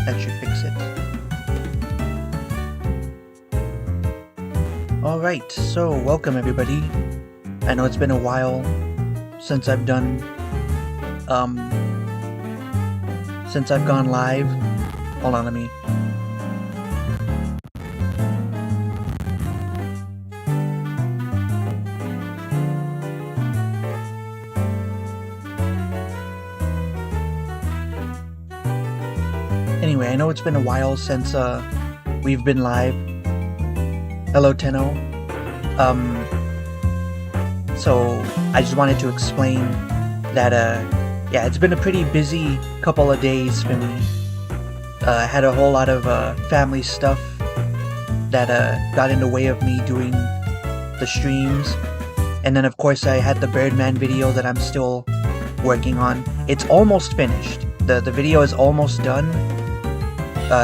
That should fix it. Alright, so welcome everybody. I know it's been a while since I've done, since I've gone live. Hold on, let me... Anyway, I know it's been a while since we've been live. Hello, Sinnoh. So I just wanted to explain that yeah, it's been a pretty busy couple of days for me. I had a whole lot of family stuff that got in the way of me doing the streams, and then of course I had the Birdman video that I'm still working on. It's almost finished. The video is almost done.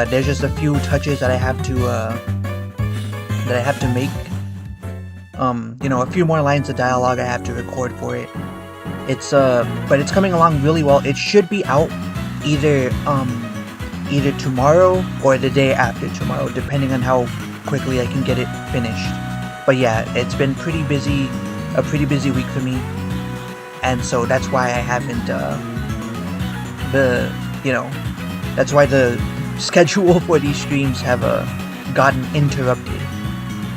There's just a few touches that I have to make. You know, a few more lines of dialogue I have to record for it. It's but it's coming along really well. It should be out either tomorrow or the day after tomorrow, depending on how quickly I can get it finished. But yeah, it's been pretty busy, a pretty busy week for me, and so that's why I haven't that's why the schedule for these streams have gotten interrupted.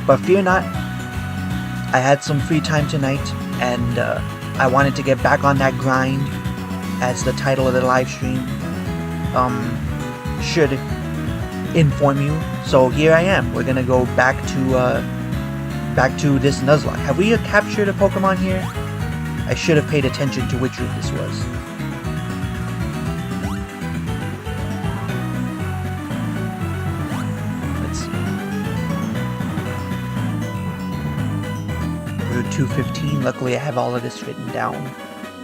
But fear not, I had some free time tonight, and I wanted to get back on that grind, as the title of the live stream should inform you. So here I am. We're gonna go back to this Nuzlocke. Have we captured a Pokemon here? I should have paid attention to which route this was. Let's see. Route 215. Luckily I have all of this written down.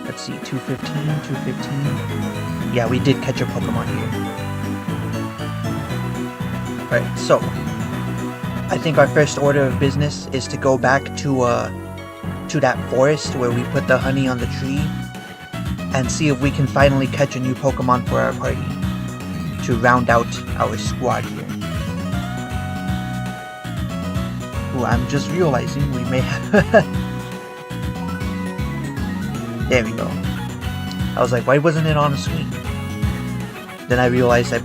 Let's see, 215, 215. Yeah, we did catch a Pokemon here. Alright, so I think our first order of business is to go back to that forest where we put the honey on the tree and see if we can finally catch a new Pokemon for our party to round out our squad here. Ooh, I'm just realizing we may have... There we go. I was like, why wasn't it on the screen? Then I realized I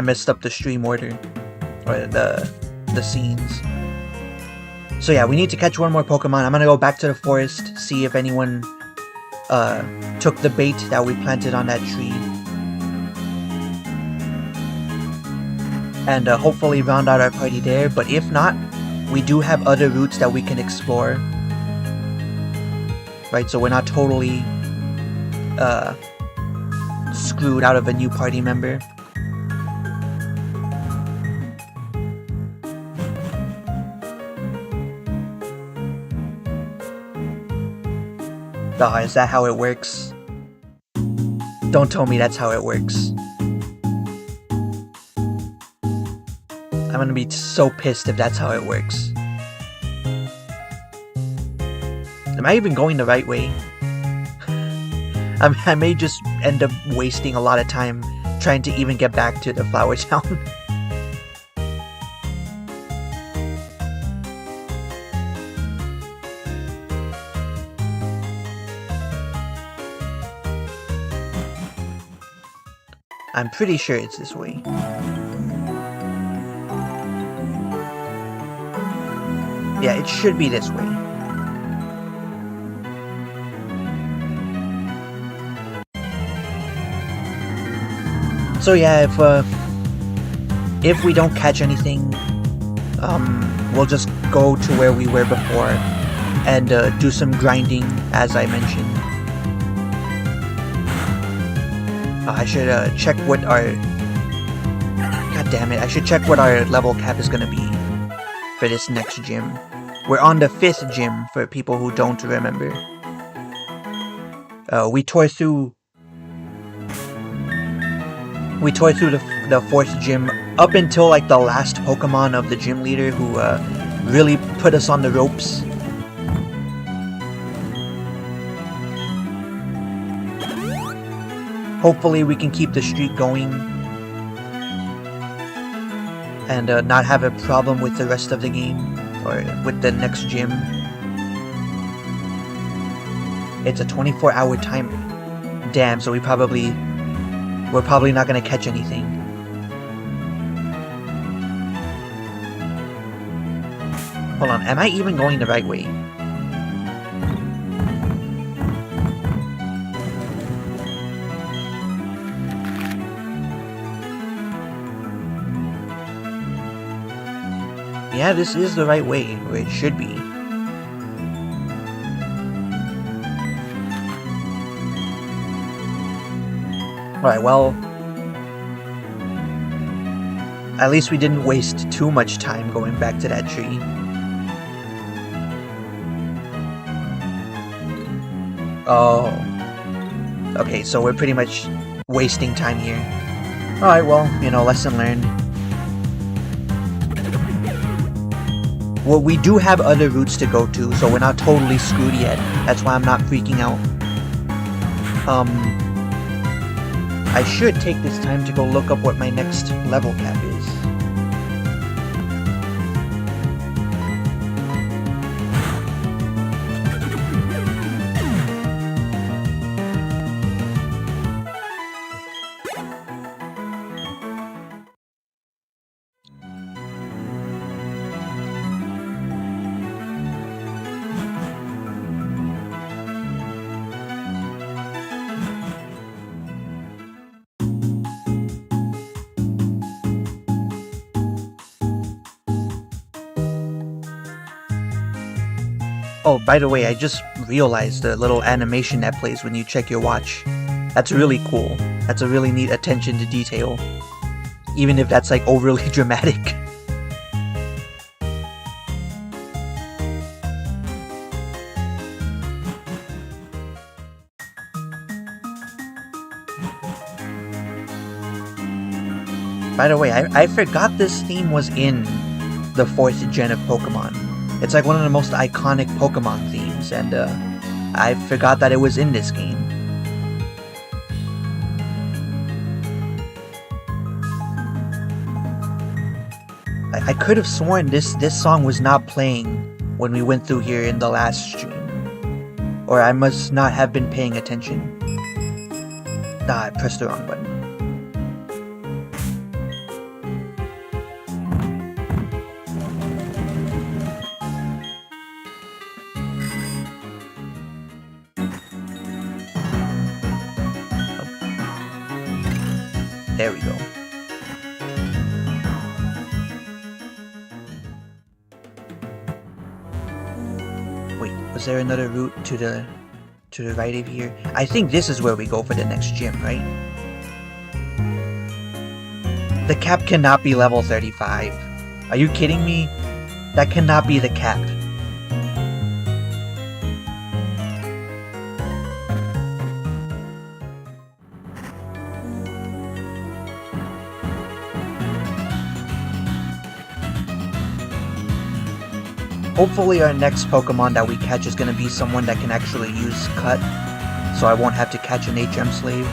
messed up the stream order, or the scenes. So yeah, we need to catch one more Pokemon. I'm gonna go back to the forest, see if anyone took the bait that we planted on that tree, and hopefully round out our party there. But if not, we do have other routes that we can explore, right? So we're not totally screwed out of a new party member. Oh, is that how it works? Don't tell me that's how it works. I'm gonna be so pissed if that's how it works. Am I even going the right way? I may just end up wasting a lot of time trying to even get back to the Flower Town. I'm pretty sure it's this way. Yeah, it should be this way. So yeah, if we don't catch anything, we'll just go to where we were before and do some grinding, as I mentioned. I should check what our... God damn it, I should check what our level cap is gonna be for this next gym. We're on the 5th gym, for people who don't remember. We tore through the 4th gym up until like the last Pokemon of the gym leader, who really put us on the ropes. hopefully we can keep the streak going and not have a problem with the rest of the game or with the next gym. It's a 24-hour timer. Damn, so we're probably not gonna catch anything. Hold on, am I even going the right way? Yeah, this is the right way, or it should be. Alright, well, at least we didn't waste too much time going back to that tree. Oh. Okay, so we're pretty much wasting time here. Alright, well, you know, lesson learned. Well, we do have other routes to go to, so we're not totally screwed yet. That's why I'm not freaking out. I should take this time to go look up what my next level cap is. Oh, by the way, I just realized the little animation that plays when you check your watch. That's really cool. That's a really neat attention to detail. Even if that's like overly dramatic. By the way, I forgot this theme was in the 4th gen of Pokemon. It's like one of the most iconic Pokemon themes, and I forgot that it was in this game. I could have sworn this song was not playing when we went through here in the last stream. Or I must not have been paying attention. Nah, I pressed the wrong button. There we go. Wait, was there another route to the right of here? I think this is where we go for the next gym, right? The cap cannot be level 35. Are you kidding me? That cannot be the cap. Hopefully our next Pokemon that we catch is going to be someone that can actually use Cut, so I won't have to catch an HM Slave.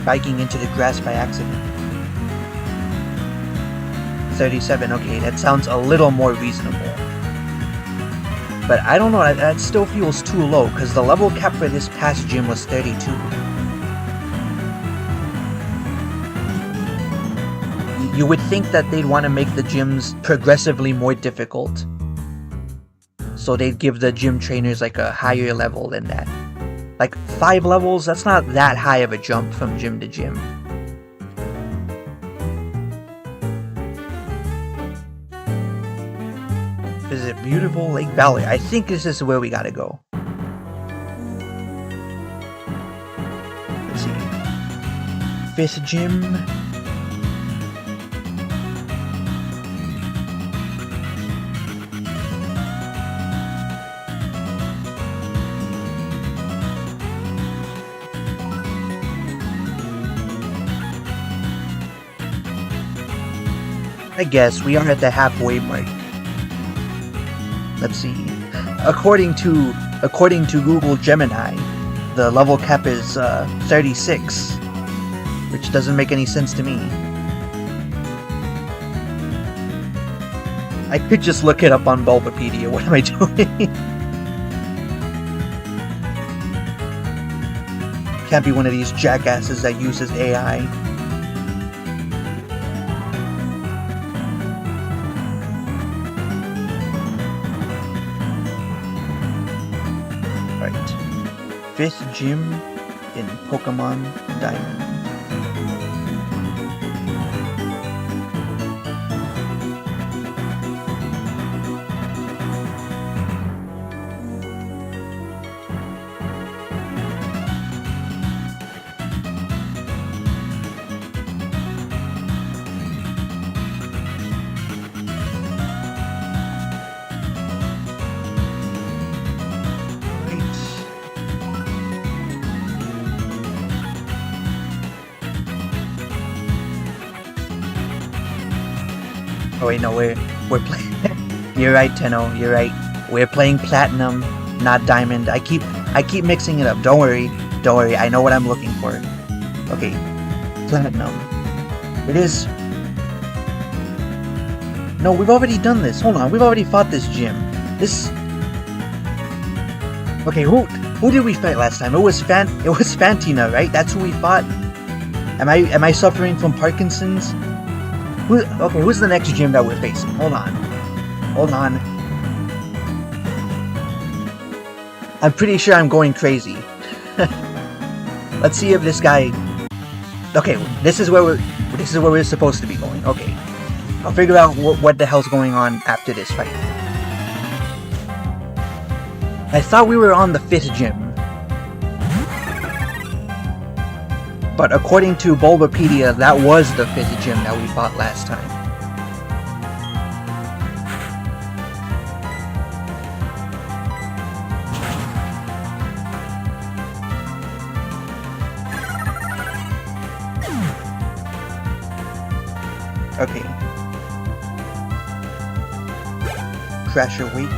Biking into the grass by accident. 37, okay, that sounds a little more reasonable. But I don't know, that still feels too low, because the level cap for this past gym was 32. You would think that they'd want to make the gyms progressively more difficult. So they'd give the gym trainers like a higher level than that. Like 5 levels, that's not that high of a jump from gym to gym. Visit beautiful Lake Valley. I think this is where we gotta go. Let's see. 5th gym. I guess we are at the halfway mark. Let's see. According to Google Gemini, the level cap is 36, which doesn't make any sense to me. I could just look it up on Bulbapedia. What am I doing? Can't be one of these jackasses that uses AI. Right. 5th gym in Pokemon Diamond. Oh wait, no, we're playing. You're right, Tenno. You're right. We're playing Platinum, not Diamond. I keep mixing it up. Don't worry. I know what I'm looking for. Okay, Platinum. It is. No, we've already done this. Hold on, we've already fought this gym. This. Okay, who did we fight last time? It was Fantina, right? That's who we fought. Am I suffering from Parkinson's? Okay, who's the next gym that we're facing? Hold on. I'm pretty sure I'm going crazy. Let's see if this guy... Okay, this is where we're supposed to be going. Okay. I'll figure out what the hell's going on after this fight. I thought we were on the 5th gym. But according to Bulbapedia, that was the 5th gym that we fought last time. Okay. Crasher Week.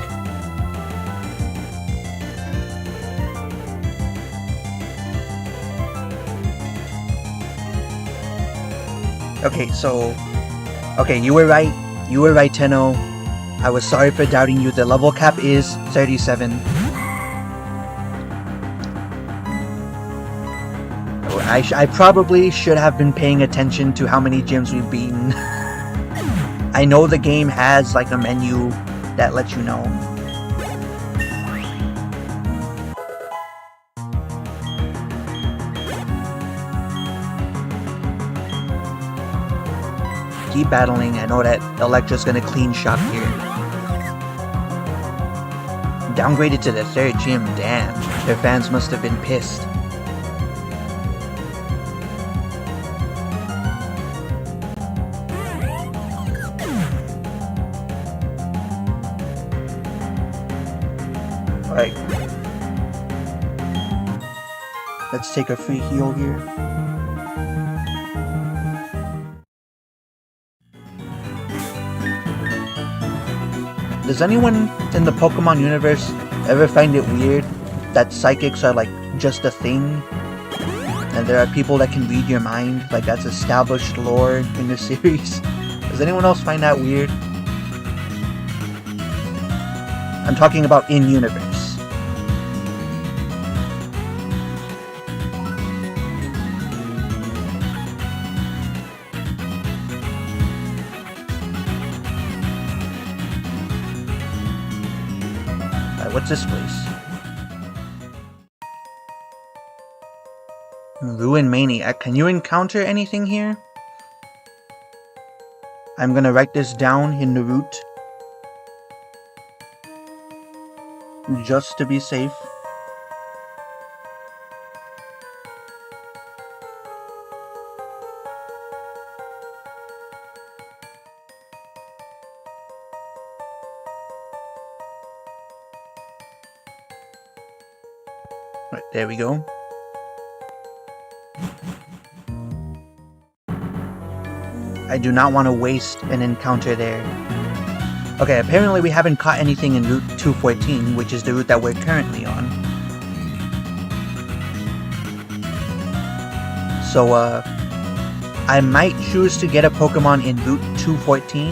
Okay, so... Okay, you were right. Tenno. I was sorry for doubting you. The level cap is 37. I probably should have been paying attention to how many gyms we've beaten. I know the game has like a menu that lets you know. Keep battling. I know that Electra's gonna clean shop here. Downgraded to the 3rd gym, damn. Their fans must have been pissed. Alright. Let's take a free heal here. Does anyone in the Pokemon universe ever find it weird that psychics are like just a thing? And there are people that can read your mind, like that's established lore in the series? Does anyone else find that weird? I'm talking about in-universe. What's this place? Ruin Maniac. Can you encounter anything here? I'm gonna write this down in the route. Just to be safe. Right, there we go. I do not want to waste an encounter there. Okay, apparently we haven't caught anything in Route 214, which is the route that we're currently on. So, I might choose to get a Pokemon in Route 214.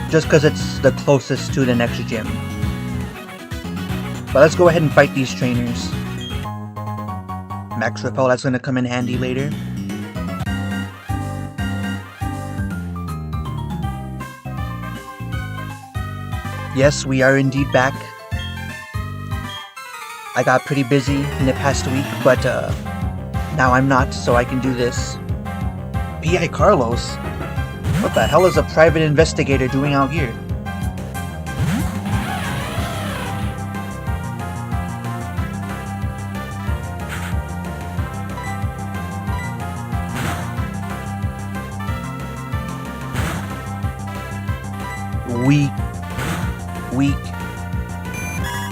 Just because it's the closest to the next gym. But let's go ahead and fight these trainers. Max Repel, that's going to come in handy later. Yes, we are indeed back. I got pretty busy in the past week, but now I'm not, so I can do this. P.I. Carlos? What the hell is a private investigator doing out here? Weak.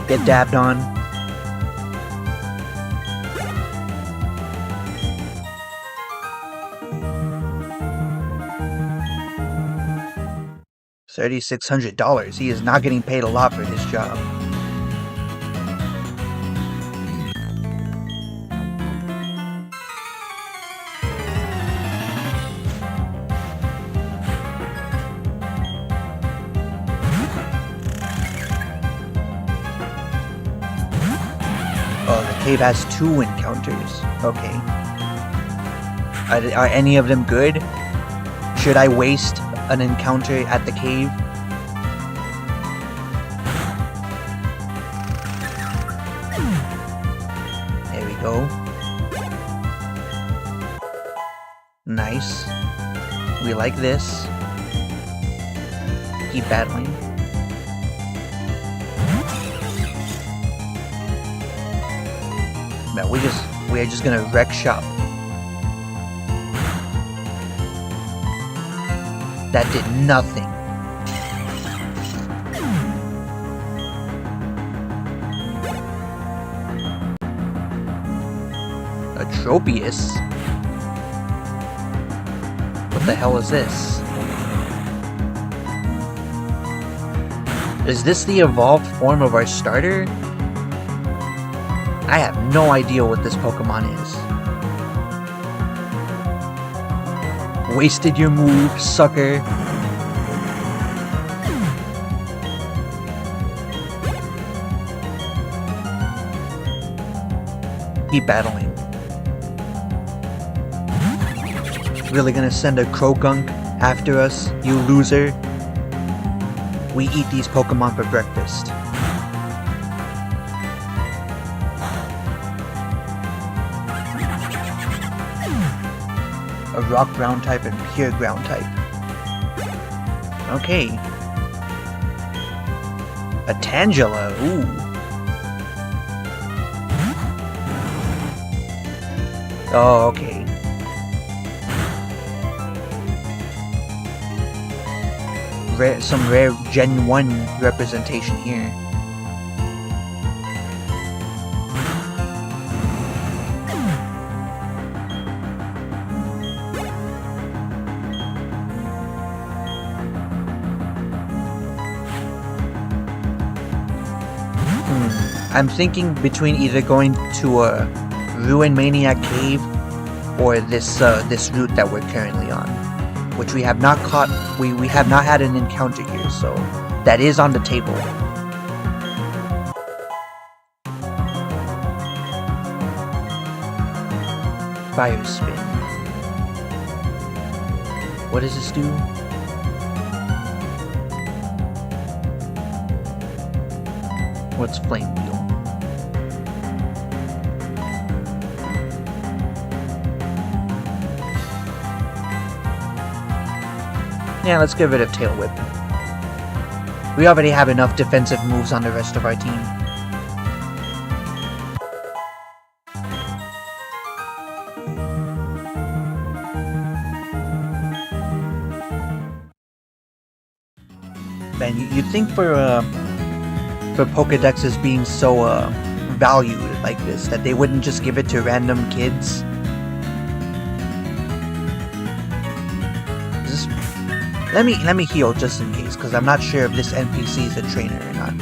Get dabbed on. $3,600. He is not getting paid a lot for his job. Oh, the cave has 2 encounters. Okay. Are any of them good? Should I waste an encounter at the cave? There we go. Nice. We like this. Keep battling. Man, we are just gonna wreck shop. That did nothing. A Tropius? What the hell is this? Is this the evolved form of our starter? I have no idea what this Pokemon is. Wasted your move, sucker. Keep battling. Really gonna send a Croagunk after us, you loser? We eat these Pokemon for breakfast. A rock ground type and pure ground type. Okay. A Tangela, ooh. Oh, okay. Some rare Gen 1 representation here. I'm thinking between either going to a Ruin Maniac Cave or this route that we're currently on, which we have not caught. We have not had an encounter here, so that is on the table. Fire Spin. What does this do? What's Flame Wheel? Yeah, let's get rid of Tail Whip. We already have enough defensive moves on the rest of our team. Man, you'd think for Pokedexes being so valued like this, that they wouldn't just give it to random kids. Let me heal just in case, because I'm not sure if this NPC is a trainer or not.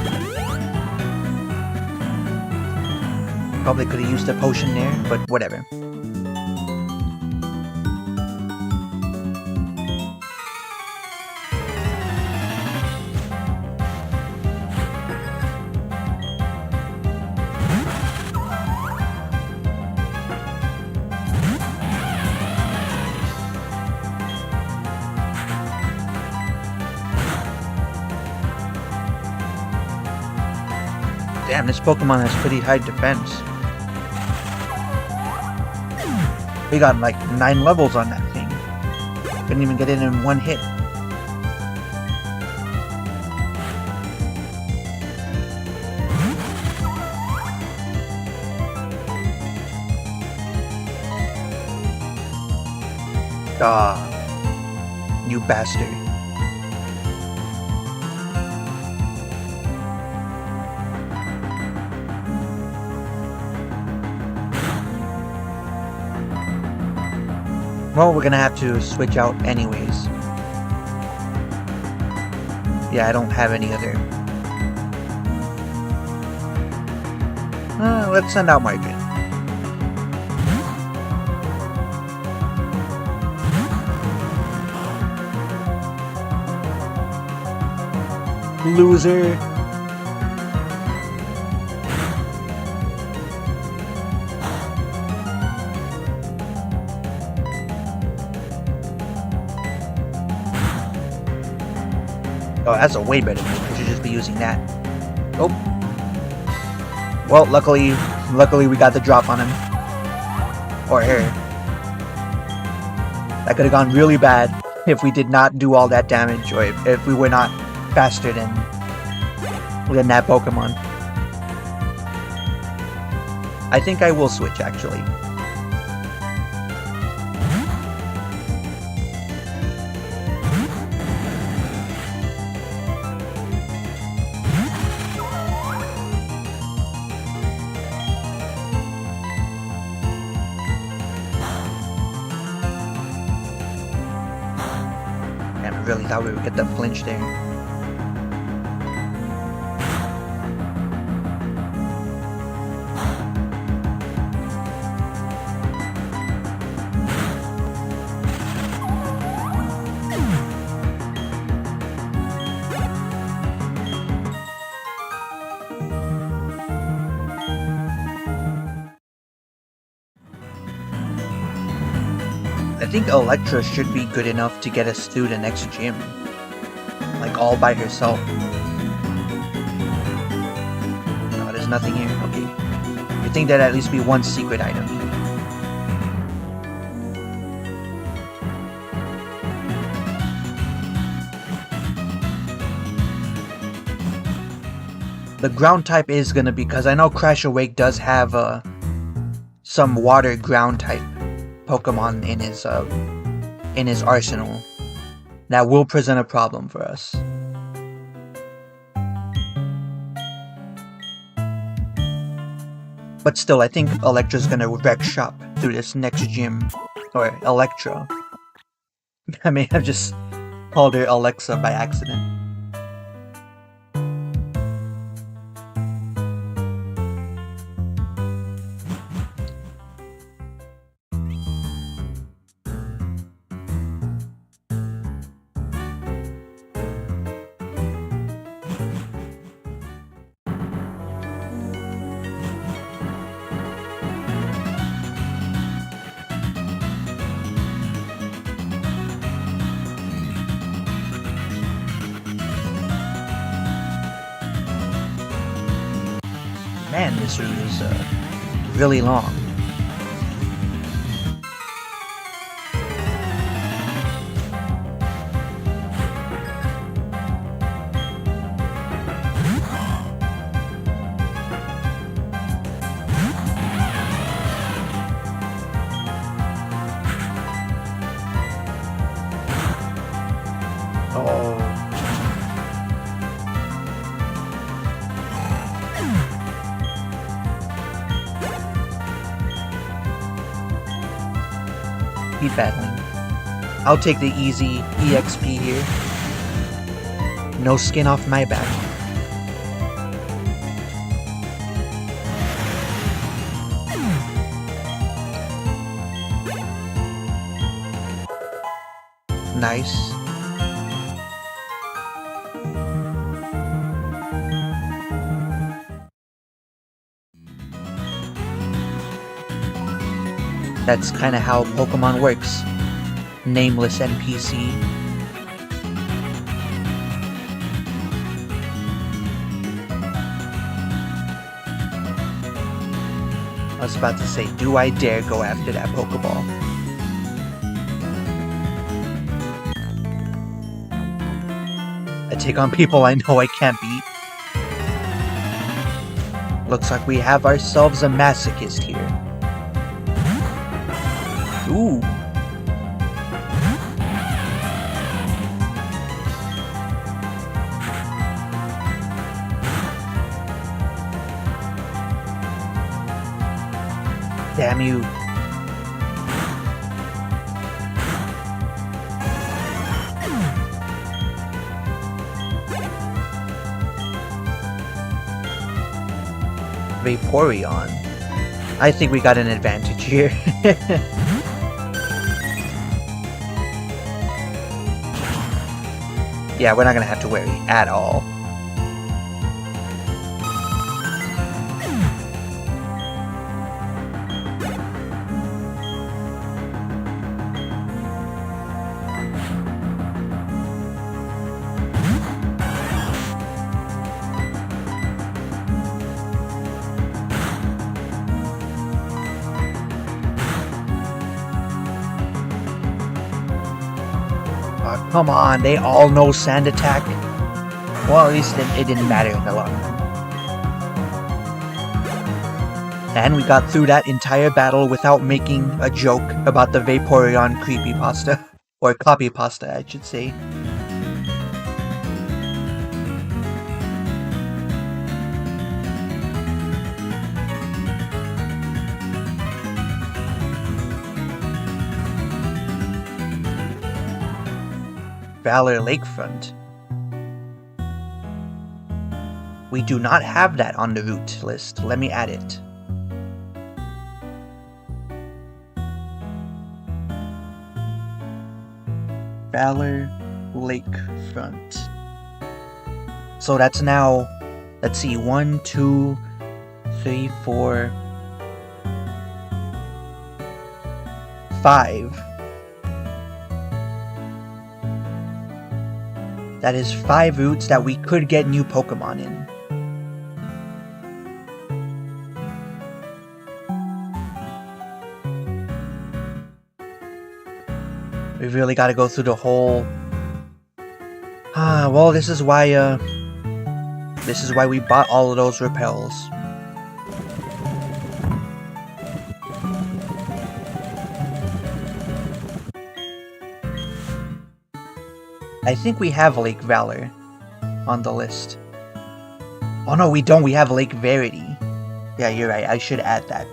Probably could have used a potion there, but whatever. Damn, this Pokemon has pretty high defense. We got like 9 levels on that thing. Couldn't even get it in one hit. Ah, you bastard. Well, we're gonna have to switch out anyways. Yeah, I don't have any other. Let's send out Margaret. Loser. Oh, that's a way better move. I should just be using that. Oh. Well, luckily we got the drop on him. Or her. That could have gone really bad if we did not do all that damage, or if we were not faster than that Pokemon. I think I will switch, actually. I really thought we would get the flinch there. I think Electra should be good enough to get us through the next gym. Like, all by herself. No, there's nothing here. Okay. You think there'd at least be one secret item. The ground type is gonna be, because I know Crash Awake does have some water ground type Pokemon in his arsenal. That will present a problem for us. But still, I think Electra's gonna wreck shop through this next gym. Or Electra. I may have just called her Alexa by accident. Man, this route is really long. Oh. Keep battling. I'll take the easy EXP here. No skin off my back. Nice. That's kind of how Pokemon works. Nameless NPC. I was about to say, do I dare go after that Pokeball? I take on people I know I can't beat. Looks like we have ourselves a masochist here. Ooh. Damn you. Vaporeon. I think we got an advantage here. Yeah, we're not gonna have to worry at all. Come on, they all know Sand Attack. Well, at least it didn't matter in the long run. And we got through that entire battle without making a joke about the Vaporeon creepypasta. Or copypasta, I should say. Valor Lakefront. We do not have that on the route list. Let me add it. Valor Lakefront. So that's now, let's see, 1, 2, 3, 4, 5. That is 5 routes that we could get new Pokemon in. We really gotta go through the whole... well, this is why we bought all of those repels. I think we have Lake Valor on the list. Oh no, we don't. We have Lake Verity. Yeah, you're right. I should add that.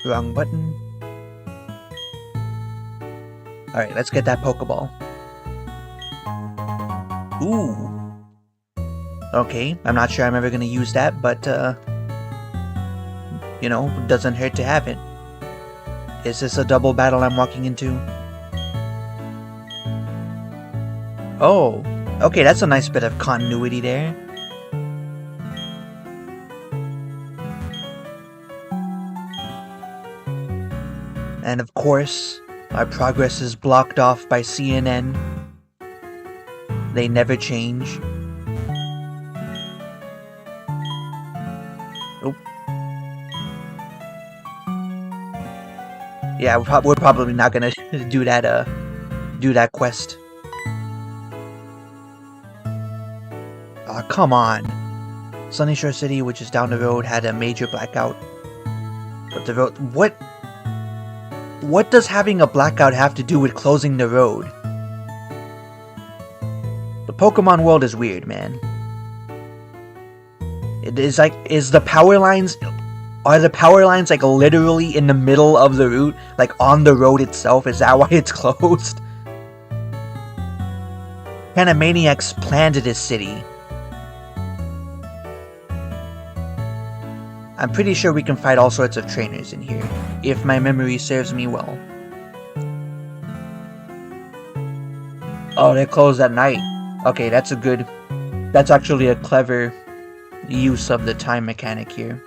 Wrong button. Alright, let's get that Pokeball. Ooh. Okay, I'm not sure I'm ever gonna use that, but, you know, it doesn't hurt to have it. Is this a double battle I'm walking into? Oh, okay, that's a nice bit of continuity there. And of course, our progress is blocked off by CNN. They never change. Yeah, we're probably not gonna do that quest. Aw, come on. Sunnyshore's City, which is down the road, had a major blackout. But the road... What does having a blackout have to do with closing the road? The Pokemon world is weird, man. It is like, are the power lines like literally in the middle of the route? Like on the road itself? Is that why it's closed? What kind of maniacs planned this city? I'm pretty sure we can fight all sorts of trainers in here, if my memory serves me well. Oh, they're closed at night. Okay, that's actually a clever use of the time mechanic here.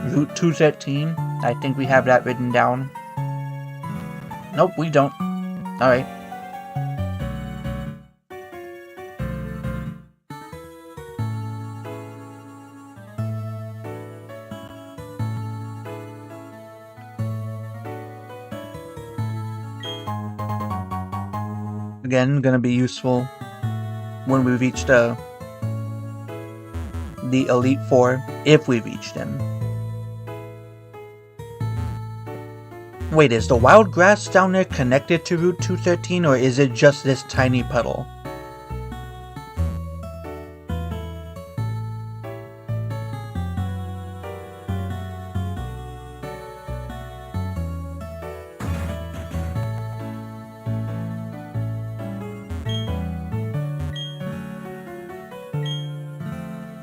Route 213, I think we have that written down. Nope, we don't. Alright. Again, gonna be useful when we reach the Elite Four, if we reach them. Wait, is the wild grass down there connected to Route 213, or is it just this tiny puddle?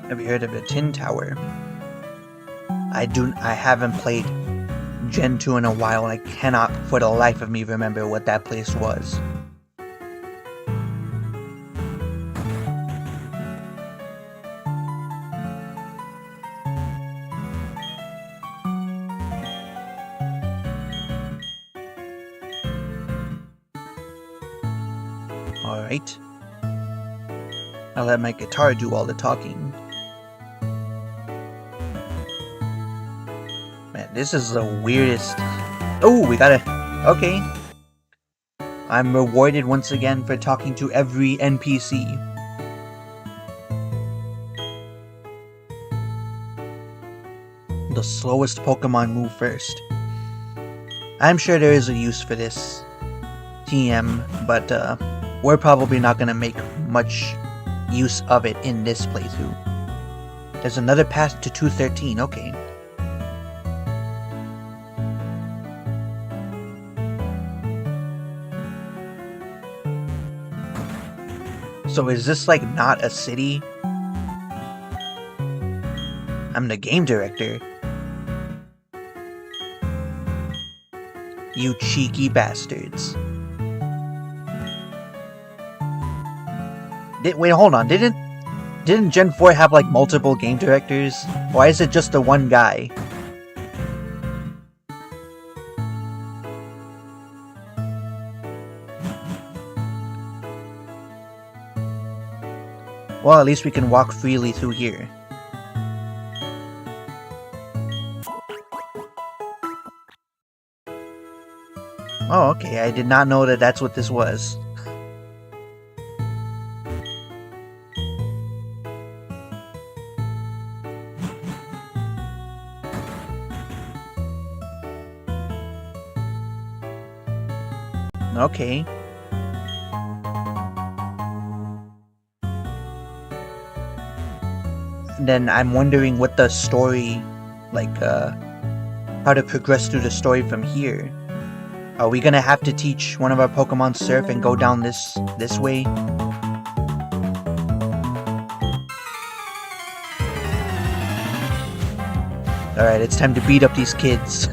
Have you heard of the Tin Tower? I haven't played Gen 2 in a while, and I cannot for the life of me remember what that place was. Alright. I'll let my guitar do all the talking. Man, this is the weirdest... Oh, we gotta... Okay. I'm rewarded once again for talking to every NPC. The slowest Pokemon move first. I'm sure there is a use for this TM, but we're probably not gonna make much use of it in this playthrough. There's another path to 213, okay. So is this like not a city? I'm the game director. You cheeky bastards. Wait, hold on. Didn't Gen 4 have like multiple game directors? Why is it just the one guy? Well, at least we can walk freely through here. Oh, okay. I did not know that that's what this was. Okay. Then I'm wondering what the story, like, how to progress through the story from here. Are we gonna have to teach one of our Pokemon Surf and go down this way? Alright, it's time to beat up these kids.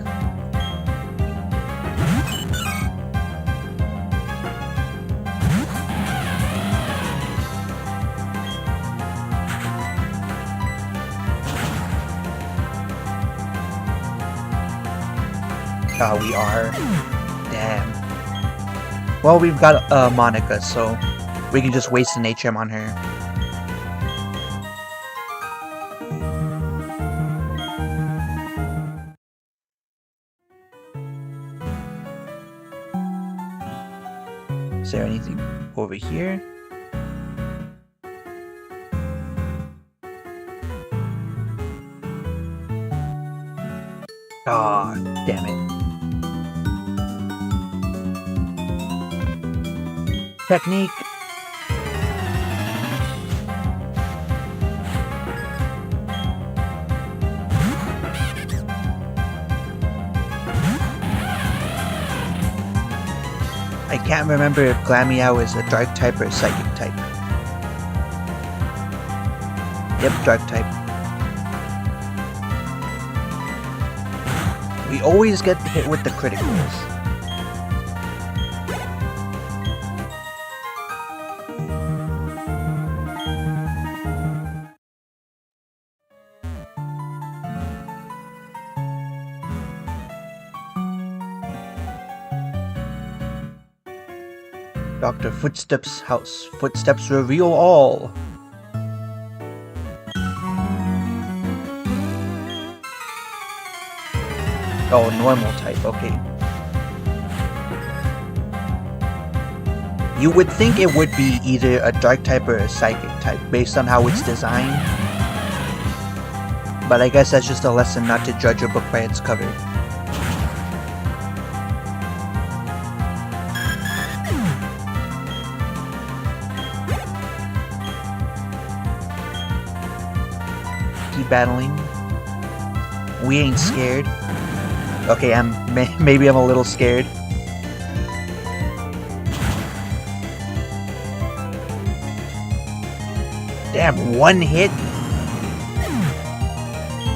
We are. Damn. Well, we've got Monica, so we can just waste an HM on her. Is there anything over here? Ah, damn it. Technique. I can't remember if Glameow is a dark type or a psychic type. Yep, dark type. We always get hit with the criticals. Dr. Footsteps' house. Footsteps reveal all. Oh, normal type, okay. You would think it would be either a dark type or a psychic type based on how it's designed. But I guess that's just a lesson not to judge a book by its cover. Keep battling. We ain't scared. Okay, maybe I'm a little scared. Damn, one hit?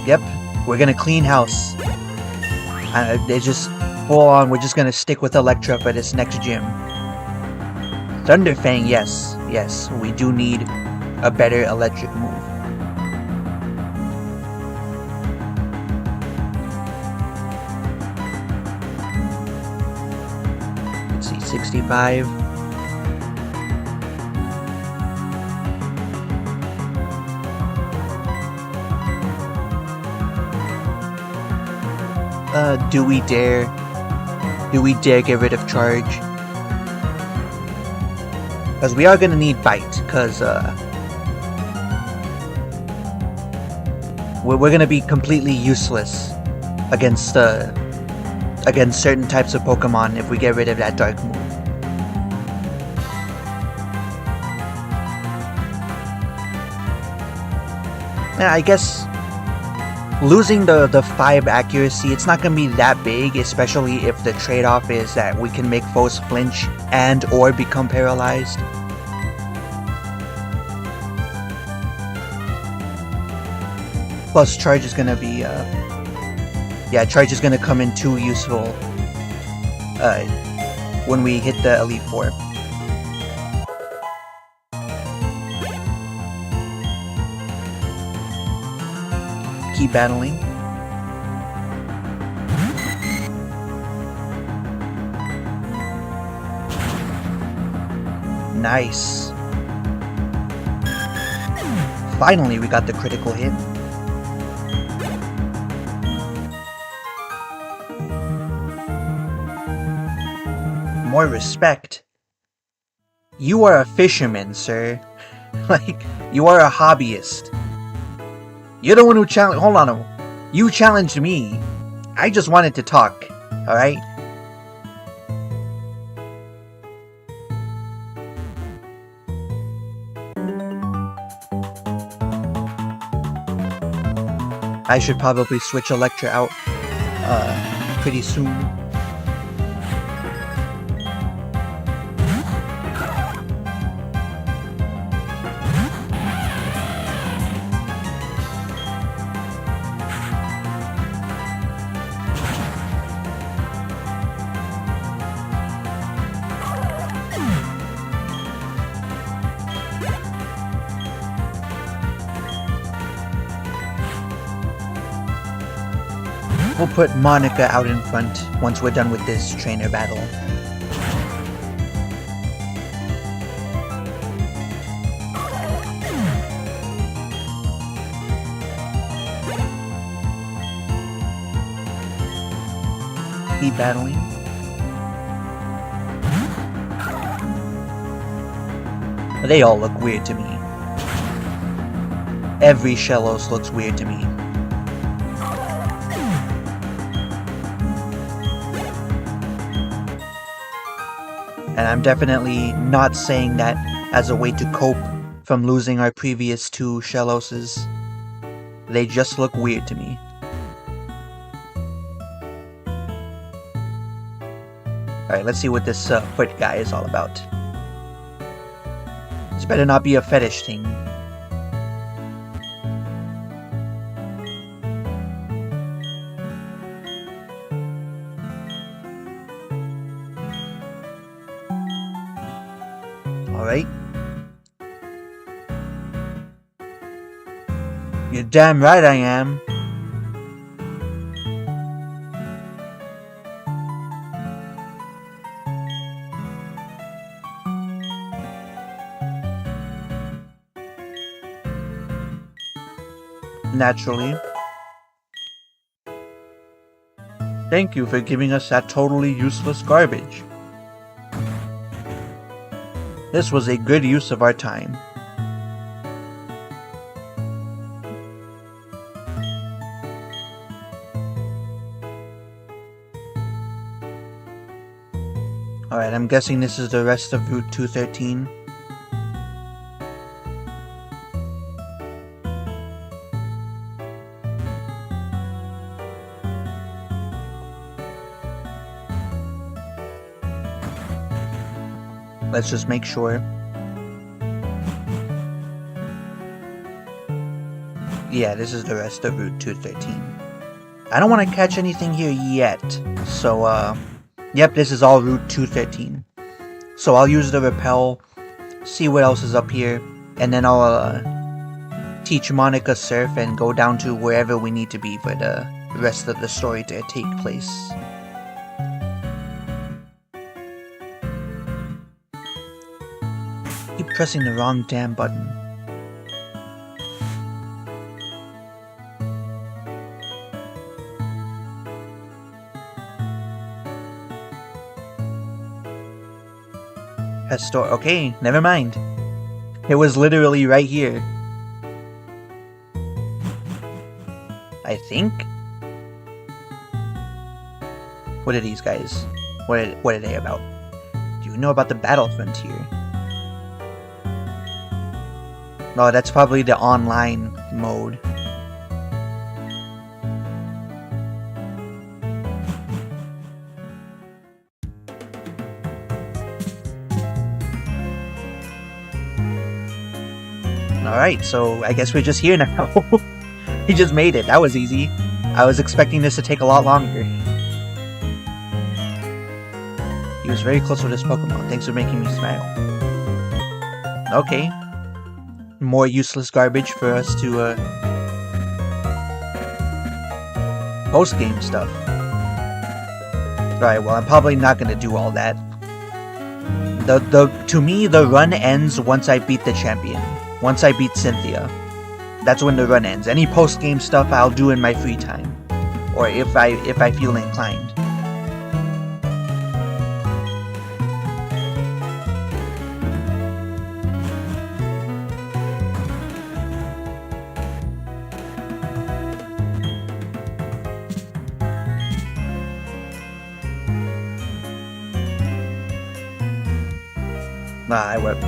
Yep, we're gonna clean house. They just full on, we're just gonna stick with Electra for this next gym. Thunderfang, yes, we do need a better electric move. Let's see, 65. Do we dare? Do we dare get rid of charge? Because we are gonna need bite, because we're gonna be completely useless against certain types of Pokemon if we get rid of that dark move. Yeah, I guess losing the 5 accuracy, it's not going to be that big, especially if the trade-off is that we can make foes flinch and or become paralyzed. Plus, charge is going to be, charge is going to come in too useful when we hit the Elite Four. Keep battling. Nice. Finally, we got the critical hit. More respect. You are a fisherman, sir. Like, you are a hobbyist. You're the one who challenged. Hold on. You challenged me. I just wanted to talk. Alright? I should probably switch Electra out pretty soon. We'll put Monica out in front once we're done with this trainer battle. Keep battling. They all look weird to me. Every Shellos looks weird to me. And I'm definitely not saying that as a way to cope from losing our previous 2 Shelloses. They just look weird to me. Alright, let's see what this foot guy is all about. This better not be a fetish thing. Alright. You're damn right I am. Naturally. Thank you for giving us that totally useless garbage. This was a good use of our time. Alright, I'm guessing this is the rest of Route 213. Let's just make sure. Yeah, this is the rest of Route 213. I don't want to catch anything here yet, so, yep, this is all Route 213. So I'll use the rappel, see what else is up here, and then I'll, teach Monica surf and go down to wherever we need to be for the rest of the story to take place. Keep pressing the wrong damn button. Okay, never mind. It was literally right here. I think? What are these guys? What are they about? Do you know about the battle frontier? Oh, that's probably the online mode. Alright, so I guess we're just here now. He just made it. That was easy. I was expecting this to take a lot longer. He was very close with his Pokemon. Thanks for making me smile. Okay. More useless garbage for us to, post-game stuff. Alright, well, I'm probably not gonna do all that. To me, the run ends once I beat the champion. Once I beat Cynthia. That's when the run ends. Any post-game stuff I'll do in my free time. Or if I feel inclined.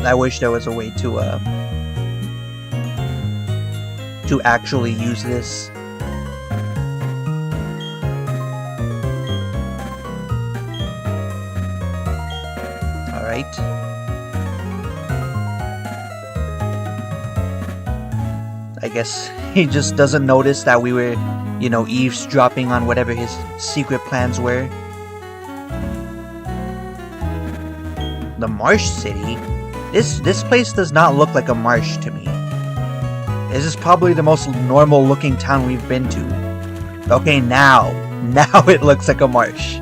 I wish there was a way to actually use this. Alright. I guess he just doesn't notice that we were, you know, eavesdropping on whatever his secret plans were. The Marsh City? This place does not look like a marsh to me. This is probably the most normal looking town we've been to. Okay, now it looks like a marsh.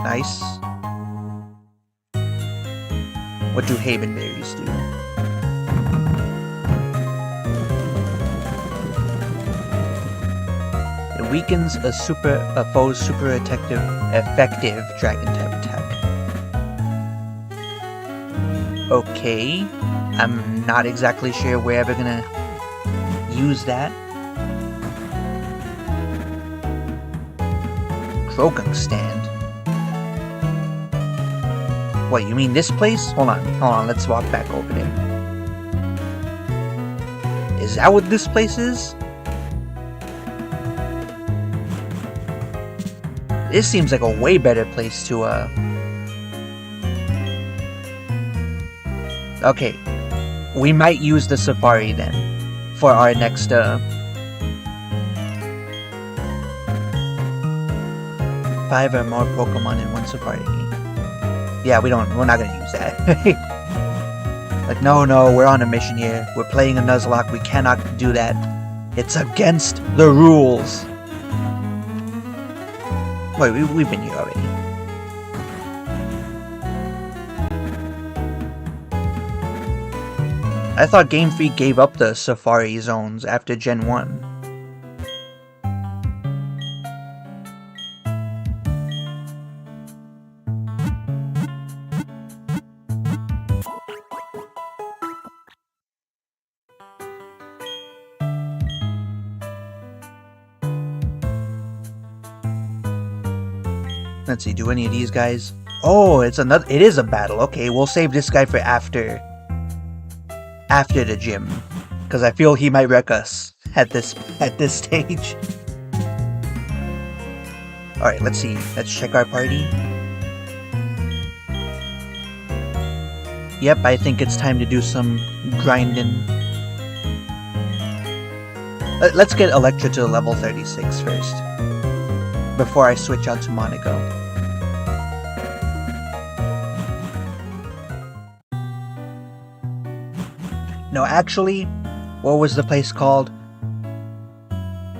Nice. What do Havenberries do? It weakens a foe's super effective dragon type attack. Okay. I'm not exactly sure we're ever gonna use that. Krogan stand. What, you mean this place? Hold on, let's walk back over there. Is that what this place is? This seems like a way better place to, Okay. We might use the safari then, for our next, 5 or more Pokemon in one safari. Yeah, we're not gonna use that. Like, no, we're on a mission here. We're playing a Nuzlocke. We cannot do that. It's against the rules. Wait, we've been here already. I thought Game Freak gave up the Safari zones after Gen 1. Let's see, do any of these guys? Oh, it is a battle. Okay, we'll save this guy for after the gym, because I feel he might wreck us at this stage. All right, let's see. Let's check our party. Yep, I think it's time to do some grinding. Let's get Electra to level 36 first, before I switch out to Monaco. No, actually, what was the place called?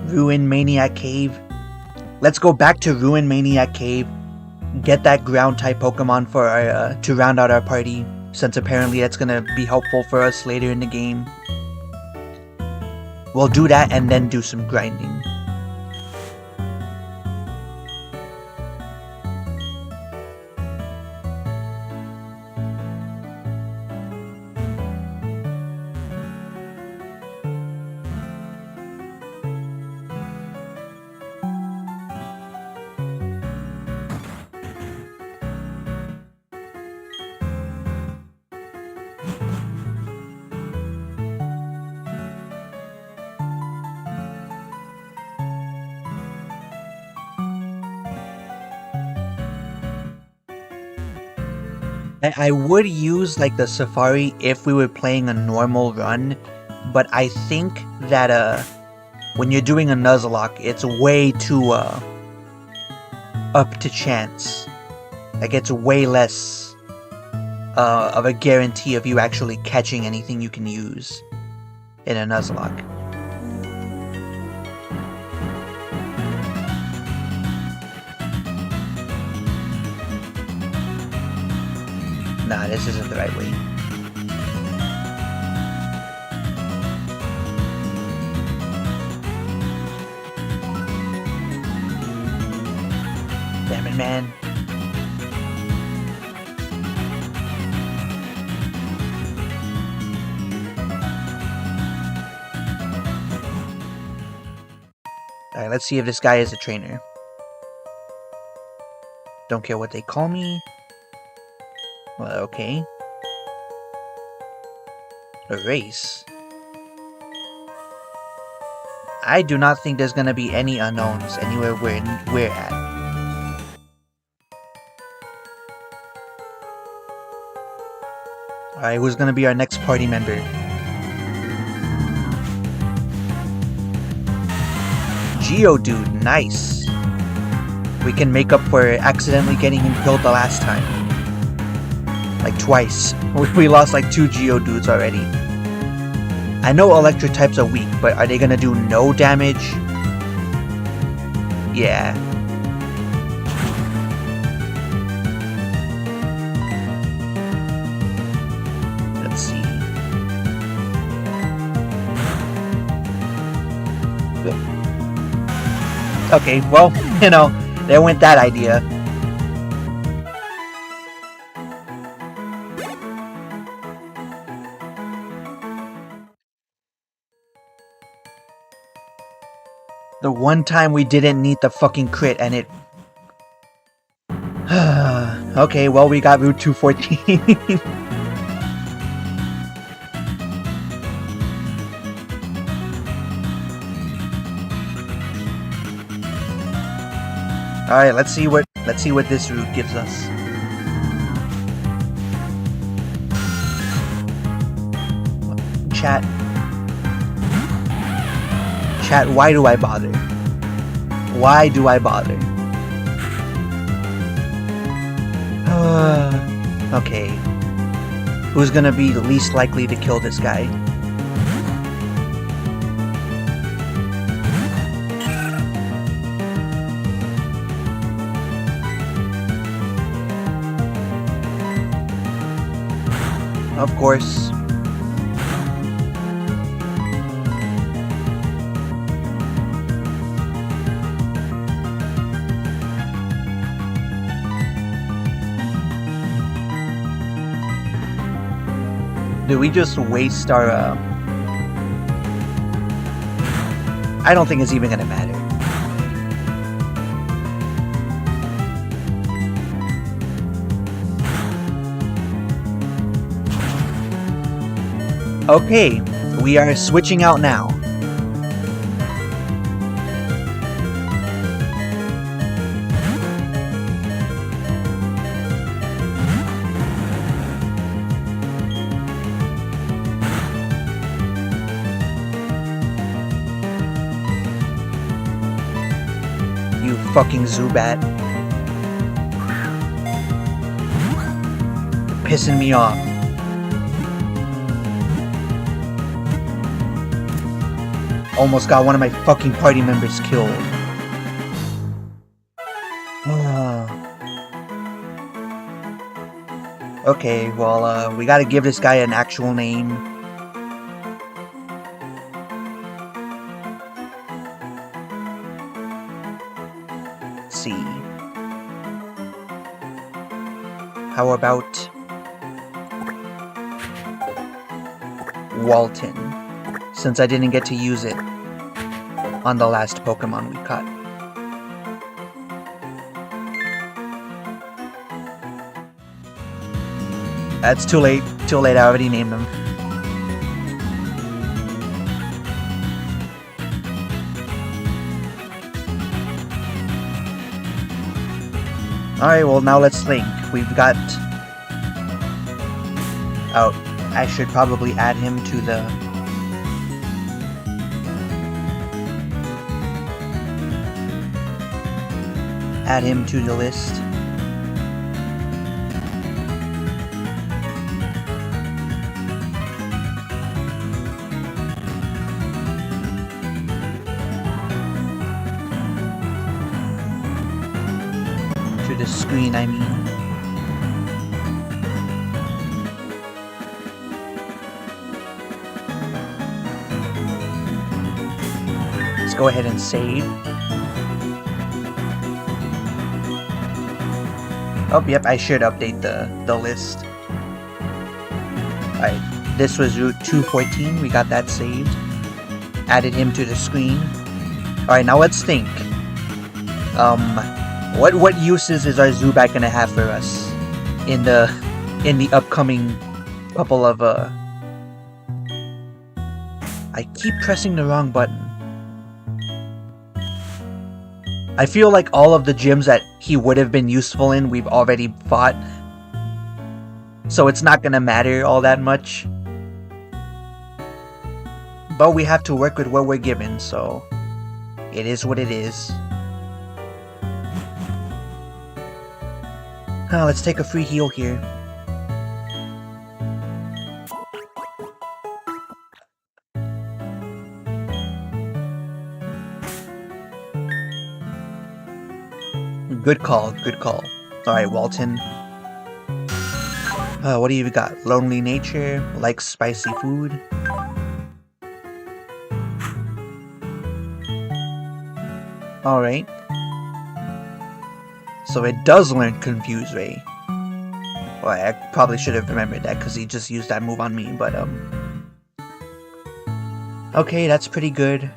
Ruin Maniac Cave. Let's go back to Ruin Maniac Cave, get that ground type Pokemon for our, to round out our party, since apparently that's gonna be helpful for us later in the game. We'll do that and then do some grinding. I would use like the Safari if we were playing a normal run, but I think that when you're doing a Nuzlocke, it's way too up to chance. Like, it's way less of a guarantee of you actually catching anything you can use in a Nuzlocke. Nah, this isn't the right way. Damn it, man. Alright, let's see if this guy is a trainer. Don't care what they call me. Well, okay. A race. I do not think there's gonna be any unknowns anywhere we're at. Alright, who's gonna be our next party member? Geodude, nice. We can make up for accidentally getting him killed the last time. Like twice. We lost like 2 Geodudes already. I know electric types are weak, but are they gonna do no damage? Yeah. Let's see. Okay, well, you know, there went that idea. The one time we didn't need the fucking crit and it... Okay, well, we got Route 214. Alright, let's see what this route gives us. Chat, why do I bother? Why do I bother? Okay. Who's gonna be the least likely to kill this guy? Of course. Do we just waste our, I don't think it's even gonna matter. Okay, we are switching out now. You fucking Zubat. You're pissing me off. Almost got one of my fucking party members killed. Okay, well, we gotta give this guy an actual name. Let's see. How about Walton? Since I didn't get to use it on the last Pokemon we caught. That's too late. Too late, I already named them. Alright, well now let's think. We've got... Oh, I should probably add him to the... Add him to the list. To the screen, I mean. Let's go ahead and save. Oh, yep, I should update the list. Alright, this was Route 214, we got that saved. Added him to the screen. Alright, now let's think. What uses is our Zubat gonna have for us in the upcoming couple of, I keep pressing the wrong button. I feel like all of the gyms that he would have been useful in, we've already fought. So it's not gonna matter all that much. But we have to work with what we're given, so it is what it is. Let's take a free heal here. Good call, good call. Alright, Walton. What do you got? Lonely nature, likes spicy food. Alright. So it does learn Confuse Ray. Well, I probably should have remembered that because he just used that move on me, but okay, that's pretty good.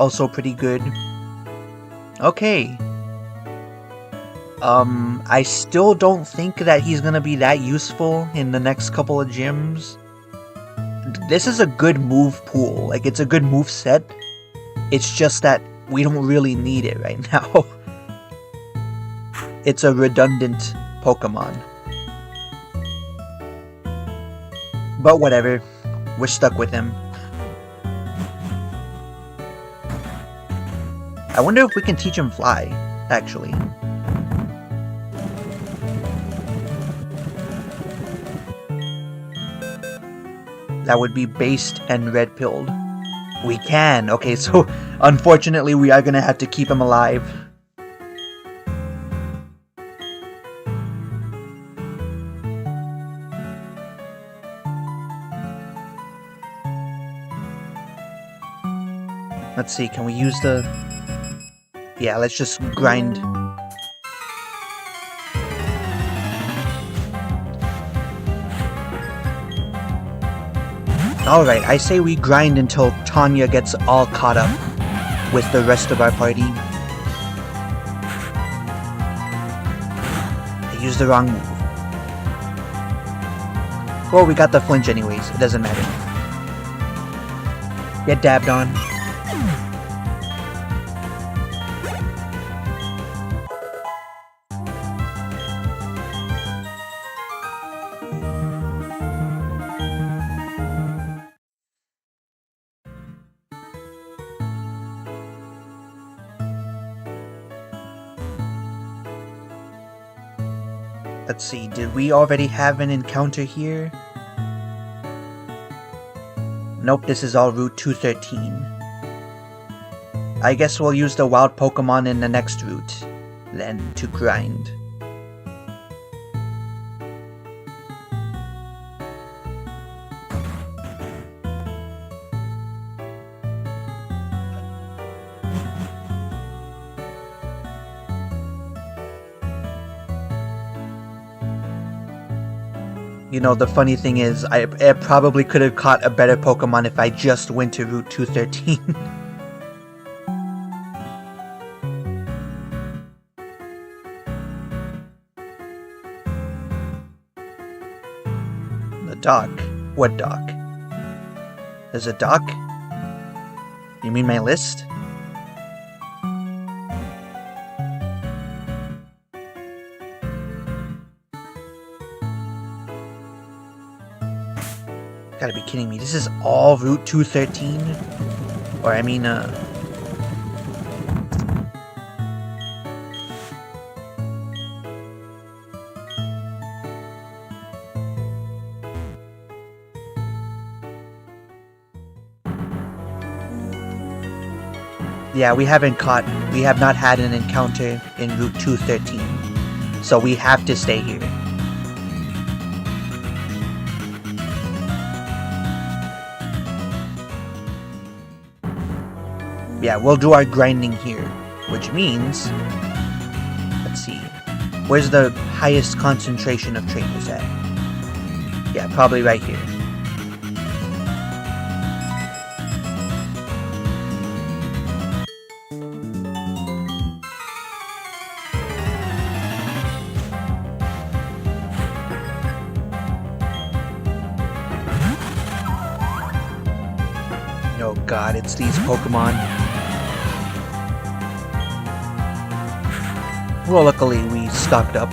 also pretty good. Okay. I still don't think that he's gonna be that useful in the next couple of gyms. This is a good move pool. Like, it's a good move set. It's just that we don't really need it right now. It's a redundant Pokemon. But whatever. We're stuck with him. I wonder if we can teach him Fly, actually. That would be based and red pilled. We can. Okay, so unfortunately we are gonna have to keep him alive. Let's see, can we use the... Yeah, let's just grind. Alright, I say we grind until Tanya gets all caught up with the rest of our party. I used the wrong move. Well, we got the flinch anyways, it doesn't matter. Get dabbed on. Let's see, did we already have an encounter here? Nope, this is all Route 213. I guess we'll use the wild Pokemon in the next route, then, to grind. You know, the funny thing is, I probably could have caught a better Pokemon if I just went to Route 213. The dock? What dock? There's a dock? You mean my list? Gotta be kidding me. This is all Route 213? Or, I mean, yeah, we have not had an encounter in Route 213. So we have to stay here. Yeah, we'll do our grinding here, which means, let's see, where's the highest concentration of trainers at? Yeah, probably right here. Oh god, it's these Pokemon. Well, luckily we stocked up.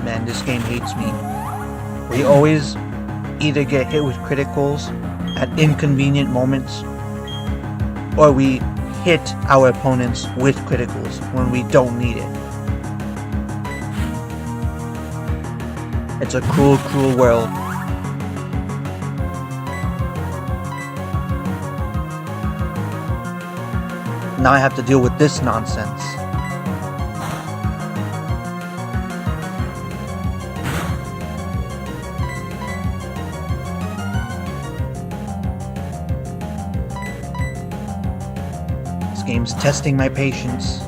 Man, this game hates me. We always either get hit with criticals at inconvenient moments, or we hit our opponents with criticals when we don't need it. It's a cruel, cruel world. Now I have to deal with this nonsense. This game's testing my patience.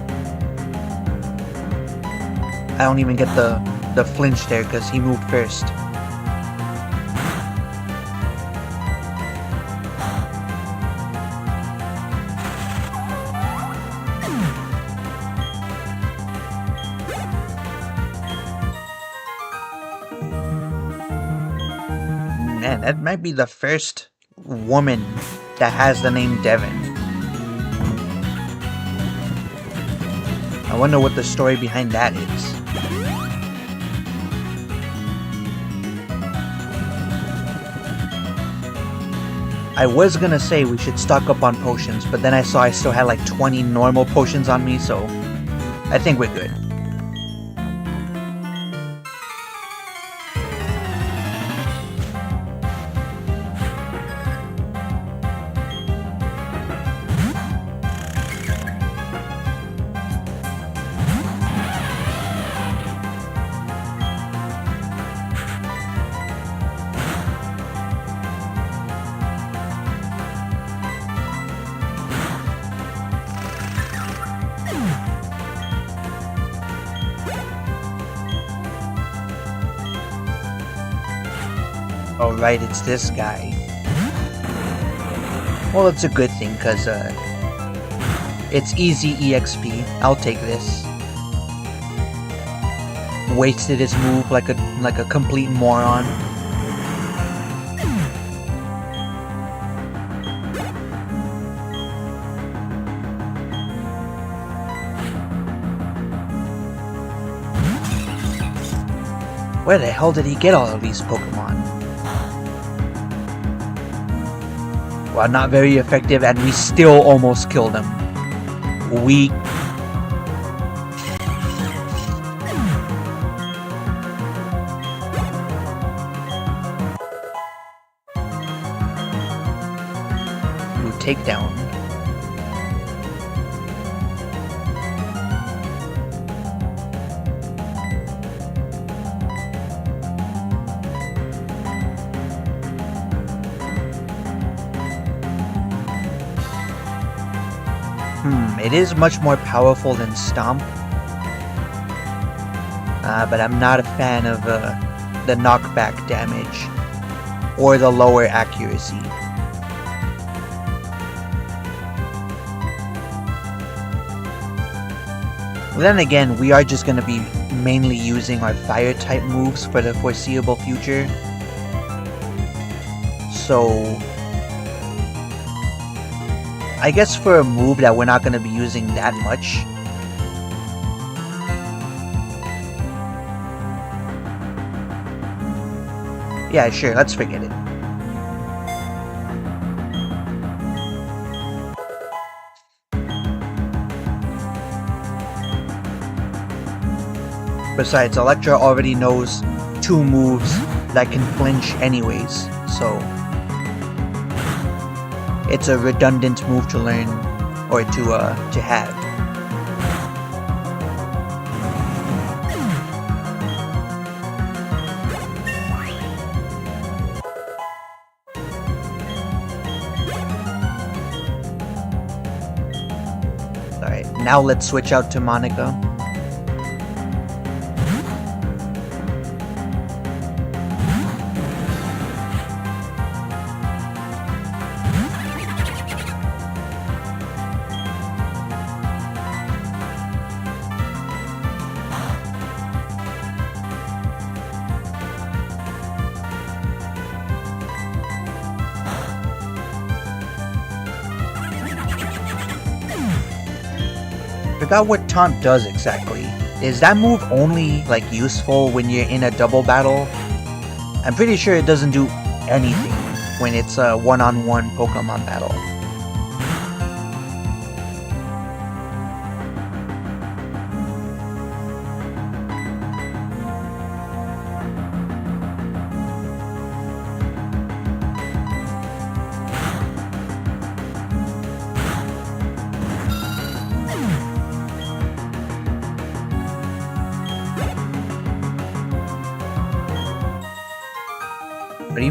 I don't even get the flinch there because he moved first. Man, that might be the first woman that has the name Devon. I wonder what the story behind that is. I was gonna say we should stock up on potions, but then I saw I still had like 20 normal potions on me, so I think we're good. Oh right, it's this guy. Well, it's a good thing, because it's easy EXP. I'll take this. Wasted his move like a complete moron. Where the hell did he get all of these Pokemon? Well, not very effective, and we still almost killed him. Weak. Ooh, takedown. It is much more powerful than Stomp, but I'm not a fan of the knockback damage or the lower accuracy. Then again, we are just going to be mainly using our fire type moves for the foreseeable future, so I guess for a move that we're not going to be using that much, yeah, sure, let's forget it. Besides, Electra already knows 2 moves that can flinch anyways, so it's a redundant move to learn, or to have. Alright, now let's switch out to Monica. Forgot what Taunt does exactly. Is that move only like useful when you're in a double battle? I'm pretty sure it doesn't do anything when it's a one-on-one Pokemon battle.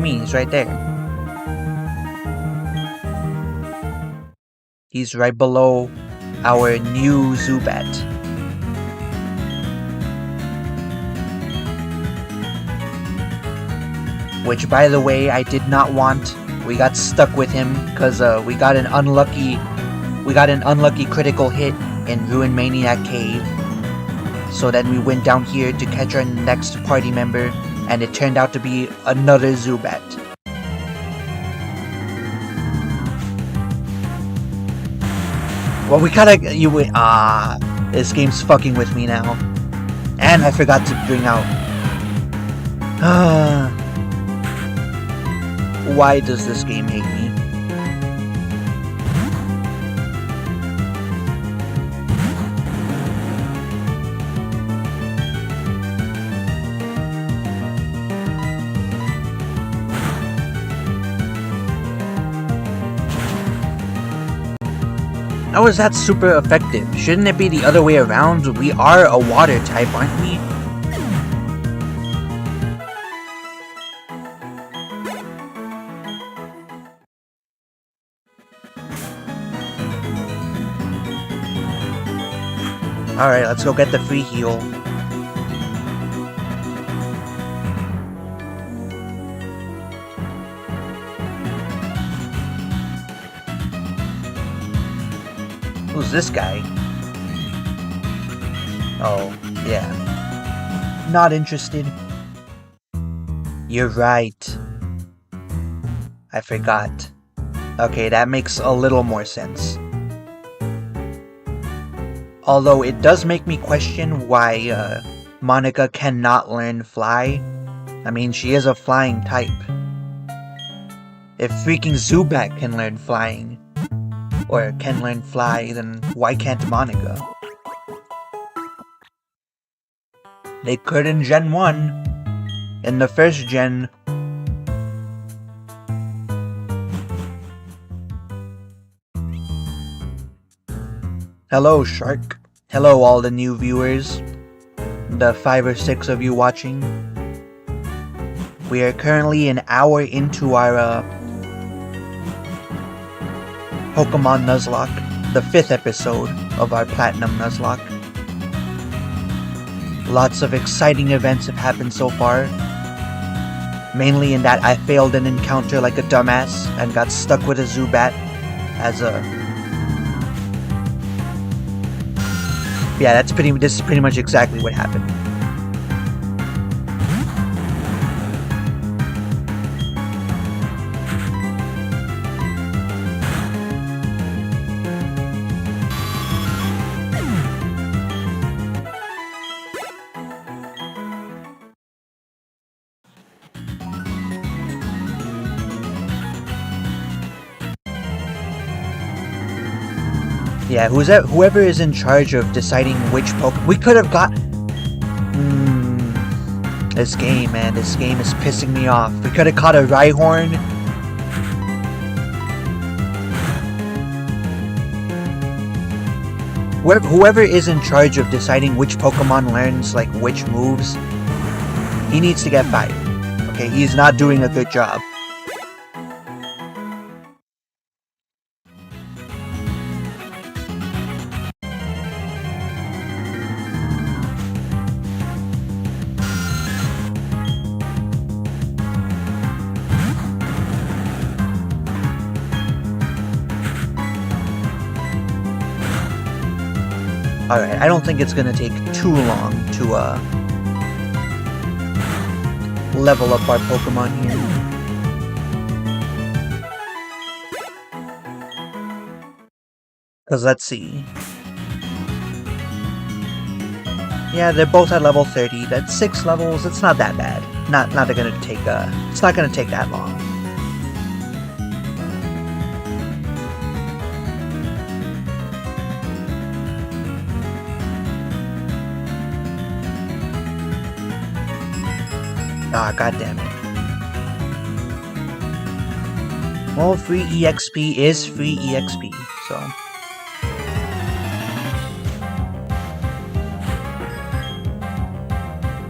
you mean? He's right there. He's right below our new Zubat. Which, by the way, I did not want. We got stuck with him because we got an unlucky critical hit in Ruin Maniac Cave. So then we went down here to catch our next party member, and it turned out to be another Zubat. Well, we gotta. This game's fucking with me now. And I forgot to bring out. Why does this game hate me? How is that super effective? Shouldn't it be the other way around? We are a water type, aren't we? Alright, let's go get the free heal. Who's this guy? Oh, yeah. Not interested. You're right. I forgot. Okay, that makes a little more sense. Although it does make me question why Monica cannot learn Fly. I mean, she is a flying type. If freaking Zubat can learn flying, or can learn Fly, then why can't Monica? They could in Gen 1. In the first gen. Hello, Shark. Hello, all the new viewers. The 5 or 6 of you watching. We are currently an hour into our Pokemon Nuzlocke, the 5th episode of our Platinum Nuzlocke. Lots of exciting events have happened so far. Mainly in that I failed an encounter like a dumbass and got stuck with a Zubat as a... Yeah, this is pretty much exactly what happened. Yeah, whoever is in charge of deciding which Pokemon... We could have got... This game, man. This game is pissing me off. We could have caught a Rhyhorn. Whoever is in charge of deciding which Pokemon learns, like, which moves, he needs to get fired. Okay, he's not doing a good job. Alright, I don't think it's gonna take too long to, level up our Pokemon here. Because let's see. Yeah, they're both at level 30. That's 6 levels. It's not that bad. Not gonna take, it's not gonna take that long. Ah, goddammit. Well, free EXP is free EXP, so...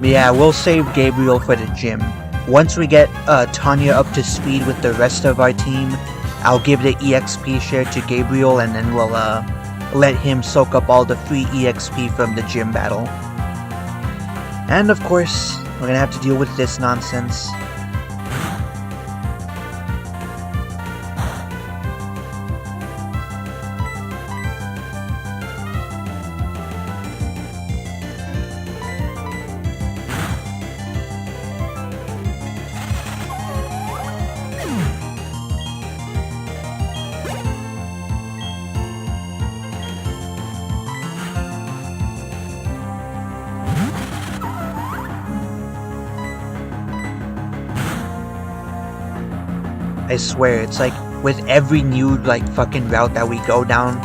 Yeah, we'll save Gabriel for the gym. once we get Tanya up to speed with the rest of our team, I'll give the EXP share to Gabriel, and then we'll let him soak up all the free EXP from the gym battle. And of course, we're gonna have to deal with this nonsense. I swear, it's like with every new like fucking route that we go down,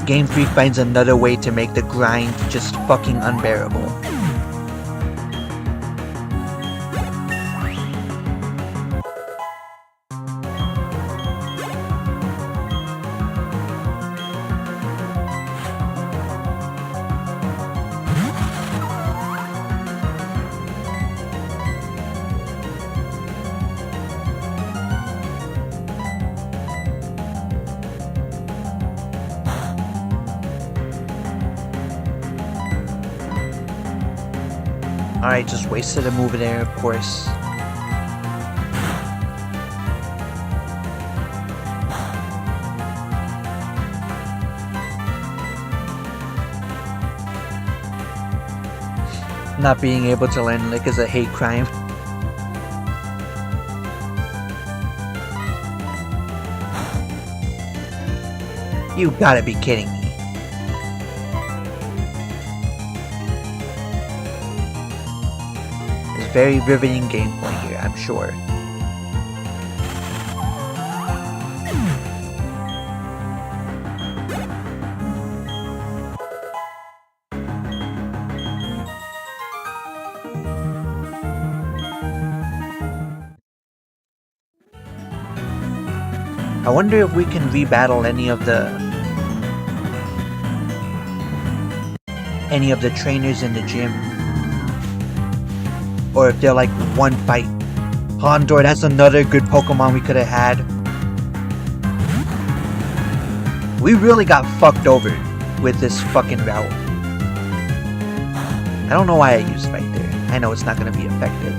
Game Freak finds another way to make the grind just fucking unbearable. Alright, just wasted a move there, of course. Not being able to land Lick is a hate crime. You gotta be kidding me. Very riveting gameplay here, I'm sure. I wonder if we can rebattle any of the trainers in the gym. Or if they're like one fight. Hondor, that's another good Pokemon we could have had. We really got fucked over with this fucking route. I don't know why I used Fight there. I know it's not going to be effective.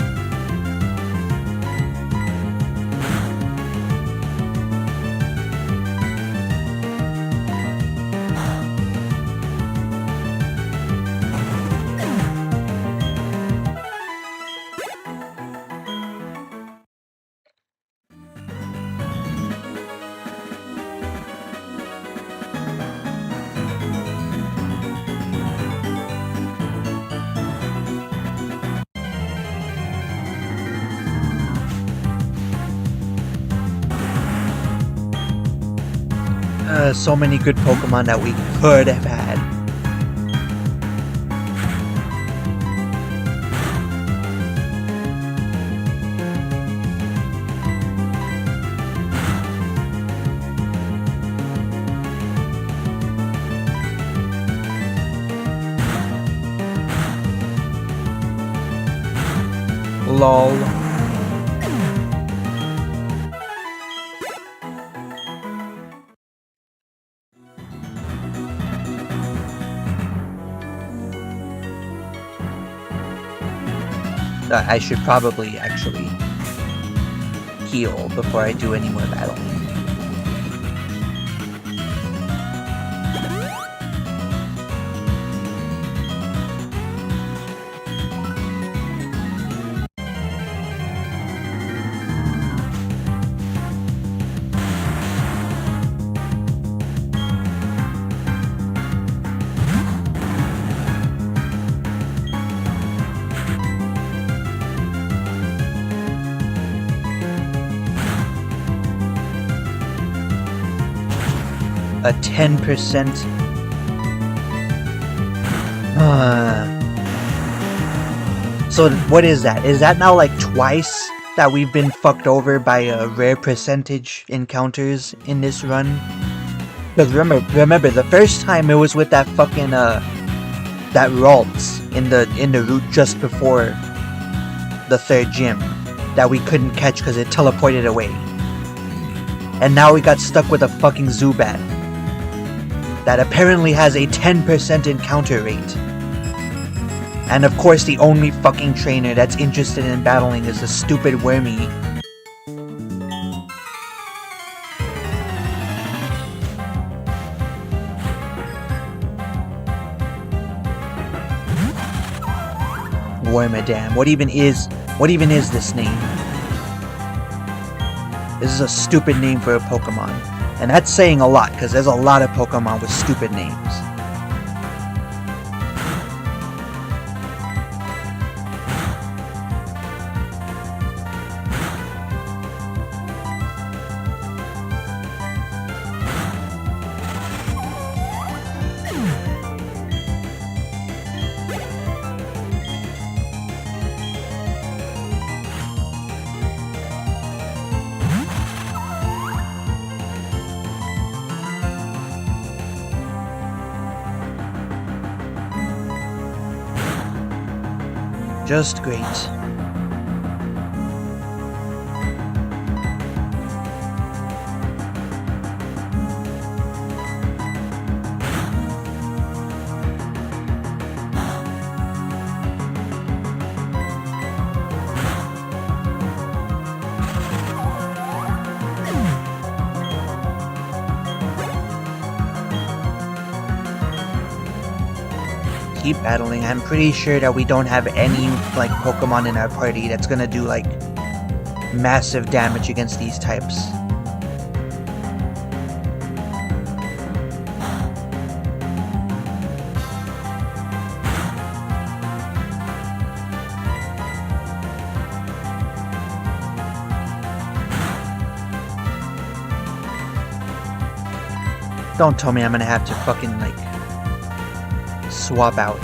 So many good Pokemon that we could have had. LOL. I should probably actually heal before I do any more battling. A 10%. So what is that? Is that now like twice that we've been fucked over by a rare percentage encounters in this run? Because remember, the first time it was with that fucking that Ralts in the route just before the third gym. that we couldn't catch because it teleported away. And now we got stuck with a fucking Zubat that apparently has a 10% encounter rate. And of course the only fucking trainer that's interested in battling is the stupid Wormy. Wormadam. What even is this name? This is a stupid name for a Pokemon. And that's saying a lot, because there's a lot of Pokemon with stupid names. Just great. Keep battling. I'm pretty sure that we don't have any like Pokemon in our party that's gonna do like massive damage against these types. Don't tell me I'm gonna have to fucking like swap out.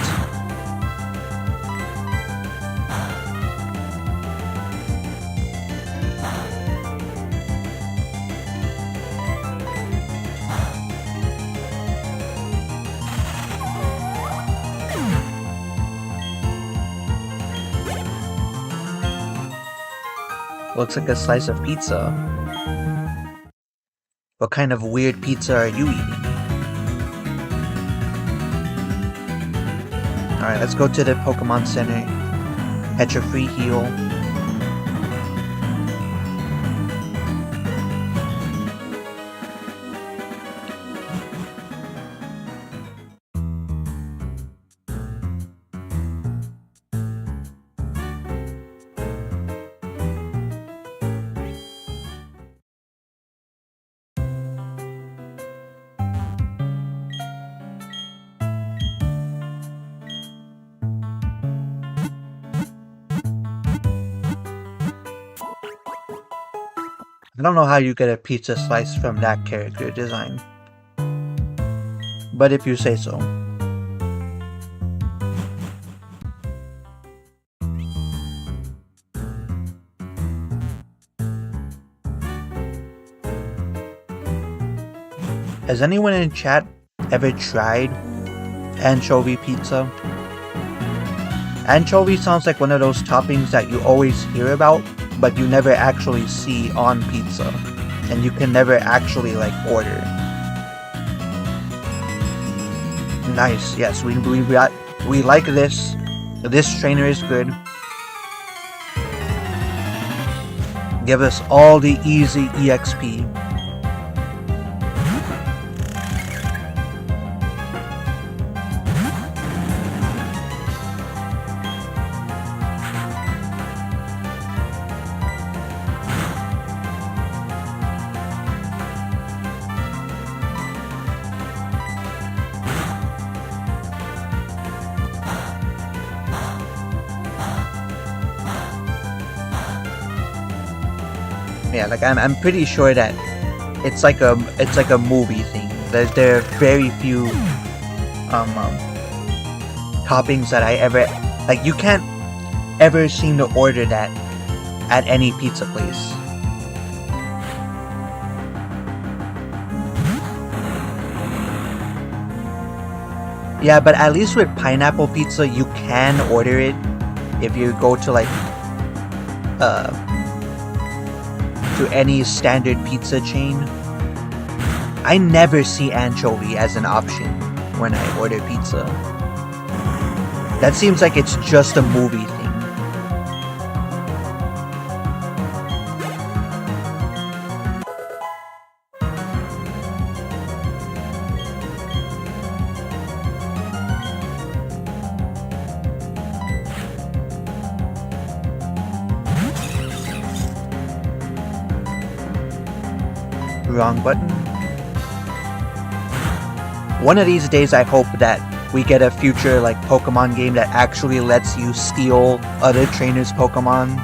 Looks like a slice of pizza. What kind of weird pizza are you eating? Alright, let's go to the Pokemon Center. Catch a free heal. I don't know how you get a pizza slice from that character design, but if you say so. Has anyone in chat ever tried anchovy pizza? Anchovy sounds like one of those toppings that you always hear about, but you never actually see on pizza, and you can never actually like order. Nice, yes, we like this. This trainer is good. Give us all the easy EXP. Yeah, like I'm pretty sure that it's like a movie thing. There are very few toppings that I ever like. You can't ever seem to order that at any pizza place. Yeah, but at least with pineapple pizza, you can order it if you go to like to any standard pizza chain, I never see anchovy as an option when I order pizza. That seems like it's just a movie thing. Wrong button. One of these days I hope that we get a future like Pokemon game that actually lets you steal other trainers' Pokemon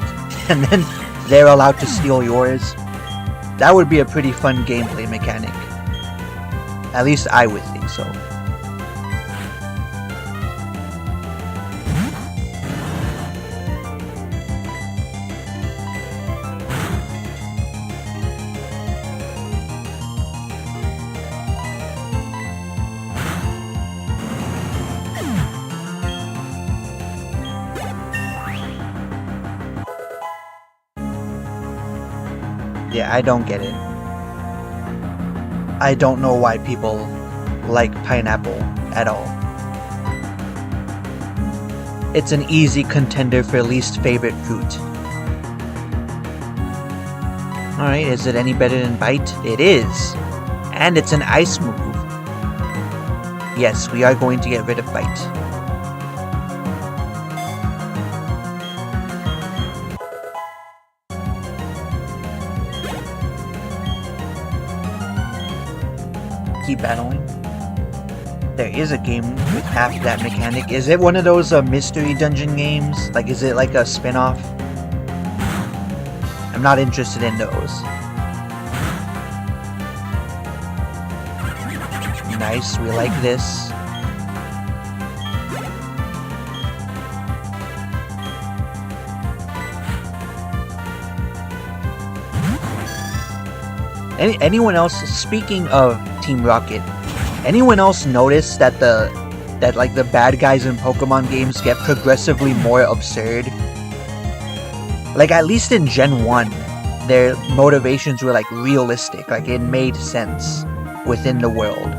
and then they're allowed to steal yours. That would be a pretty fun gameplay mechanic. At least I would think so. Yeah, I don't get it. I don't know why people like pineapple at all. It's an easy contender for least favorite fruit. Alright, is it any better than Bite? It is! And it's an ice move. Yes, we are going to get rid of Bite. Keep battling. There is a game with half that mechanic. Is it one of those mystery dungeon games? Like, is it like a spin-off? I'm not interested in those. Nice, we like this. Anyone else, speaking of Team Rocket, anyone else notice that the bad guys in Pokemon games get progressively more absurd? Like, at least in Gen 1, their motivations were like realistic, like it made sense within the world.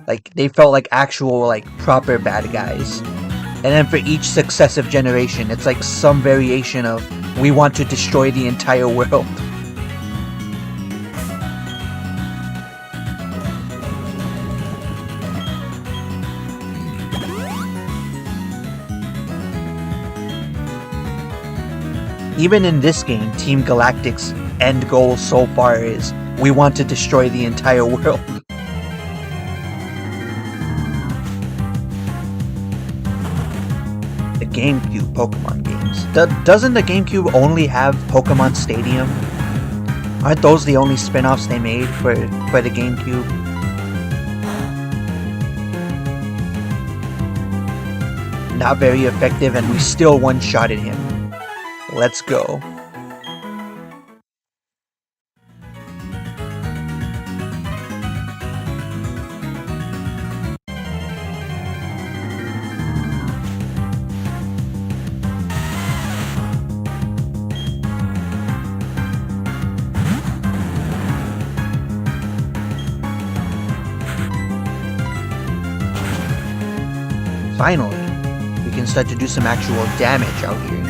Like, they felt like actual, like, proper bad guys. And then for each successive generation, it's like some variation of, we want to destroy the entire world. Even in this game, Team Galactic's end goal so far is, we want to destroy the entire world. The GameCube Pokemon games. Doesn't the GameCube only have Pokemon Stadium? Aren't those the only spin-offs they made for the GameCube? Not very effective, and we still one-shotted him. Let's go. Finally, we can start to do some actual damage out here.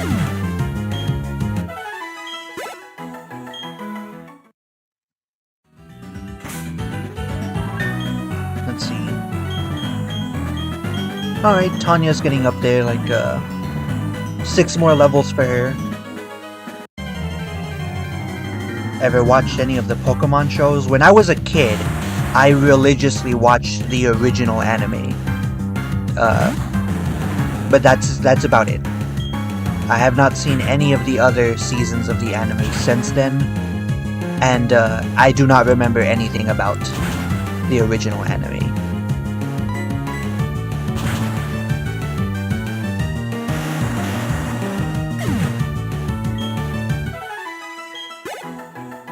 Let's see. Alright, Tanya's getting up there, like, 6 more levels for her. Ever watched any of the Pokemon shows? When I was a kid, I religiously watched the original anime. But that's about it. I have not seen any of the other seasons of the anime since then, and I do not remember anything about the original anime.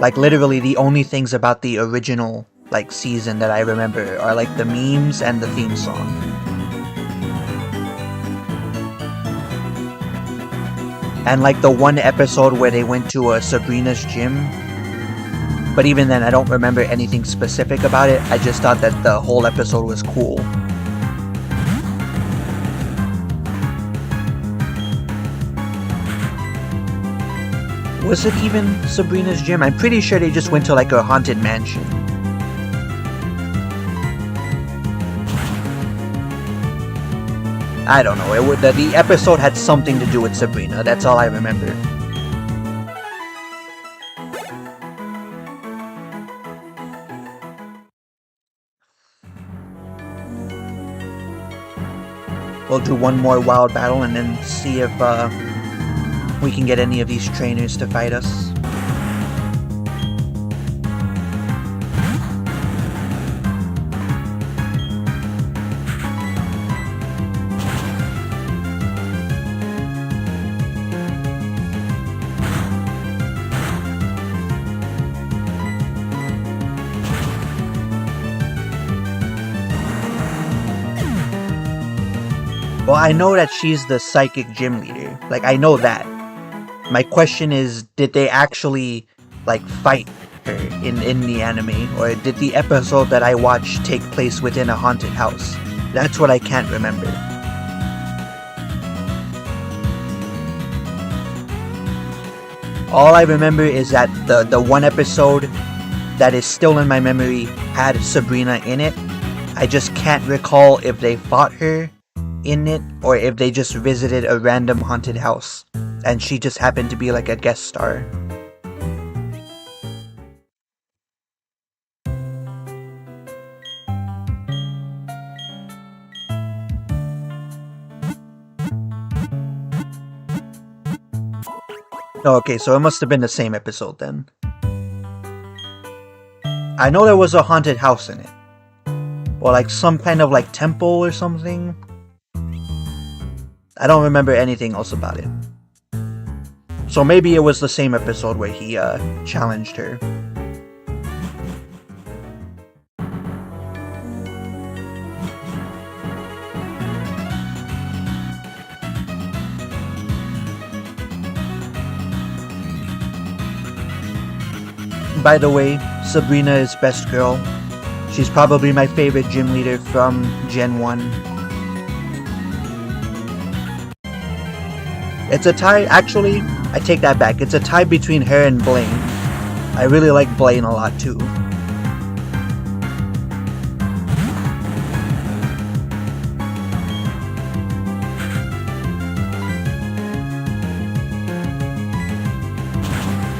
Like, literally the only things about the original, like, season that I remember are, like, the memes and the theme song. And, like, the one episode where they went to Sabrina's gym, But even then, I don't remember anything specific about it. I just thought that the whole episode was cool. Was it even Sabrina's gym? I'm pretty sure they just went to like a haunted mansion. I don't know. The episode had something to do with Sabrina. That's all I remember. We'll do one more wild battle and then see if we can get any of these trainers to fight us. Well, I know that she's the psychic gym leader. Like, I know that. My question is, did they actually, like, fight her in the anime? Or did the episode that I watched take place within a haunted house? That's what I can't remember. All I remember is that the one episode that is still in my memory had Sabrina in it. I just can't recall if they fought her in it or if they just visited a random haunted house and she just happened to be like a guest star. Okay, so it must have been the same episode then. I know there was a haunted house in it, or like some kind of like temple or something. I don't remember anything else about it. So maybe it was the same episode where he challenged her. By the way, Sabrina is best girl. She's probably my favorite gym leader from Gen 1. It's a tie, actually, I take that back. It's a tie between her and Blaine. I really like Blaine a lot too.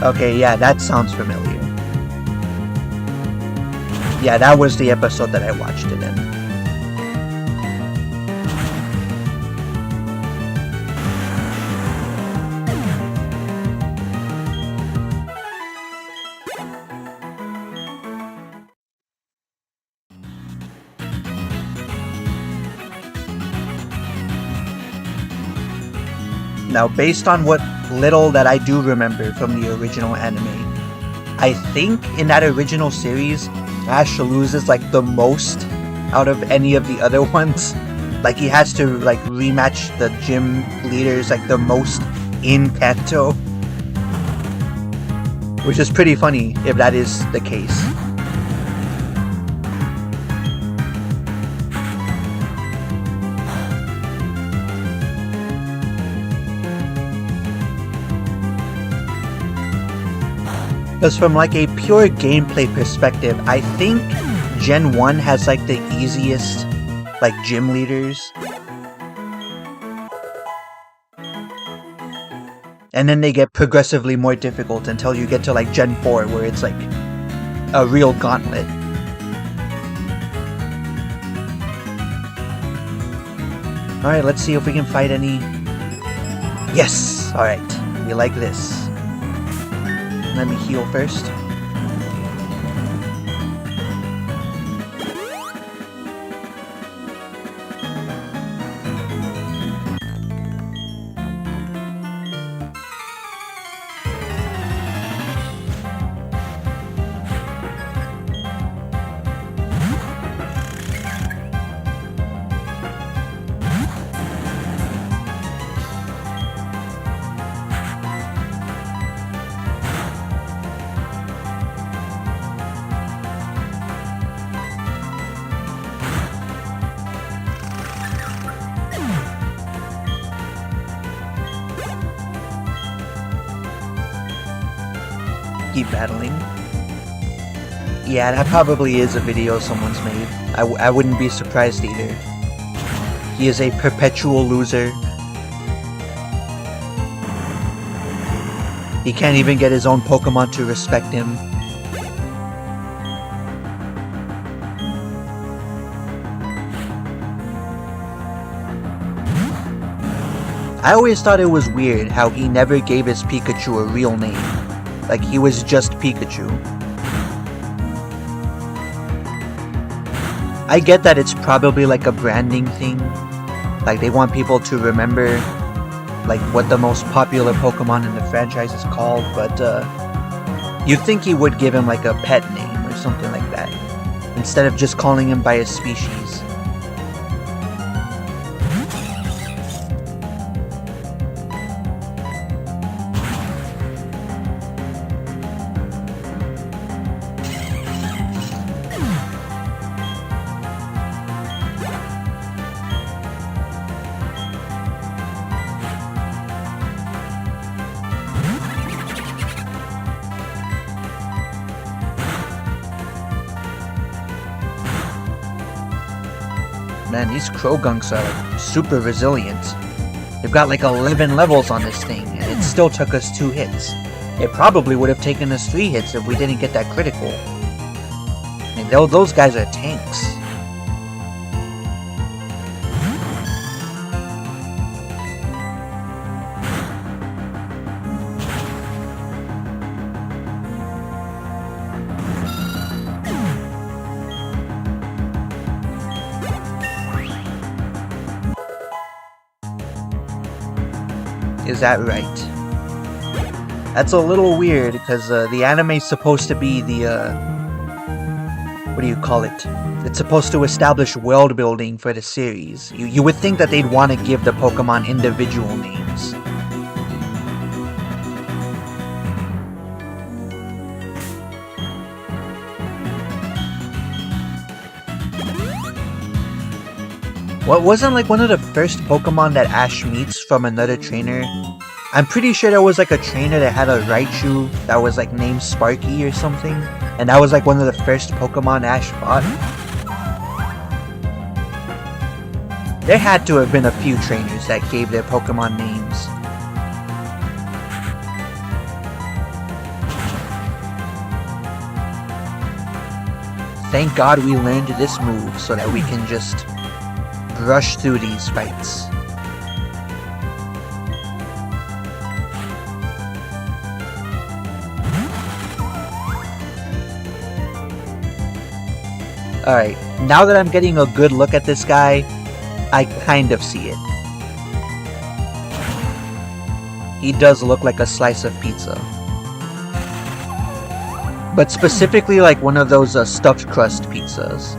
Okay, yeah, that sounds familiar. Yeah, that was the episode that I watched it in. Now, based on what little that I do remember from the original anime, I think in that original series, Ash loses like the most out of any of the other ones. Like, he has to like rematch the gym leaders like the most in Kanto, which is pretty funny if that is the case. Because from like a pure gameplay perspective, I think Gen 1 has like the easiest like gym leaders. And then they get progressively more difficult until you get to like Gen 4 where it's like a real gauntlet. Alright, let's see if we can fight any... Yes! Alright, we like this. Let me heal first. keep battling. Yeah, that probably is a video someone's made. I wouldn't be surprised either. He is a perpetual loser. He can't even get his own Pokemon to respect him. I always thought it was weird how he never gave his Pikachu a real name. Like, he was just Pikachu. I get that it's probably like a branding thing. Like, they want people to remember like what the most popular Pokemon in the franchise is called, but you'd think he would give him like a pet name or something like that, instead of just calling him by his species. Man, these Crogunks are like super resilient. They've got like 11 levels on this thing, and it still took us 2 hits. It probably would have taken us 3 hits if we didn't get that critical. I mean, those guys are tanks. Is that right? That's a little weird, because the anime's supposed to be the, what do you call it? It's supposed to establish world building for the series. You would think that they'd want to give the Pokemon individual names. What wasn't like one of the first Pokemon that Ash meets from another trainer? I'm pretty sure there was like a trainer that had a Raichu that was like named Sparky or something, and that was like one of the first Pokemon Ash fought. There had to have been a few trainers that gave their Pokemon names. Thank God we learned this move so that we can just rush through these fights. Alright, now that I'm getting a good look at this guy, I kind of see it. He does look like a slice of pizza. But specifically like one of those stuffed crust pizzas.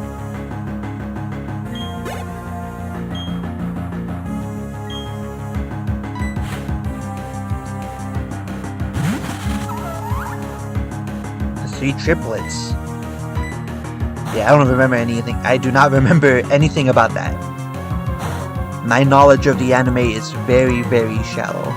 Three triplets. Yeah, I don't remember anything. I do not remember anything about that. My knowledge of the anime is very, very shallow.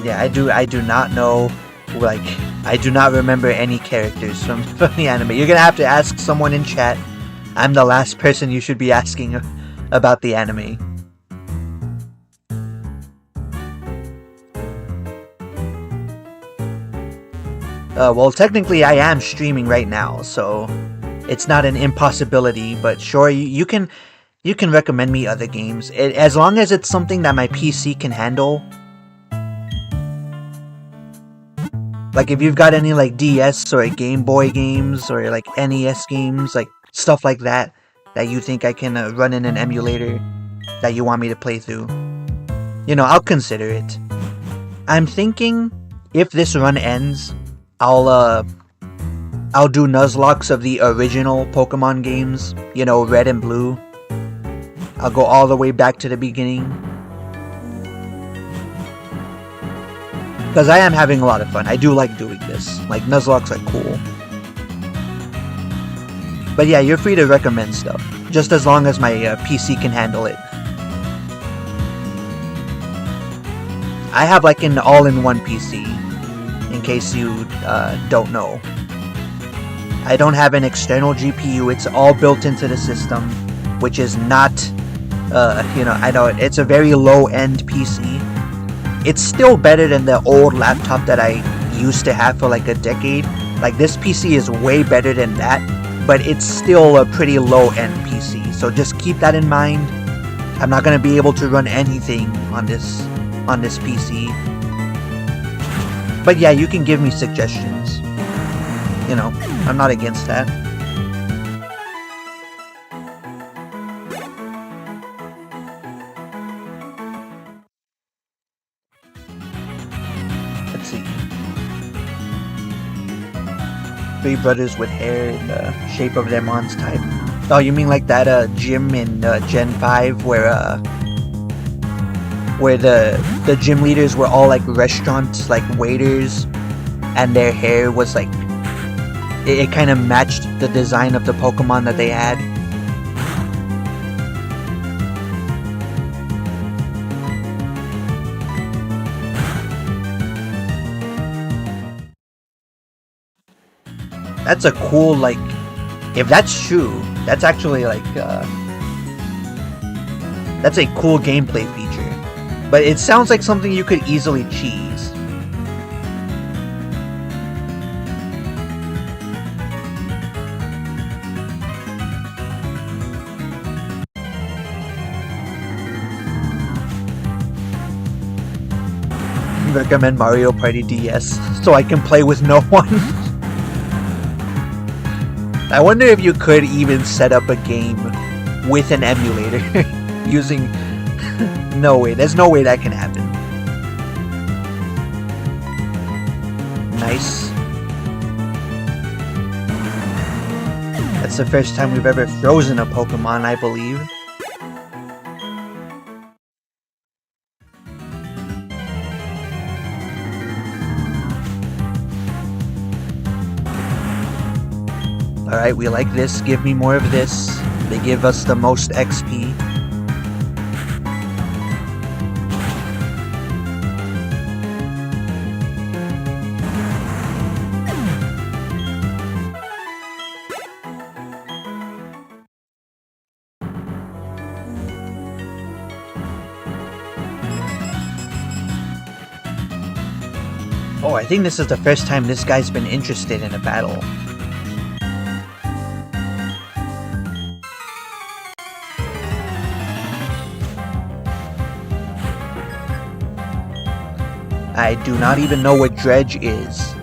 Yeah, I do not know, like, I do not remember any characters from the anime. You're gonna have to ask someone in chat. I'm the last person you should be asking about the anime. Well, technically I am streaming right now, so it's not an impossibility, but sure, you can recommend me other games. As long as it's something that my PC can handle. Like, if you've got any, like, DS or Game Boy games or, like, NES games, like, stuff like that, that you think I can run in an emulator that you want me to play through, you know, I'll consider it. I'm thinking if this run ends, I'll do Nuzlocks of the original Pokemon games, you know, Red and Blue. I'll go all the way back to the beginning. Because I am having a lot of fun. I do like doing this. Like, Nuzlocks are cool. But yeah, you're free to recommend stuff. Just as long as my PC can handle it. I have like an all-in-one PC. In case you don't know. I don't have an external GPU. It's all built into the system. Which is not... you know, I know it's a very low-end PC. It's still better than the old laptop that I used to have for like a decade. Like, this PC is way better than that, but it's still a pretty low-end PC. So just keep that in mind. I'm not gonna be able to run anything on this PC. But yeah, you can give me suggestions. You know, I'm not against that. Let's see. 3 brothers with hair in the shape of their mom's type. Oh, you mean like that gym in Gen 5 where the gym leaders were all like restaurants, like waiters, and their hair was like, it kind of matched the design of the Pokemon that they had. That's a cool, like, if that's true, that's actually like, that's a cool gameplay feature. But it sounds like something you could easily cheese. Recommend Mario Party DS so I can play with no one. I wonder if you could even set up a game with an emulator using... No way, there's no way that can happen. Nice. That's the first time we've ever frozen a Pokemon, I believe. Alright, we like this. Give me more of this. They give us the most XP. Oh, I think this is the first time this guy's been interested in a battle. I do not even know what Dredge is.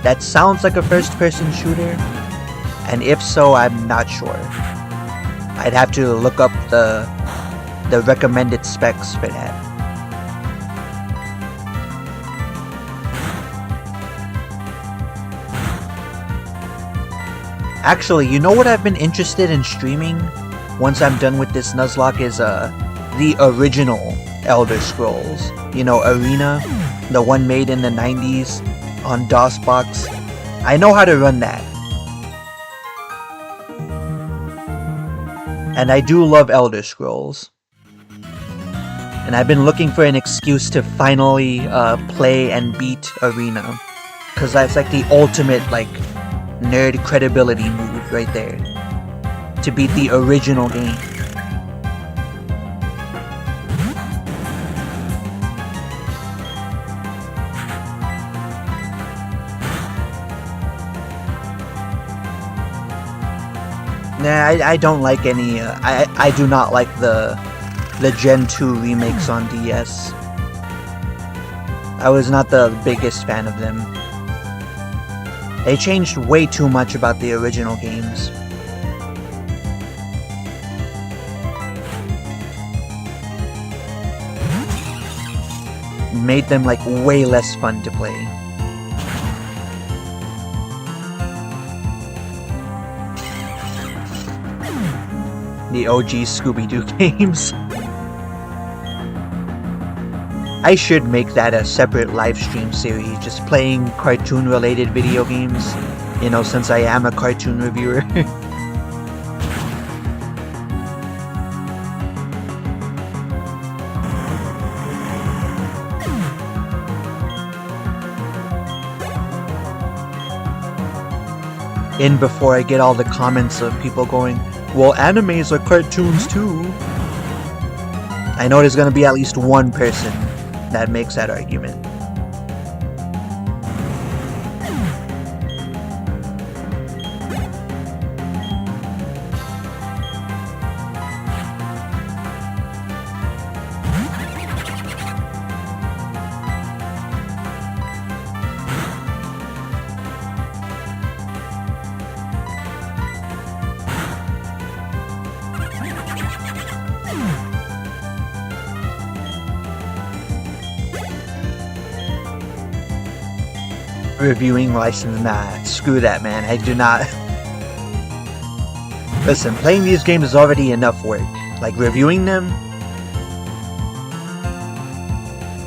That sounds like a first-person shooter, and if so, I'm not sure. I'd have to look up the recommended specs for that. Actually, you know what I've been interested in streaming once I'm done with this Nuzlocke is the original Elder Scrolls. You know, Arena, the one made in the 90s on DOSBox. I know how to run that. And I do love Elder Scrolls. And I've been looking for an excuse to finally play and beat Arena. Because that's like the ultimate, like, nerd credibility move right there. To beat the original game. Nah, I don't like any, I do not like the Gen 2 remakes on DS. I was not the biggest fan of them. They changed way too much about the original games. made them like way less fun to play. The OG Scooby-Doo games. I should make that a separate live stream series, just playing cartoon-related video games, you know, since I am a cartoon reviewer. In before I get all the comments of people going, well, animes are cartoons too. I know there's gonna be at least one person that makes that argument. Reviewing license, nah, screw that, man. I do not. Listen, playing these games is already enough work. Like, reviewing them?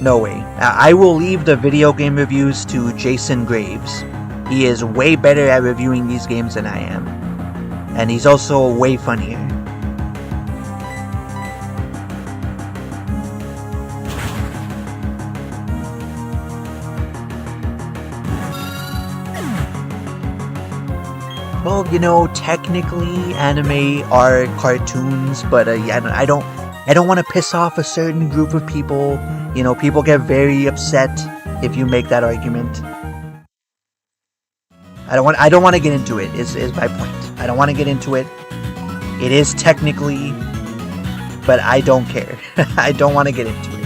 No way. I will leave the video game reviews to Jason Graves. He is way better at reviewing these games than I am. And he's also way funnier. Well, you know, technically anime are cartoons, but yeah, I don't want to piss off a certain group of people. You know, people get very upset if you make that argument. I don't want to get into it. Is my point. I don't want to get into it. It is technically, but I don't care. I don't want to get into it.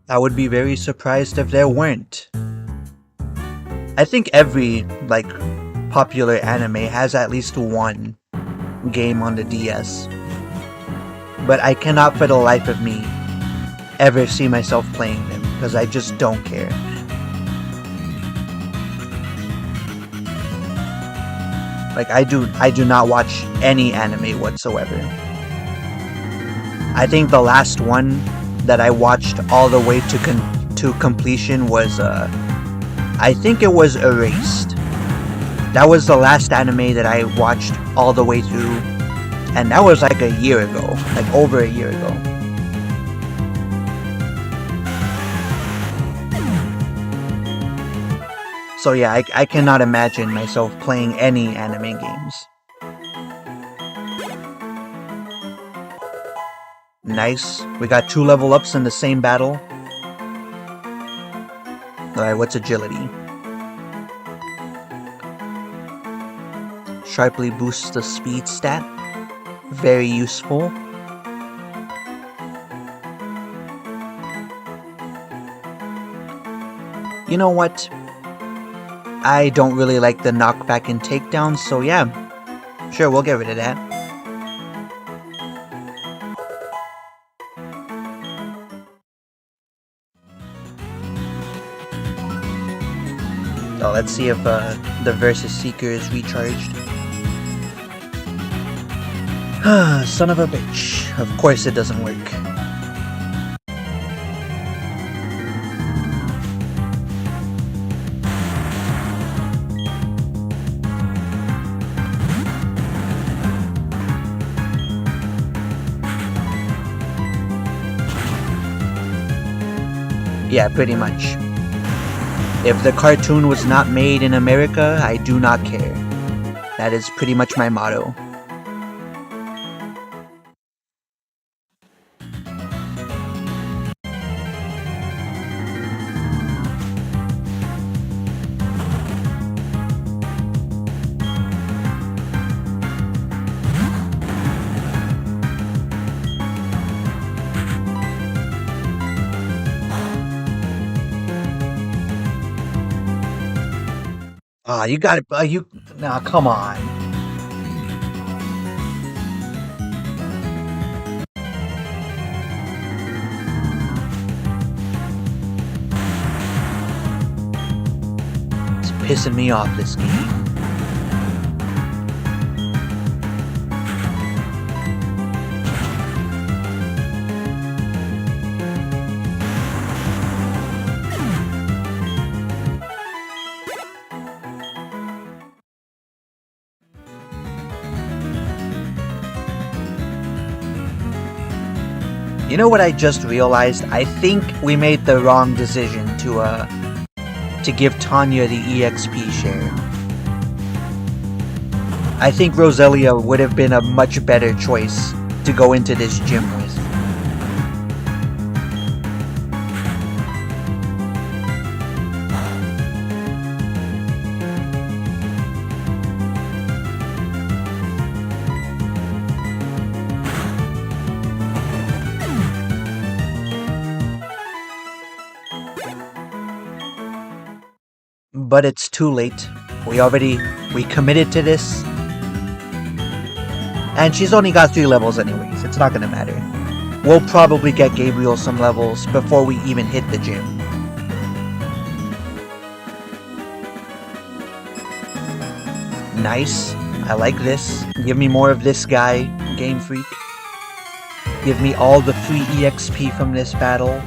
I would be very surprised if there weren't. I think every, like, popular anime has at least one game on the DS. But I cannot for the life of me ever see myself playing them, because I just don't care. Like, I do not watch any anime whatsoever. I think the last one that I watched all the way to completion was, I think it was Erased. That was the last anime that I watched all the way through, and that was like a year ago, like over a year ago. So yeah, I cannot imagine myself playing any anime games. Nice. We got 2 level ups in the same battle. Alright, what's agility? Sharply boosts the speed stat. Very useful. You know what? I don't really like the knockback and takedown, so yeah. Sure, we'll get rid of that. Oh, let's see if the Versus Seeker is recharged. Son of a bitch. Of course it doesn't work. Yeah, pretty much. If the cartoon was not made in America, I do not care. That is pretty much my motto. Ah, you got it. Nah, come on. It's pissing me off, this game. You know what I just realized? I think we made the wrong decision to give Tanya the EXP share. I think Roselia would have been a much better choice to go into this gym with. But it's too late. We committed to this. And she's only got 3 levels anyways. It's not gonna matter. We'll probably get Gabriel some levels before we even hit the gym. Nice. I like this. Give me more of this guy, Game Freak. Give me all the free EXP from this battle.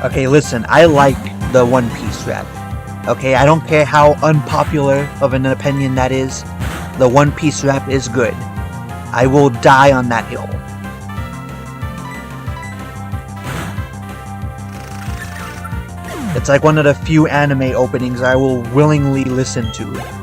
Okay, listen, I like the One Piece rap. Okay, I don't care how unpopular of an opinion that is. The One Piece rap is good. I will die on that hill. It's like one of the few anime openings I will willingly listen to.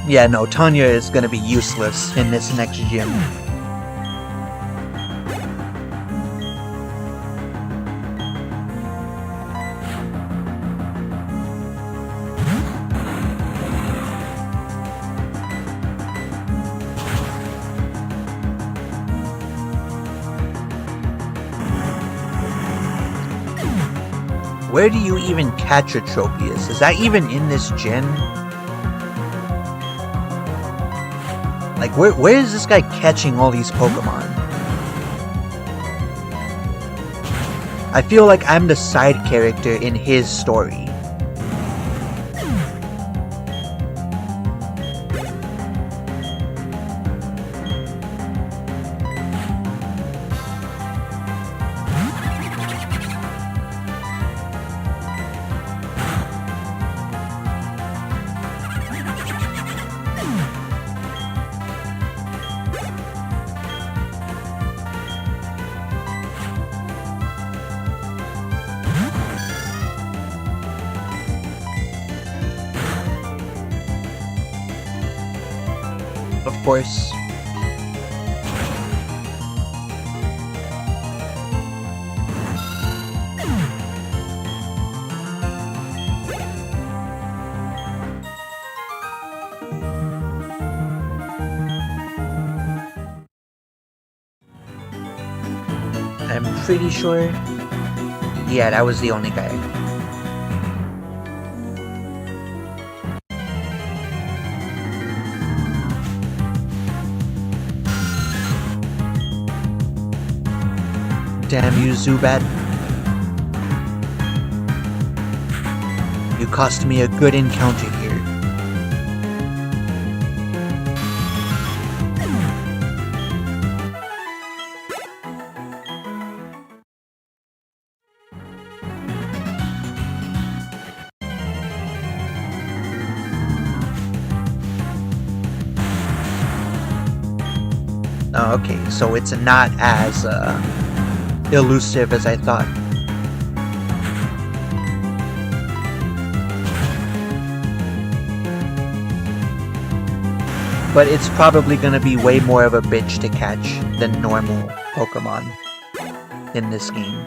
Yeah, no, Tanya is gonna be useless in this next gym. Where do you even catch a Tropius? Is that even in this gen? Like, where is this guy catching all these Pokemon? I feel like I'm the side character in his story. Of course. I'm pretty sure. Yeah, that was the only guy. Damn you, Zubat. You cost me a good encounter here. Oh, okay, so it's not as elusive as I thought. But it's probably gonna be way more of a bitch to catch than normal Pokemon in this game.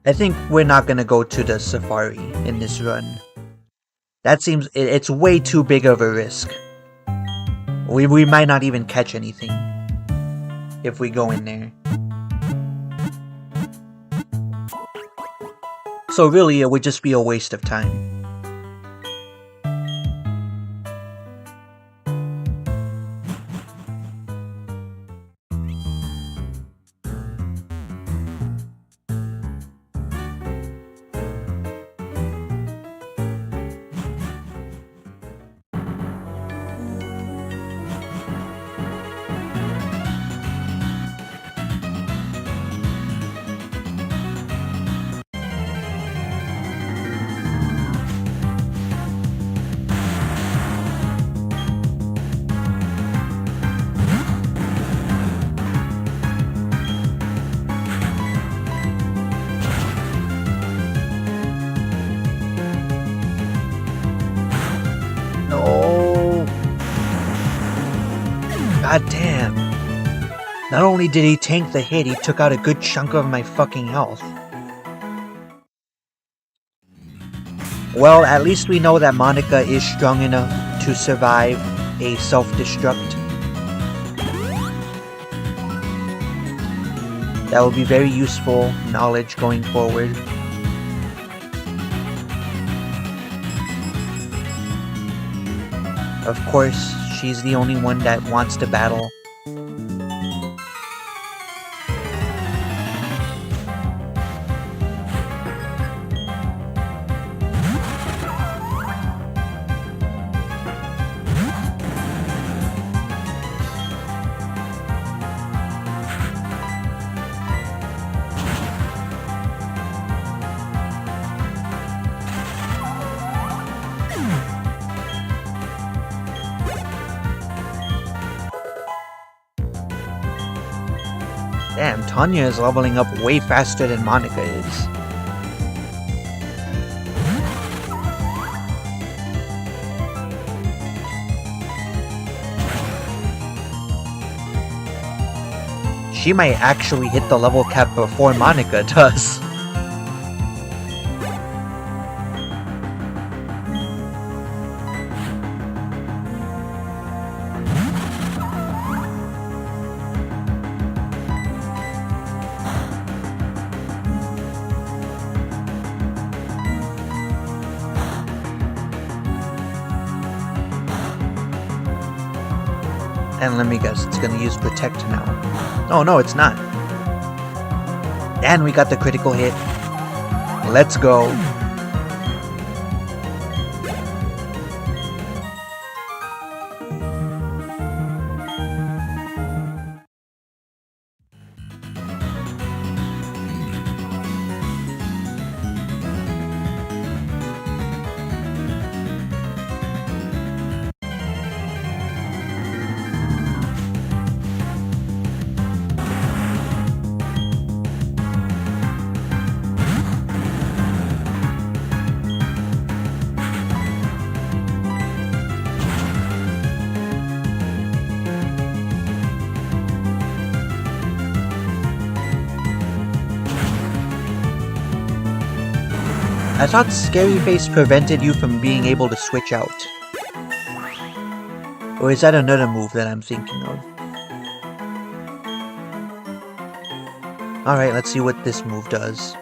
I think we're not gonna go to the safari in this run. That seems... it's way too big of a risk. We might not even catch anything if we go in there. So really, it would just be a waste of time. No! God damn. Not only did he tank the hit, he took out a good chunk of my fucking health. Well, at least we know that Monica is strong enough to survive a self-destruct. That will be very useful knowledge going forward. Of course, she's the only one that wants to battle. Damn, Tanya is leveling up way faster than Monica is. She might actually hit the level cap before Monica does. And let me guess, it's gonna use Protect now. Oh no, it's not. And we got the critical hit. Let's go. I thought Scary Face prevented you from being able to switch out. Or is that another move that I'm thinking of? Alright, let's see what this move does.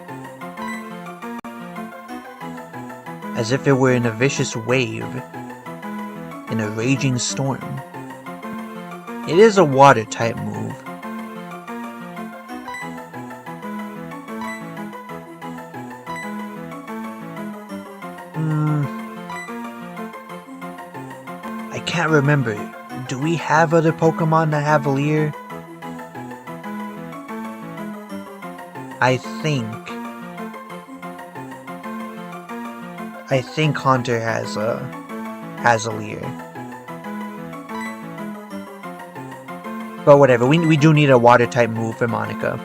As if it were in a vicious wave. In a raging storm. It is a water type move. I can't remember. Do we have other Pokemon that have Leer? I think Haunter has a Leer. But whatever, we do need a water type move for Monica.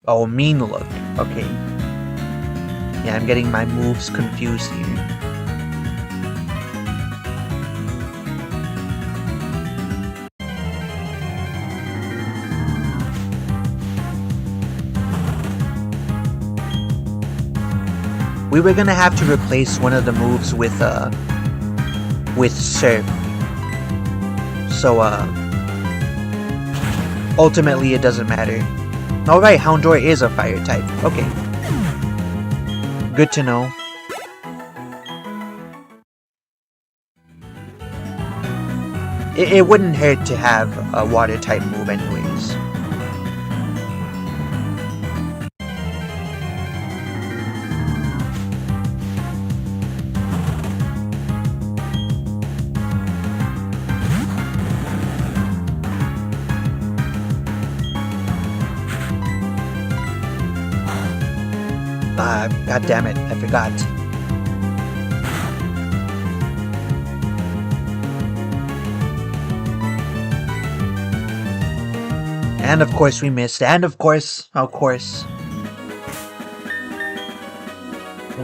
Oh, Mean Look. Okay. Yeah, I'm getting my moves confused here. We were gonna have to replace one of the moves with Surf. So, ultimately it doesn't matter. Alright, Houndour is a fire type. Okay. Good to know. It wouldn't hurt to have a water type move anyways. God damn it, I forgot. And of course we missed, and of course.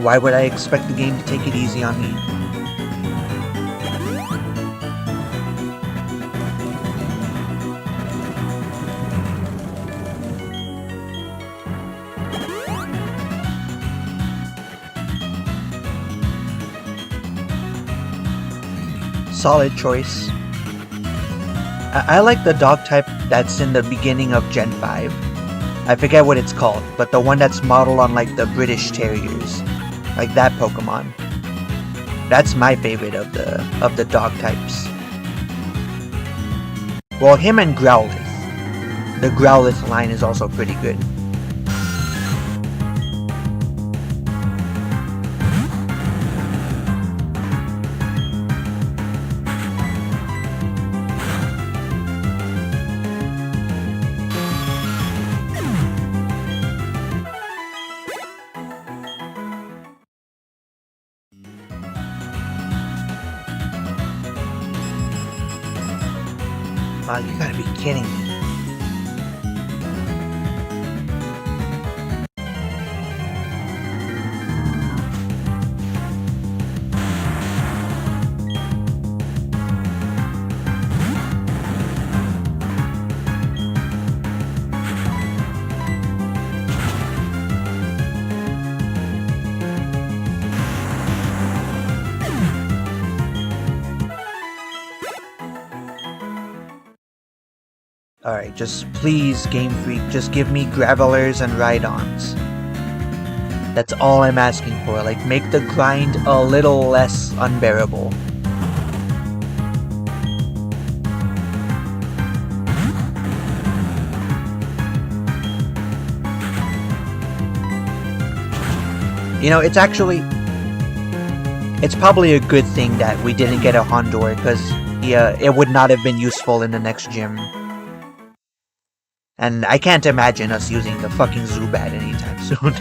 Why would I expect the game to take it easy on me? Solid choice. I like the dog type that's in the beginning of Gen 5. I forget what it's called, but the one that's modeled on like the British Terriers. Like that Pokemon. That's my favorite of the dog types. Well, him and Growlithe. The Growlithe line is also pretty good. Wow, you gotta be kidding me. Alright, just please, Game Freak, just give me Gravelers and Rhydons. That's all I'm asking for, like, make the grind a little less unbearable. You know, it's probably a good thing that we didn't get a Houndour, because it would not have been useful in the next gym. And I can't imagine us using the fucking Zubat anytime soon.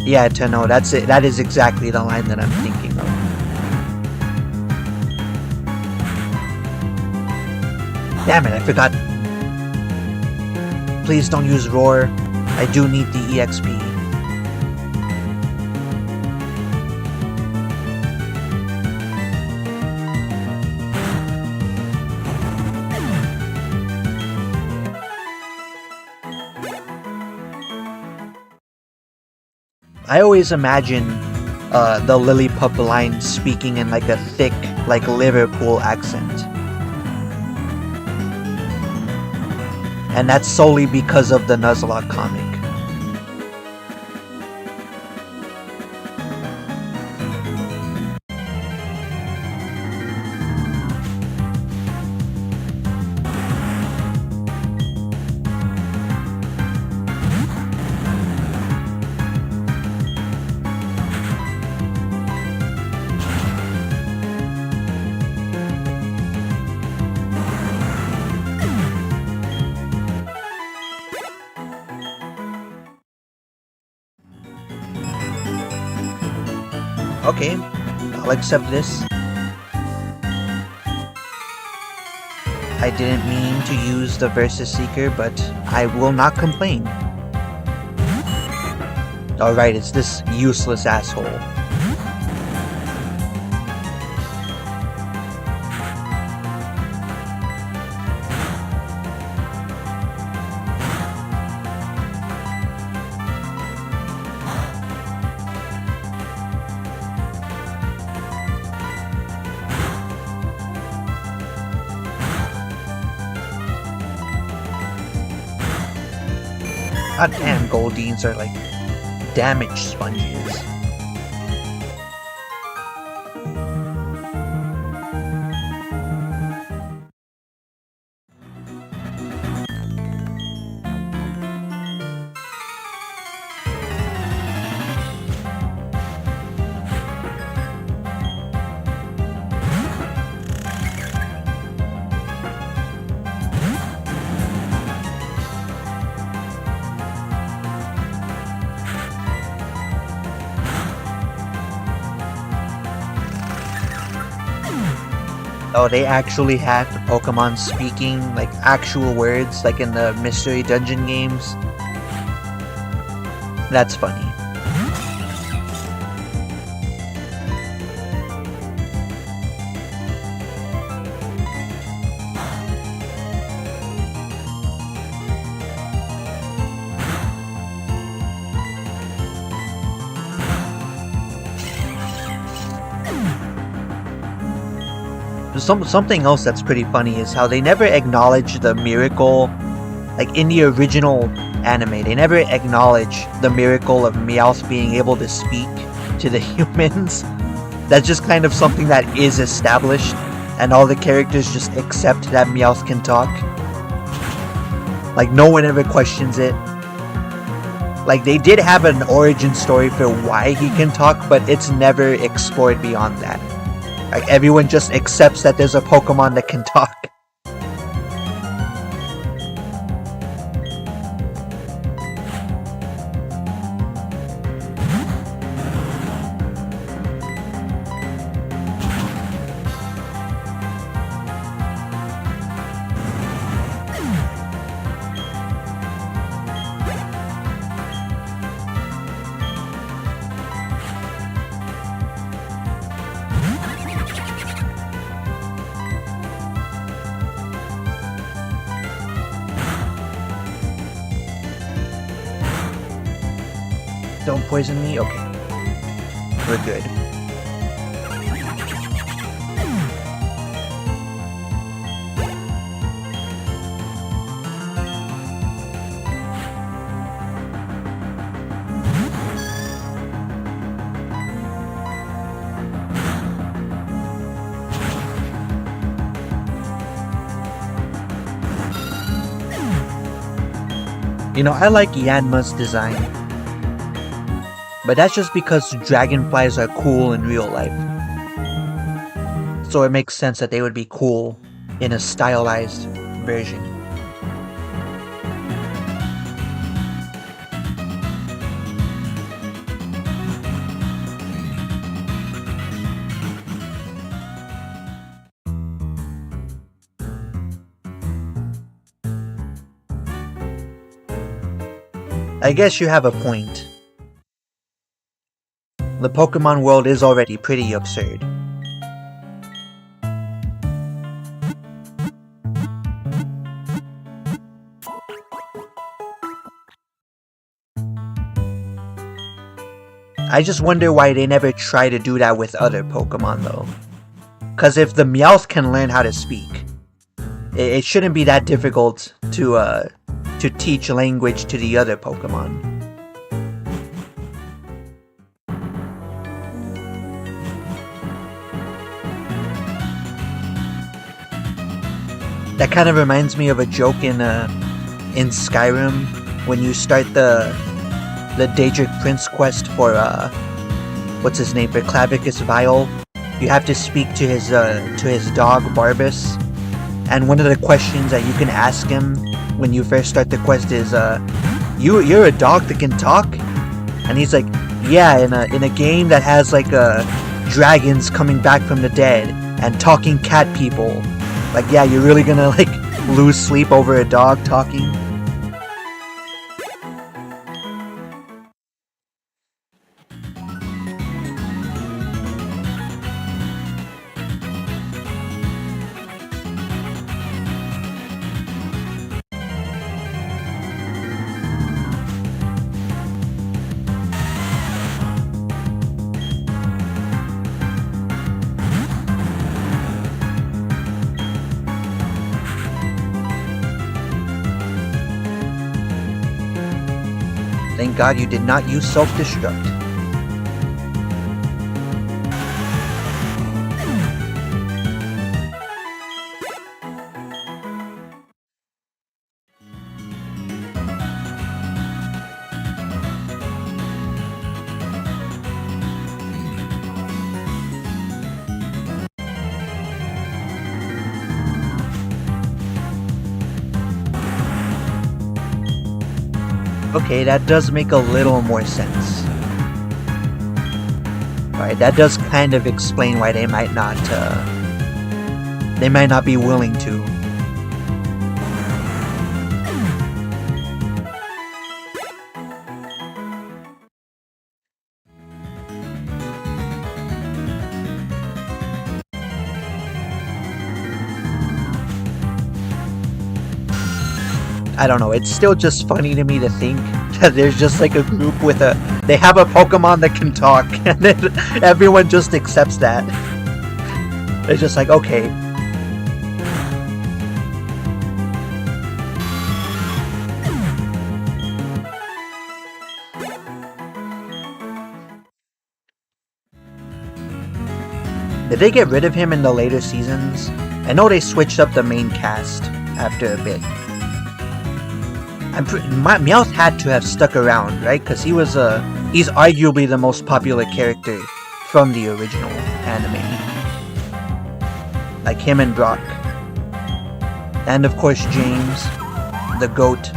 Yeah, Tenno, that's it. That is exactly the line that I'm thinking of. Damn it, I forgot. Please don't use Roar. I do need the EXP. I always imagine the Lillipup line speaking in like a thick, like Liverpool accent. And that's solely because of the Nuzlocke comic. Okay, I'll accept this. I didn't mean to use the Versus Seeker, but I will not complain. Alright, it's this useless asshole. God damn, Goldines are like damage sponges. Oh, they actually had the Pokemon speaking like actual words, like in the Mystery Dungeon games. That's funny. Something else that's pretty funny is how they never acknowledge the miracle, like in the original anime, they never acknowledge the miracle of Meowth being able to speak to the humans. That's just kind of something that is established, and all the characters just accept that Meowth can talk. Like, no one ever questions it. Like, they did have an origin story for why he can talk, but it's never explored beyond that. Like, everyone just accepts that there's a Pokemon that can talk. Don't poison me? Okay. We're good. You know, I like Yanma's design. But that's just because dragonflies are cool in real life. So it makes sense that they would be cool in a stylized version. I guess you have a point. The Pokemon world is already pretty absurd. I just wonder why they never try to do that with other Pokemon though. Cause if the Meowth can learn how to speak, it shouldn't be that difficult to teach language to the other Pokemon. That kind of reminds me of a joke in Skyrim when you start the Daedric Prince quest for what's his name, for Clavicus Vial. You have to speak to his dog Barbas, and one of the questions that you can ask him when you first start the quest is, you're a dog that can talk? And he's like, Yeah, in a game that has like dragons coming back from the dead and talking cat people. Like, yeah, you're really gonna like lose sleep over a dog talking? Thank God you did not use self-destruct. Okay, that does make a little more sense. Alright, that does kind of explain why they might not be willing to. I don't know, it's still just funny to me to think that there's just like a group with they have a Pokemon that can talk, and then everyone just accepts that. It's just like, okay. Did they get rid of him in the later seasons? I know they switched up the main cast after a bit. Meowth had to have stuck around, right? Because he's arguably the most popular character from the original anime. Like him and Brock. And of course James, the goat.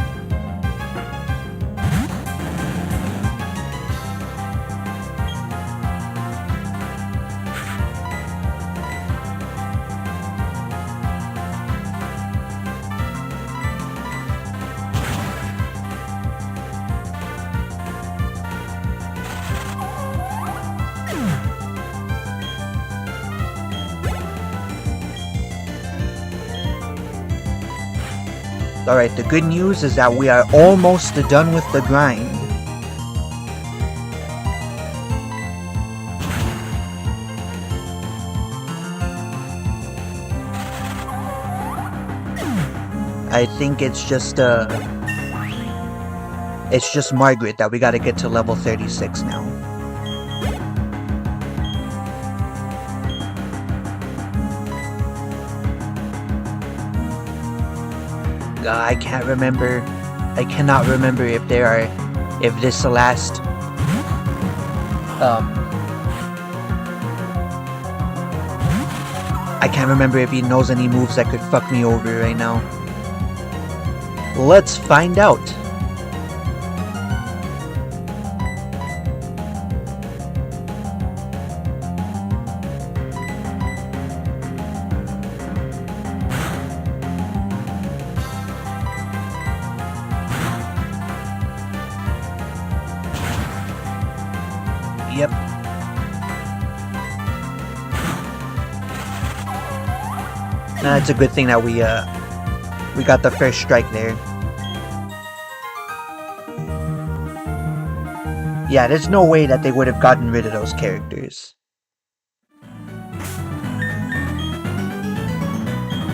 Alright, the good news is that we are almost done with the grind. I think it's just Margaret that we gotta get to level 36 now. I can't remember. I cannot remember if this is the last. I can't remember if he knows any moves that could fuck me over right now. Let's find out. Yep. It's a good thing that we got the first strike there. Yeah, there's no way that they would have gotten rid of those characters.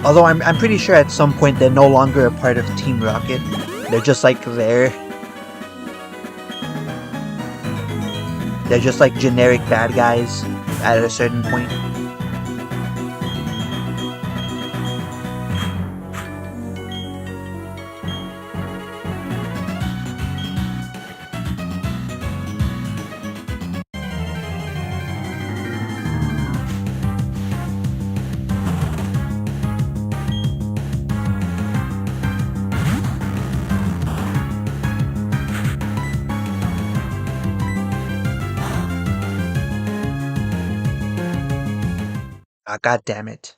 Although I'm pretty sure at some point they're no longer a part of Team Rocket. They're just like there. They're just like generic bad guys at a certain point. Ah, god damn it.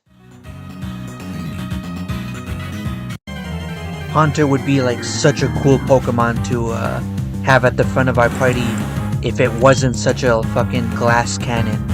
Haunter would be like such a cool Pokemon to have at the front of our party if it wasn't such a fucking glass cannon.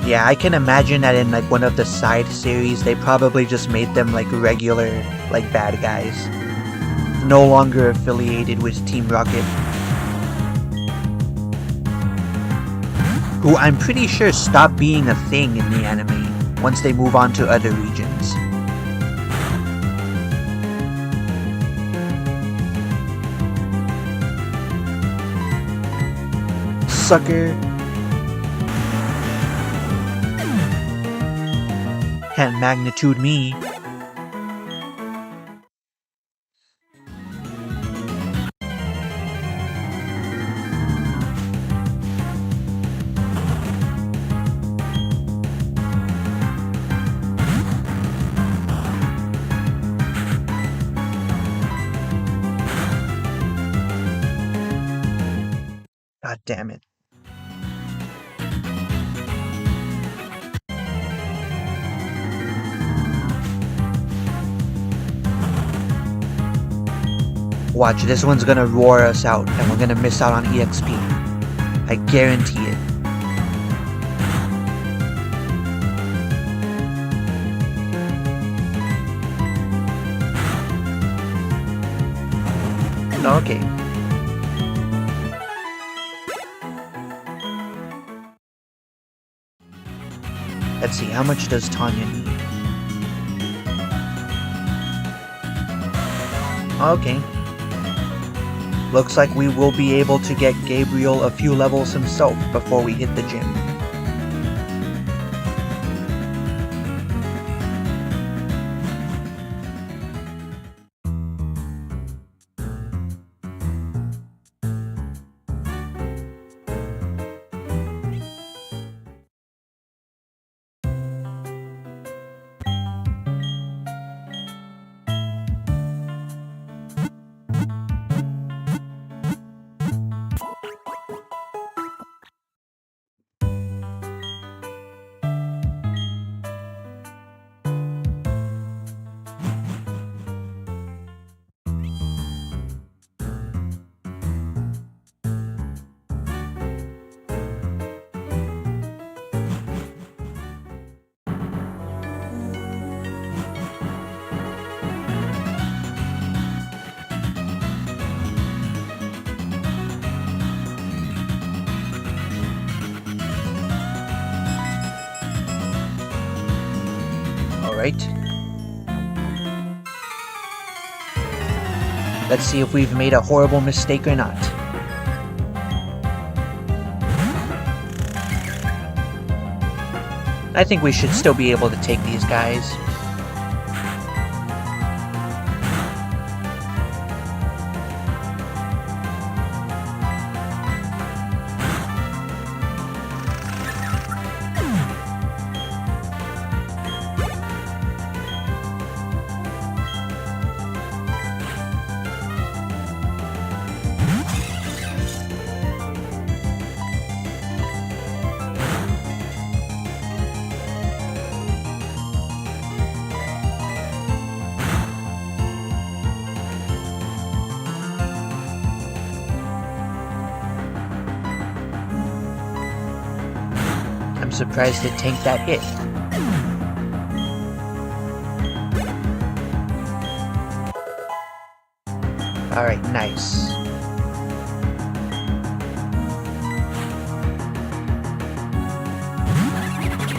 Yeah, I can imagine that in like one of the side series, they probably just made them like regular, like bad guys. No longer affiliated with Team Rocket. Who I'm pretty sure stopped being a thing in the anime once they move on to other regions. Sucker. Can't magnitude me. God damn it. Watch, this one's gonna roar us out, and we're gonna miss out on EXP. I guarantee it. Okay. Let's see, how much does Tanya need? Okay. Looks like we will be able to get Gabriel a few levels himself before we hit the gym. Alright. Let's see if we've made a horrible mistake or not. I think we should still be able to take these guys. I'm surprised it tanked that hit. Alright, nice.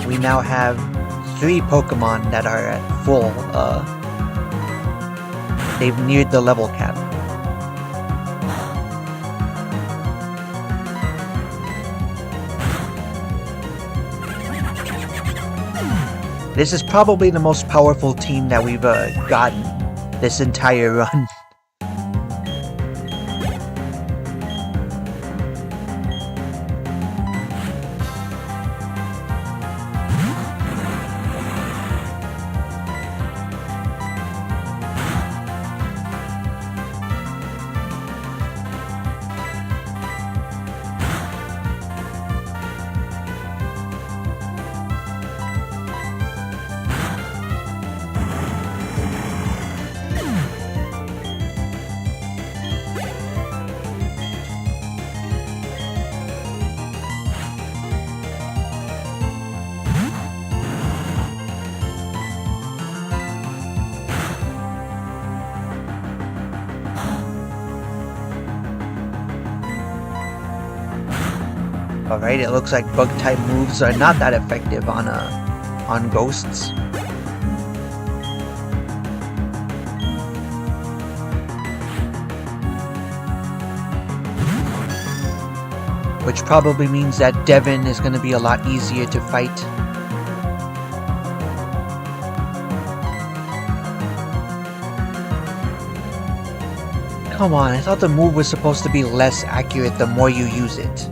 We now have 3 Pokemon that are at full, they've neared the level cap. This is probably the most powerful team that we've gotten this entire run. Alright, it looks like bug-type moves are not that effective on ghosts. Which probably means that Devin is going to be a lot easier to fight. Come on, I thought the move was supposed to be less accurate the more you use it.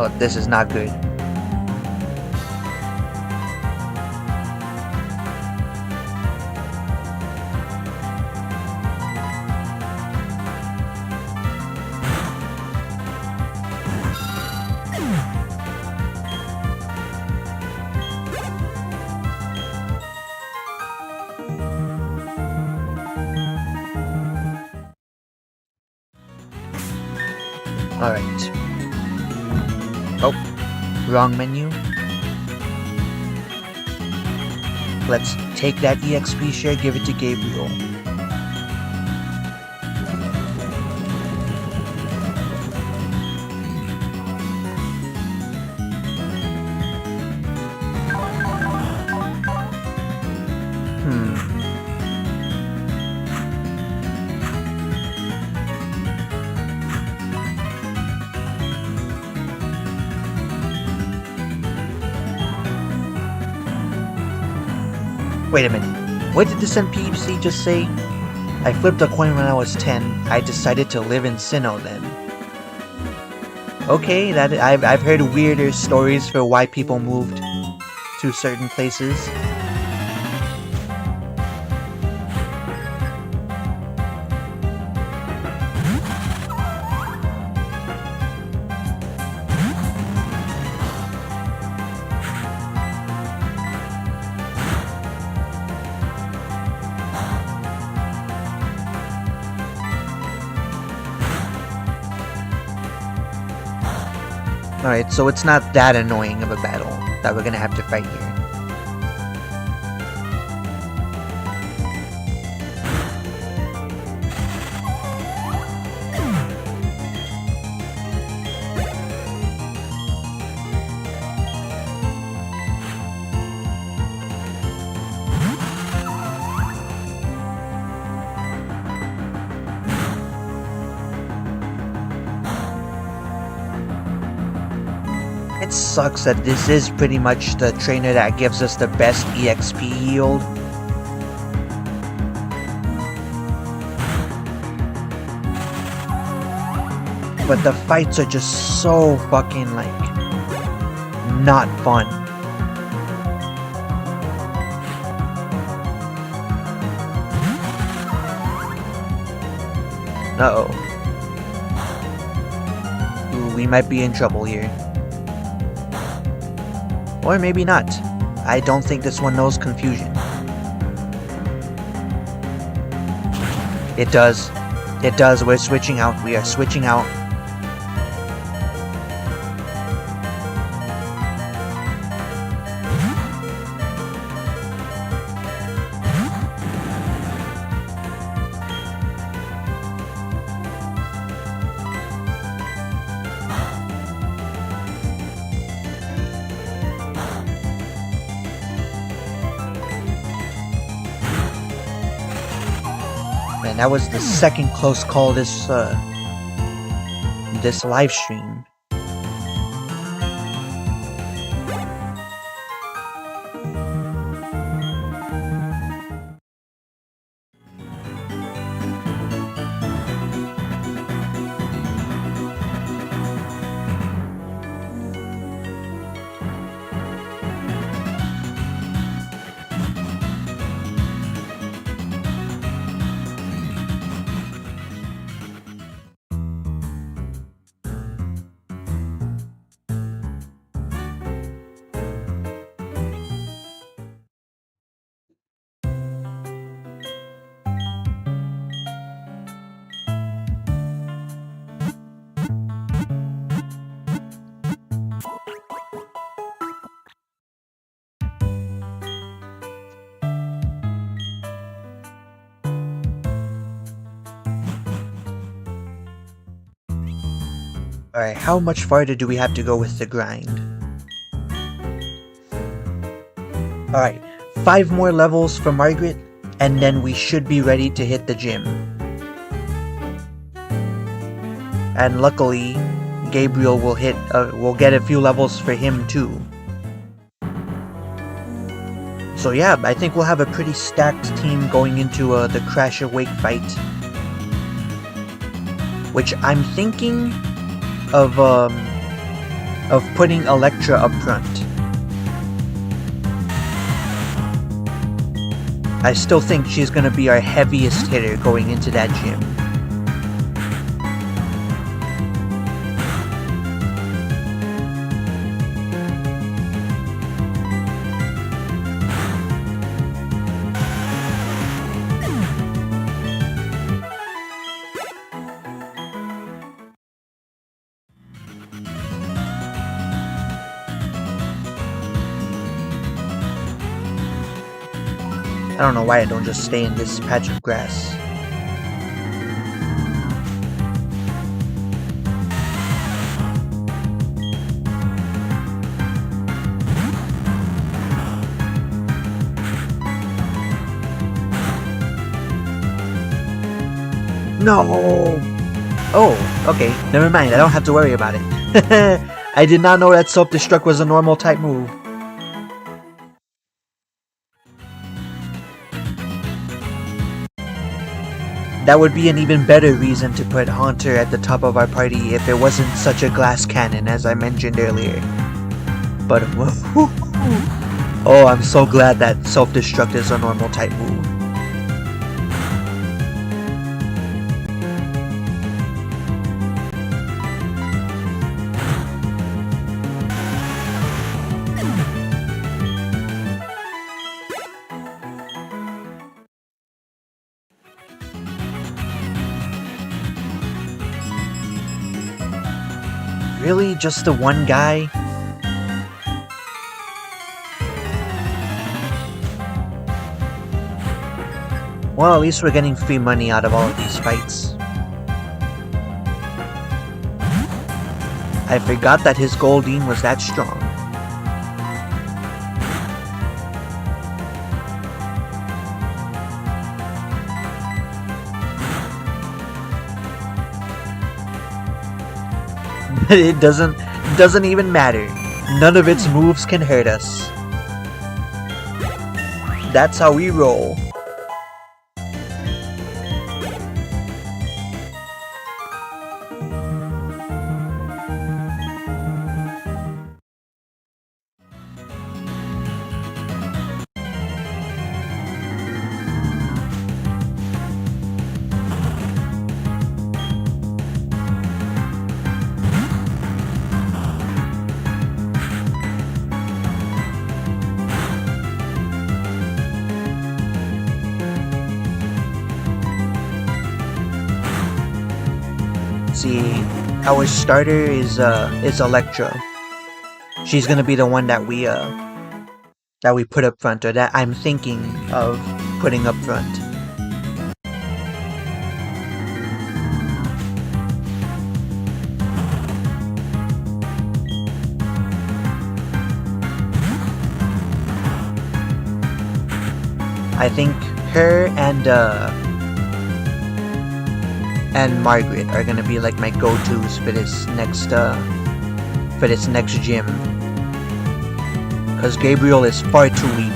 Oh, this is not good. Alright. Oh, wrong menu. Let's take that EXP share, give it to Gabriel. Wait a minute, what did this NPC just say? I flipped a coin when I was 10. I decided to live in Sinnoh then. Okay, that I've heard weirder stories for why people moved to certain places. Alright, so it's not that annoying of a battle that we're gonna have to fight here. It sucks that this is pretty much the trainer that gives us the best EXP yield. But the fights are just so fucking, like, not fun. Uh-oh. Ooh, we might be in trouble here. Or maybe not. I don't think this one knows confusion. It does. It does. We're switching out. We are switching out. Man, that was the second close call this this live stream. Alright, how much farther do we have to go with the grind? Alright, 5 more levels for Margaret, and then we should be ready to hit the gym. And luckily, Gabriel will get a few levels for him too. So yeah, I think we'll have a pretty stacked team going into the Crash Awake fight. Which I'm thinking of putting Electra up front. I still think she's gonna be our heaviest hitter going into that gym. I don't know why I don't just stay in this patch of grass. No! Oh, okay. Never mind. I don't have to worry about it. I did not know that self-destruct was a normal type move. That would be an even better reason to put Haunter at the top of our party if it wasn't such a glass cannon as I mentioned earlier. But oh, I'm so glad that self-destruct is a normal type move. Really? Just the one guy? Well, at least we're getting free money out of all of these fights. I forgot that his Goldeen was that strong. It doesn't even matter. None of its moves can hurt us. That's how we roll. See, our starter is Electro. She's gonna be the one that we put up front, or that I'm thinking of putting up front. I think her and and Margaret are gonna be like my go-tos for this next gym. Because Gabriel is far too weak.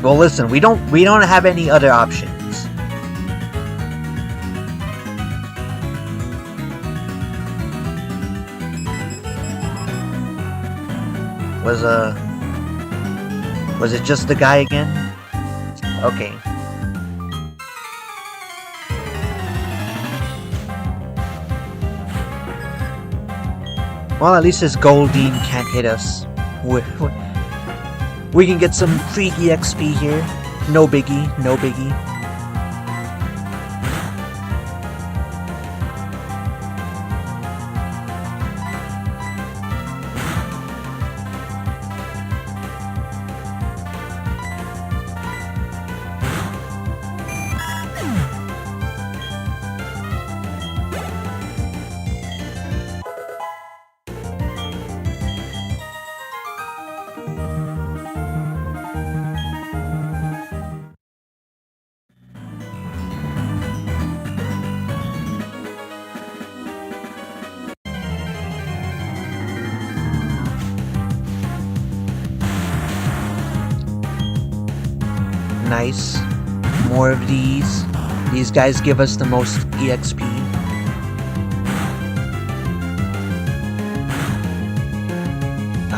Well, listen, we don't have any other options. Was it just the guy again? Okay. Well, at least this Goldine can't hit us. We can get some free EXP here. No biggie, no biggie. Nice. More of these. These guys give us the most EXP.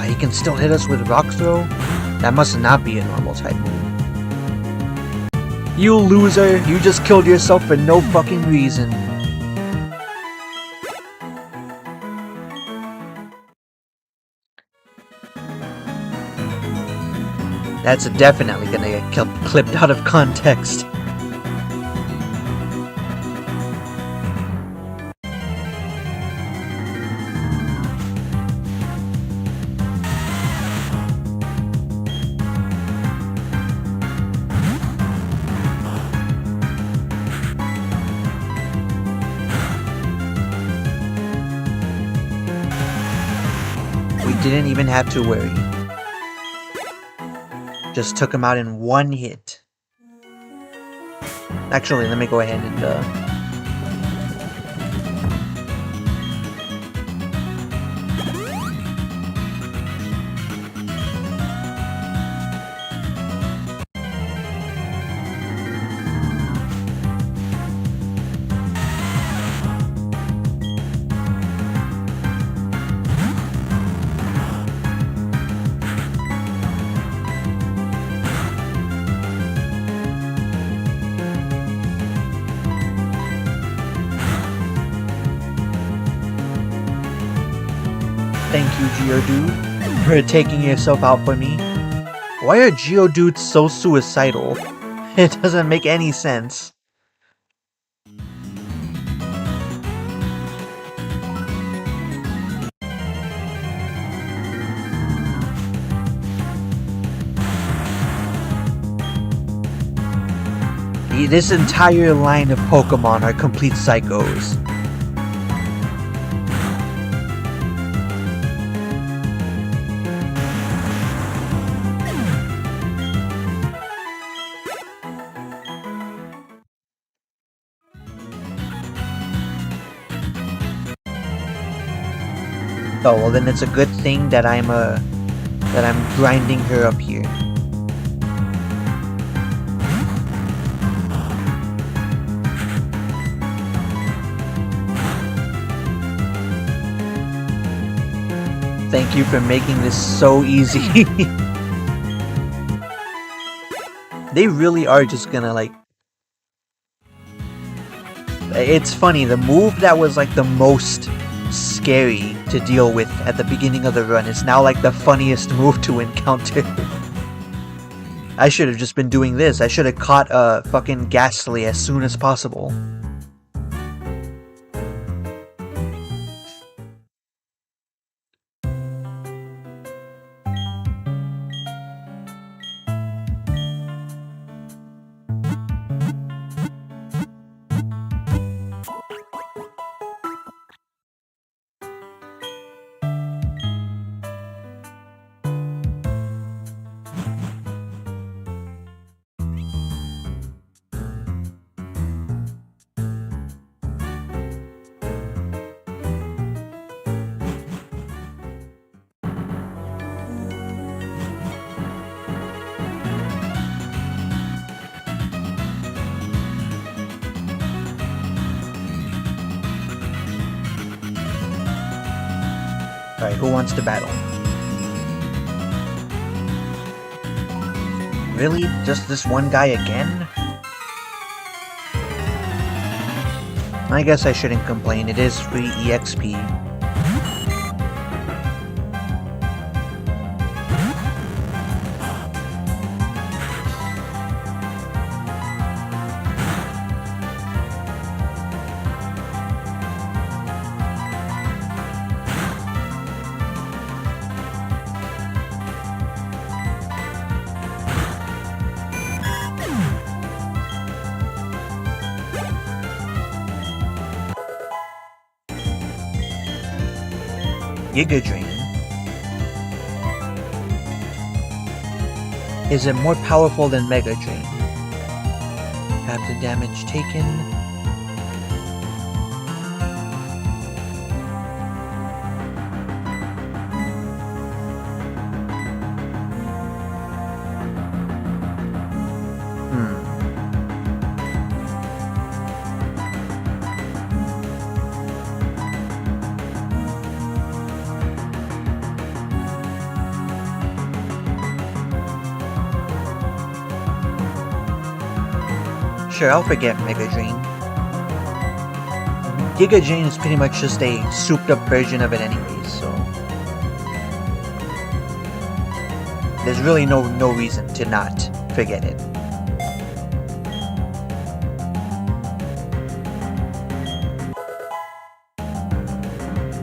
He can still hit us with Rock Throw? That must not be a normal type move. You loser! You just killed yourself for no fucking reason. That's definitely gonna get clipped out of context. We didn't even have to worry. Just took him out in one hit. Actually, let me go ahead and thank you, Geodude, for taking yourself out for me. Why are Geodudes so suicidal? It doesn't make any sense. This entire line of Pokemon are complete psychos. Oh, well then it's a good thing that I'm grinding her up here. Thank you for making this so easy. They really are just gonna like... It's funny, the move that was like the most scary to deal with at the beginning of the run is now like the funniest move to encounter. I should have just been doing this. I should have caught fucking Ghastly as soon as possible. Alright, who wants to battle? Really? Just this one guy again? I guess I shouldn't complain, it is free EXP. Giga Drain. Is it more powerful than Mega Drain? Half the damage taken. Sure, I'll forget Mega Drain. Giga Drain is pretty much just a souped up version of it anyways, so there's really no reason to not forget it.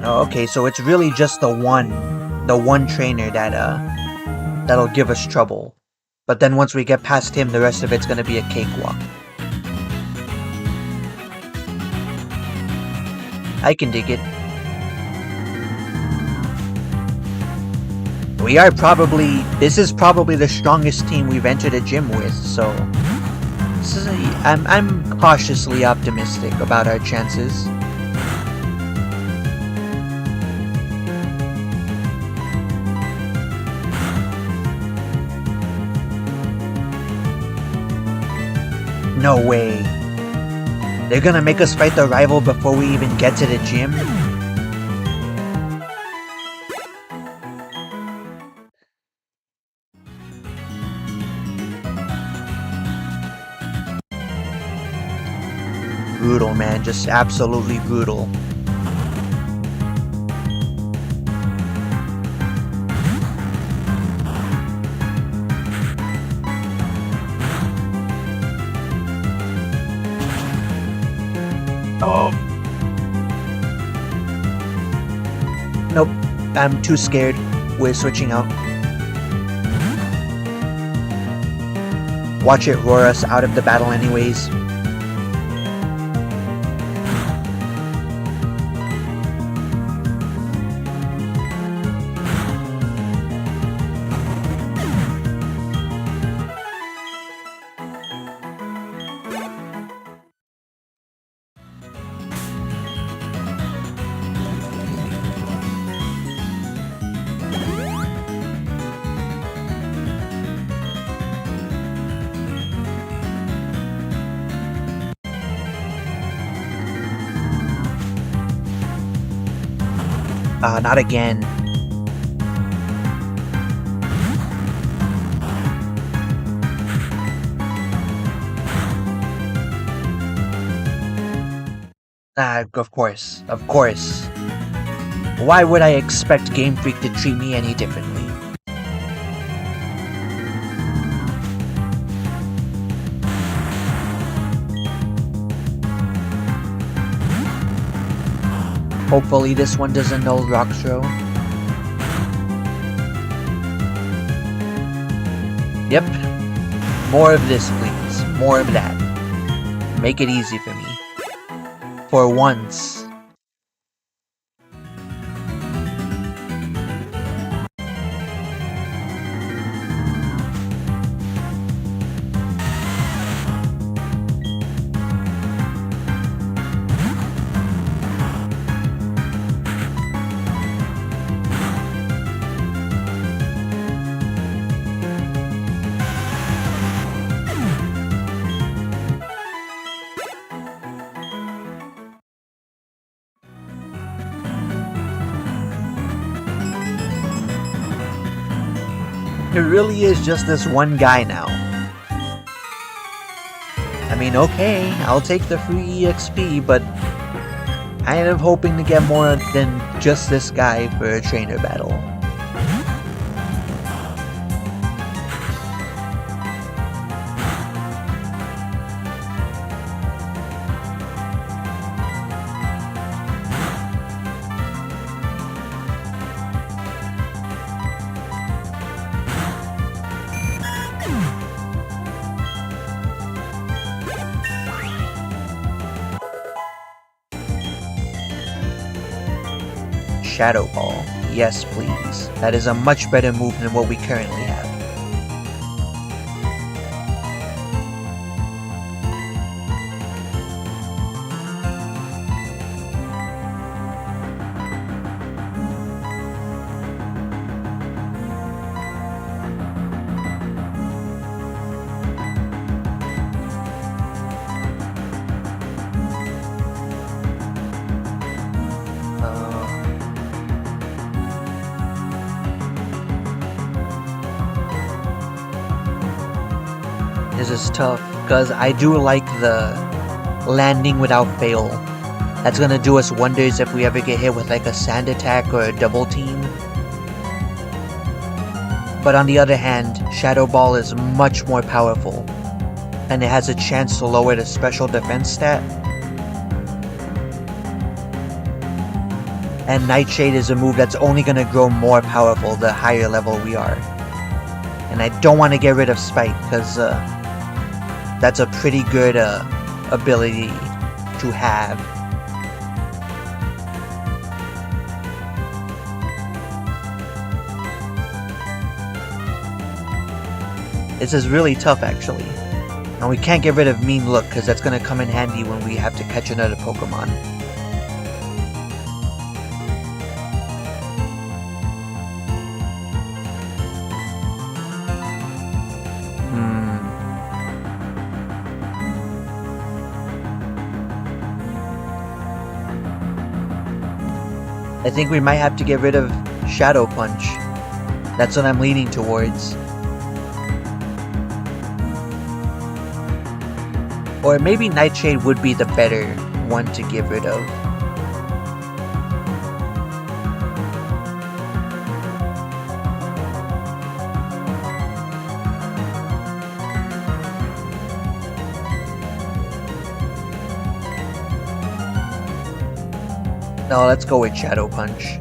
Oh, okay, so it's really just the one trainer that'll give us trouble. But then once we get past him, the rest of it's gonna be a cakewalk. I can dig it. This is probably the strongest team we've entered a gym with, so I'm cautiously optimistic about our chances. No way. They're gonna make us fight the rival before we even get to the gym? Brutal, man. Just absolutely brutal. Oh. Nope, I'm too scared. We're switching out. Watch it roar us out of the battle anyways. Not again. Of course. Of course. Why would I expect Game Freak to treat me any differently? Hopefully this one doesn't know Rock Throw. Yep. More of this, please. More of that. Make it easy for me. For once. It really is just this one guy now. I mean, okay, I'll take the free EXP, but kind of hoping to get more than just this guy for a trainer battle. Shadow Ball. Yes, please. That is a much better move than what we currently have. This is tough, because I do like the landing without fail. That's gonna do us wonders if we ever get hit with like a sand attack or a double team. But on the other hand, Shadow Ball is much more powerful, and it has a chance to lower the special defense stat. And Nightshade is a move that's only gonna grow more powerful the higher level we are. And I don't want to get rid of Spite, because that's a pretty good ability to have. This is really tough, actually. And we can't get rid of Mean Look, because that's going to come in handy when we have to catch another Pokemon. I think we might have to get rid of Shadow Punch. That's what I'm leaning towards. Or maybe Nightshade would be the better one to get rid of. No, let's go with Shadow Punch.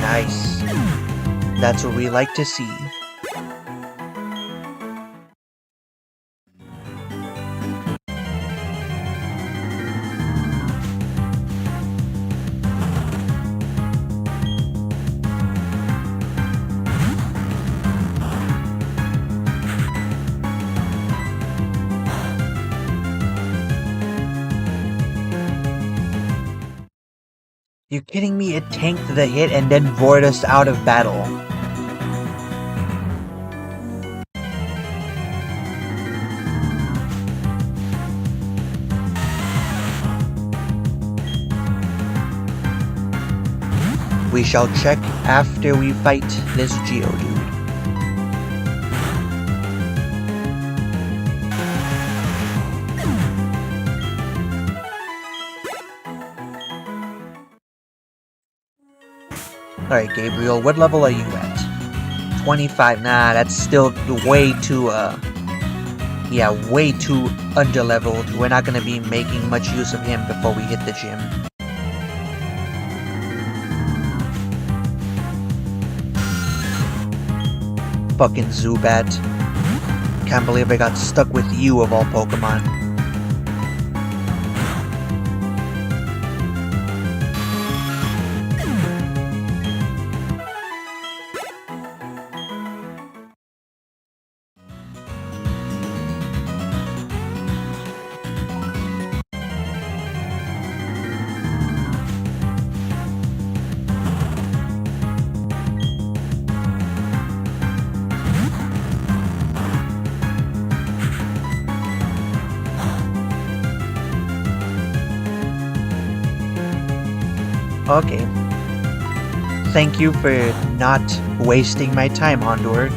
Nice. That's what we like to see. You kidding me? It tanked the hit and then roared us out of battle. We shall check after we fight this Geodude. Alright, Gabriel, what level are you at? 25. Nah, that's still way too, yeah, way too underleveled. We're not gonna be making much use of him before we hit the gym. Fucking Zubat. Can't believe I got stuck with you of all Pokemon. Okay. Thank you for not wasting my time, Hondur.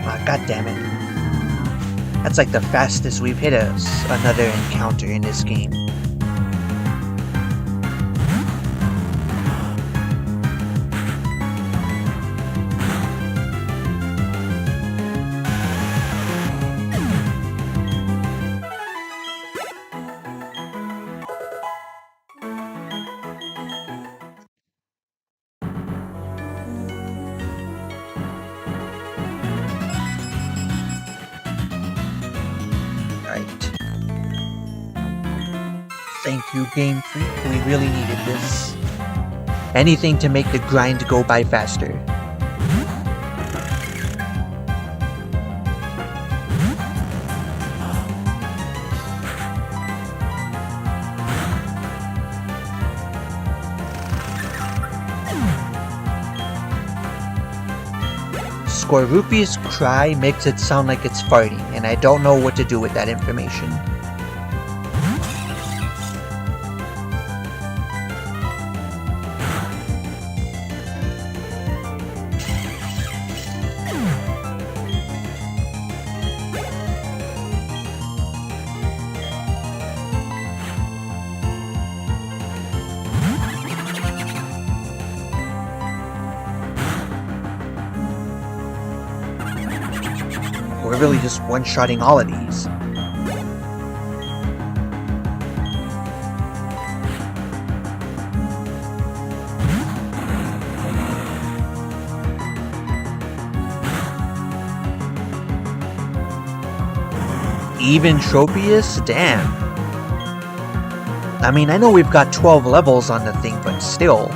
Ah, god damn it. That's like the fastest we've hit another encounter in this game. Thank you, Game Freak. We really needed this. Anything to make the grind go by faster. Scorupi's cry makes it sound like it's farting, and I don't know what to do with that information. We're really just one-shotting all of these. Even Tropius? Damn. I mean, I know we've got 12 levels on the thing, but still.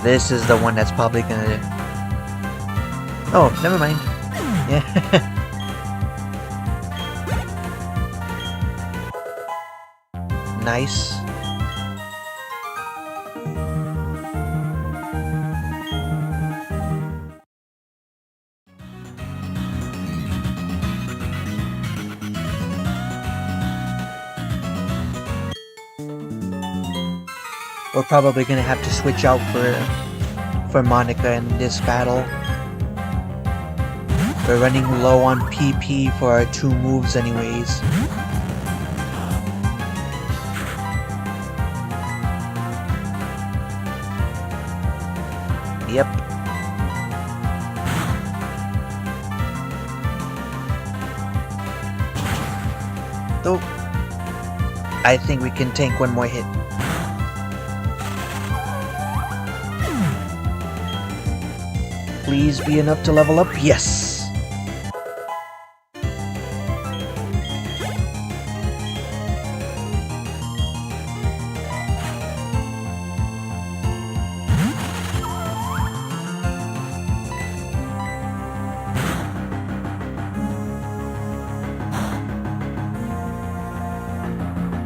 This is the one that's probably gonna... Oh, never mind. Yeah. Nice. We're probably gonna have to switch out for Monica in this battle. We're running low on PP for our 2 moves anyways. Yep. Though, I think we can tank one more hit. Please be enough to level up. Yes!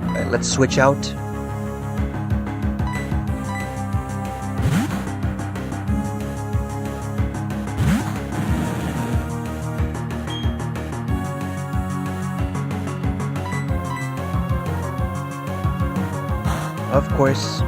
Alright, let's switch out. Of course.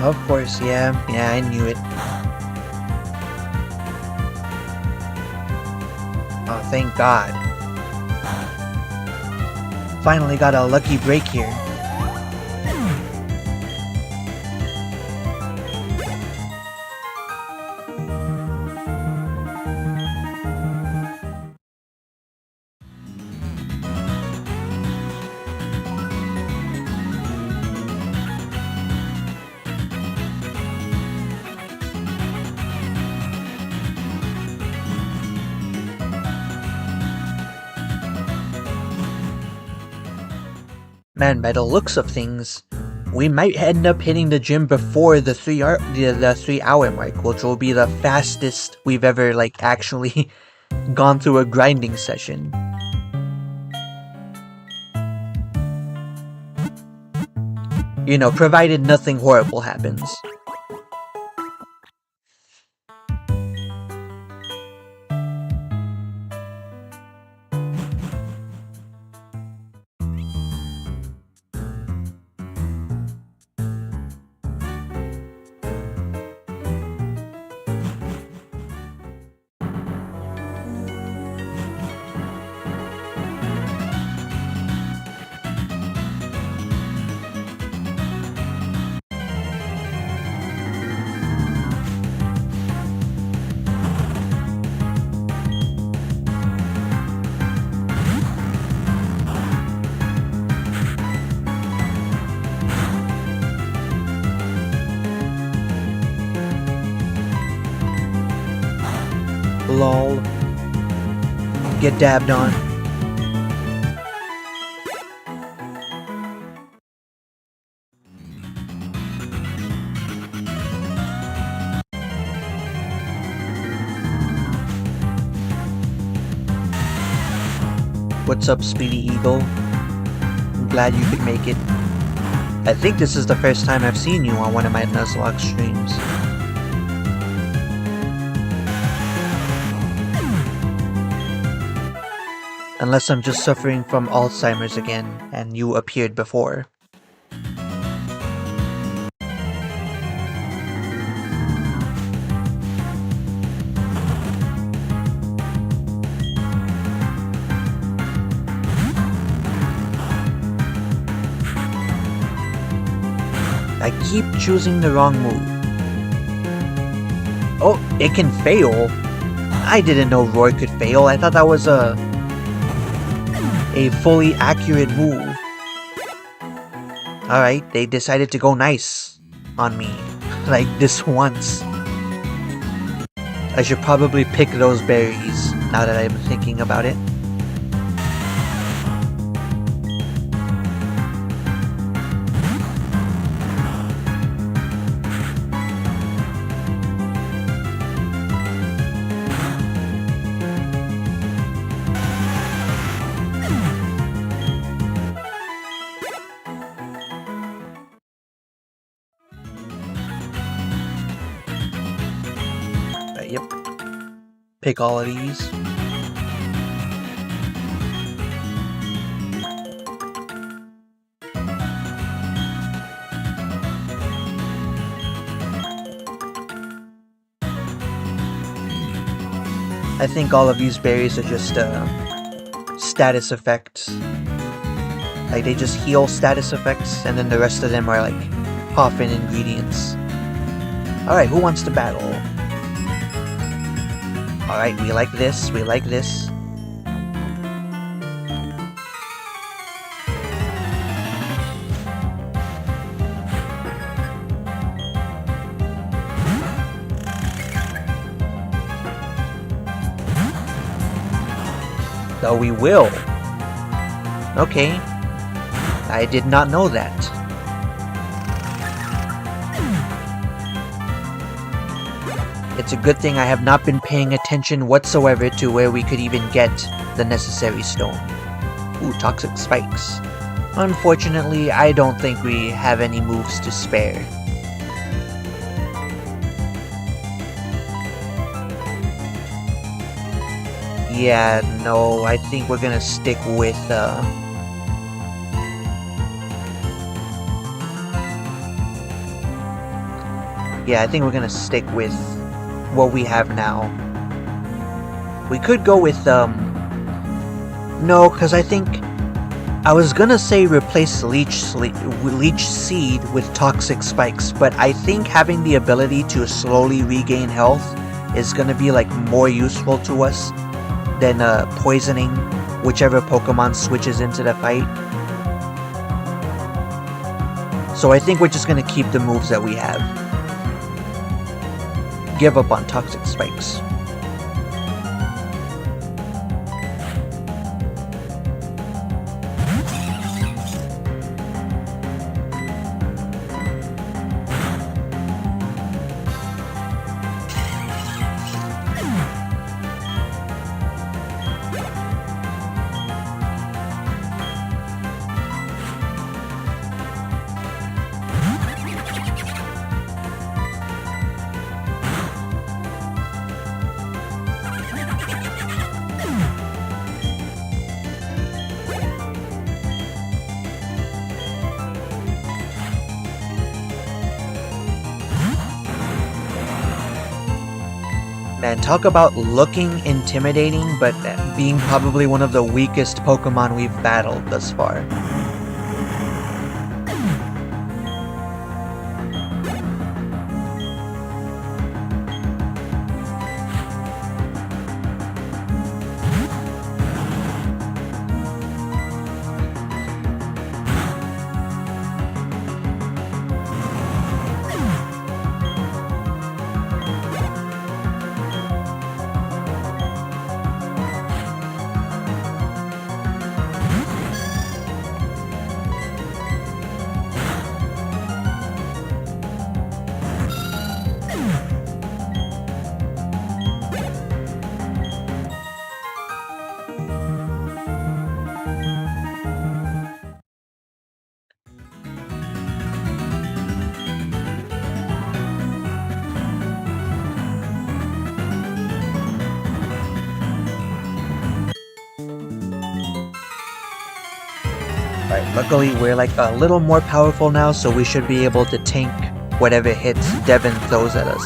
Of course, yeah, I knew it. Oh, thank God. Finally got a lucky break here. Man, by the looks of things, we might end up hitting the gym before the 3 hour mark, which will be the fastest we've ever actually gone through a grinding session. You know, provided nothing horrible happens. Lol. Get dabbed on. What's up, Speedy Eagle? I'm glad you could make it. I think this is the first time I've seen you on one of my Nuzlocke streams. Unless I'm just suffering from Alzheimer's again, and you appeared before. I keep choosing the wrong move. Oh, it can fail? I didn't know Roy could fail. I thought that was a fully accurate move. Alright, they decided to go nice on me. Like this once. I should probably pick those berries now that I'm thinking about it. Yep. Pick all of these. I think all of these berries are just status effects. Like they just heal status effects, and then the rest of them are like pop-in ingredients. Alright, who wants to battle? Alright, we like this, we like this. Though we will. Okay. I did not know that. It's a good thing I have not been paying attention whatsoever to where we could even get the necessary stone. Ooh, toxic spikes. Unfortunately, I don't think we have any moves to spare. Yeah, no, I think we're gonna stick with, Yeah, I think we're gonna stick with what we have now. We could go with, no, because I think I was gonna say replace Leech Seed with Toxic Spikes, but I think having the ability to slowly regain health is gonna be like more useful to us than poisoning whichever Pokemon switches into the fight. So I think we're just gonna keep the moves that we have. Give up on Toxic Spikes. Man, talk about looking intimidating, but being probably one of the weakest Pokemon we've battled thus far. Alright, luckily we're like a little more powerful now, so we should be able to tank whatever hits Devin throws at us.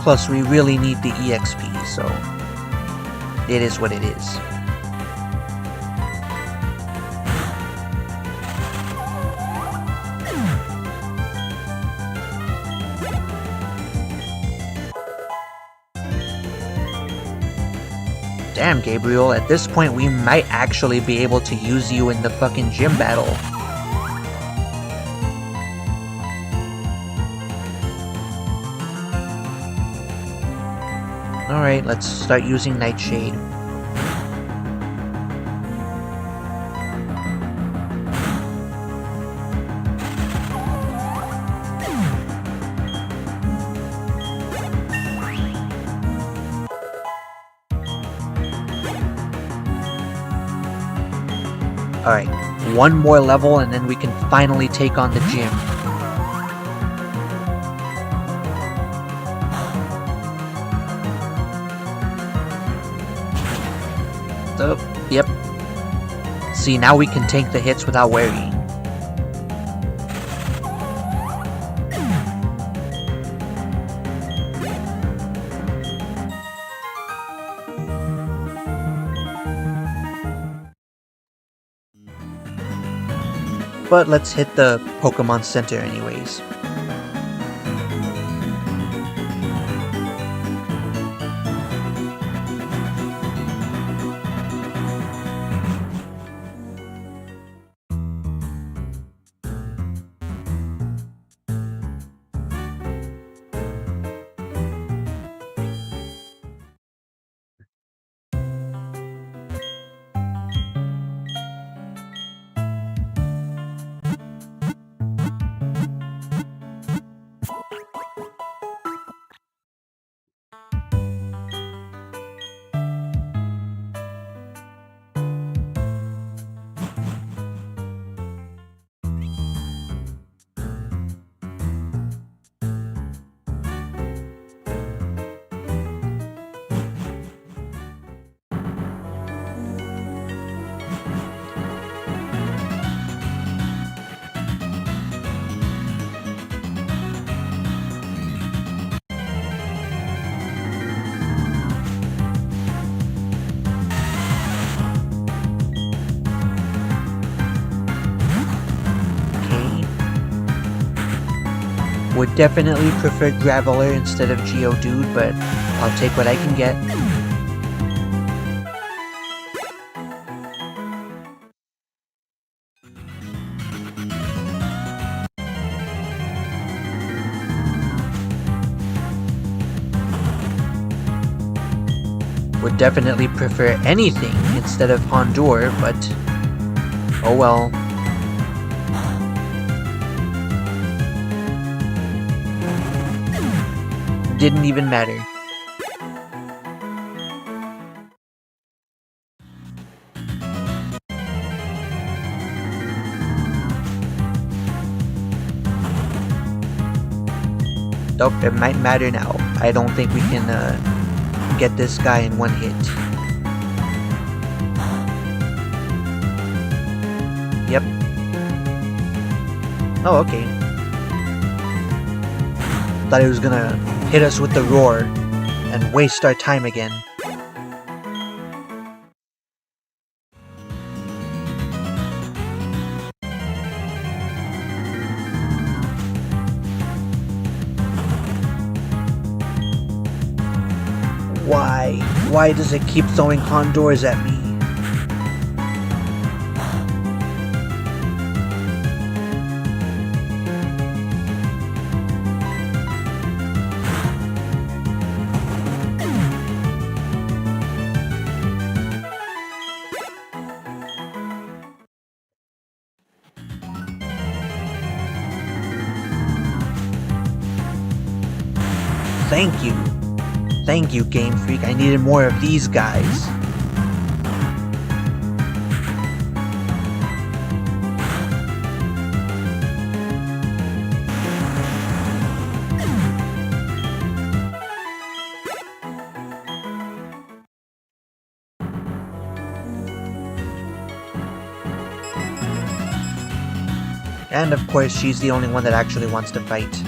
Plus, we really need the EXP, so it is what it is. Damn, Gabriel, at this point we might actually be able to use you in the fucking gym battle. Alright, let's start using Nightshade. Alright, one more level and then we can finally take on the gym. Oh, yep. See, now we can tank the hits without worrying. But let's hit the Pokemon Center anyways. Would definitely prefer Graveler instead of Geodude, but I'll take what I can get. Would definitely prefer anything instead of Hondur, but oh well. Didn't even matter. Nope, it might matter now. I don't think we can get this guy in one hit. Yep. Oh, okay. Thought he was gonna hit us with the roar and waste our time again. Why? Why does it keep throwing Hondurs at me? Thank you. Thank you, Game Freak. I needed more of these guys. And of course, she's the only one that actually wants to fight.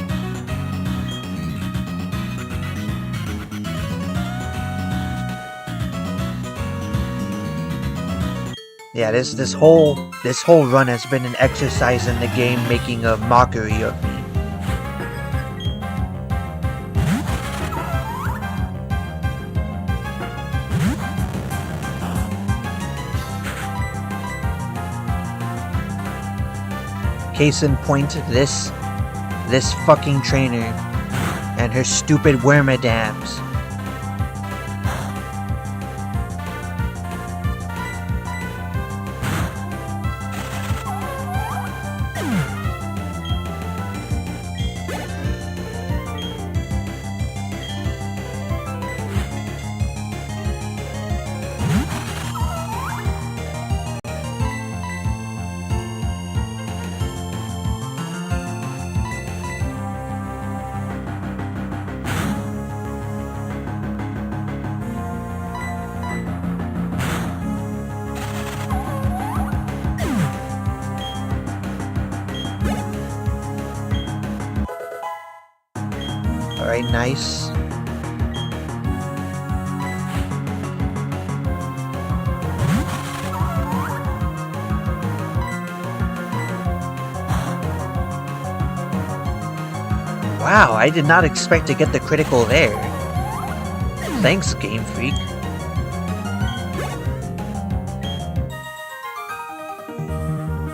Yeah, this whole run has been an exercise in the game making a mockery of me. Case in point, this fucking trainer and her stupid Wormadams. Alright, nice. Wow, I did not expect to get the critical there. Thanks, Game Freak.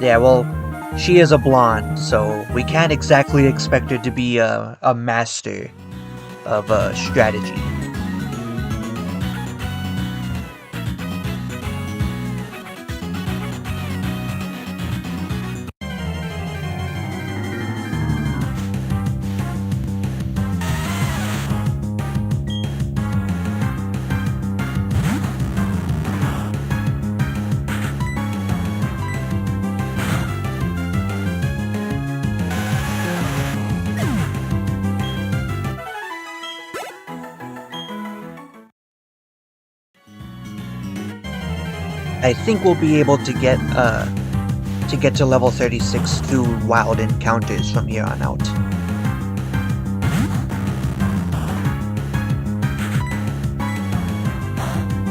Yeah, well, she is a blonde, so we can't exactly expect her to be a master of strategy. I think we'll be able to get to level 36 through wild encounters from here on out.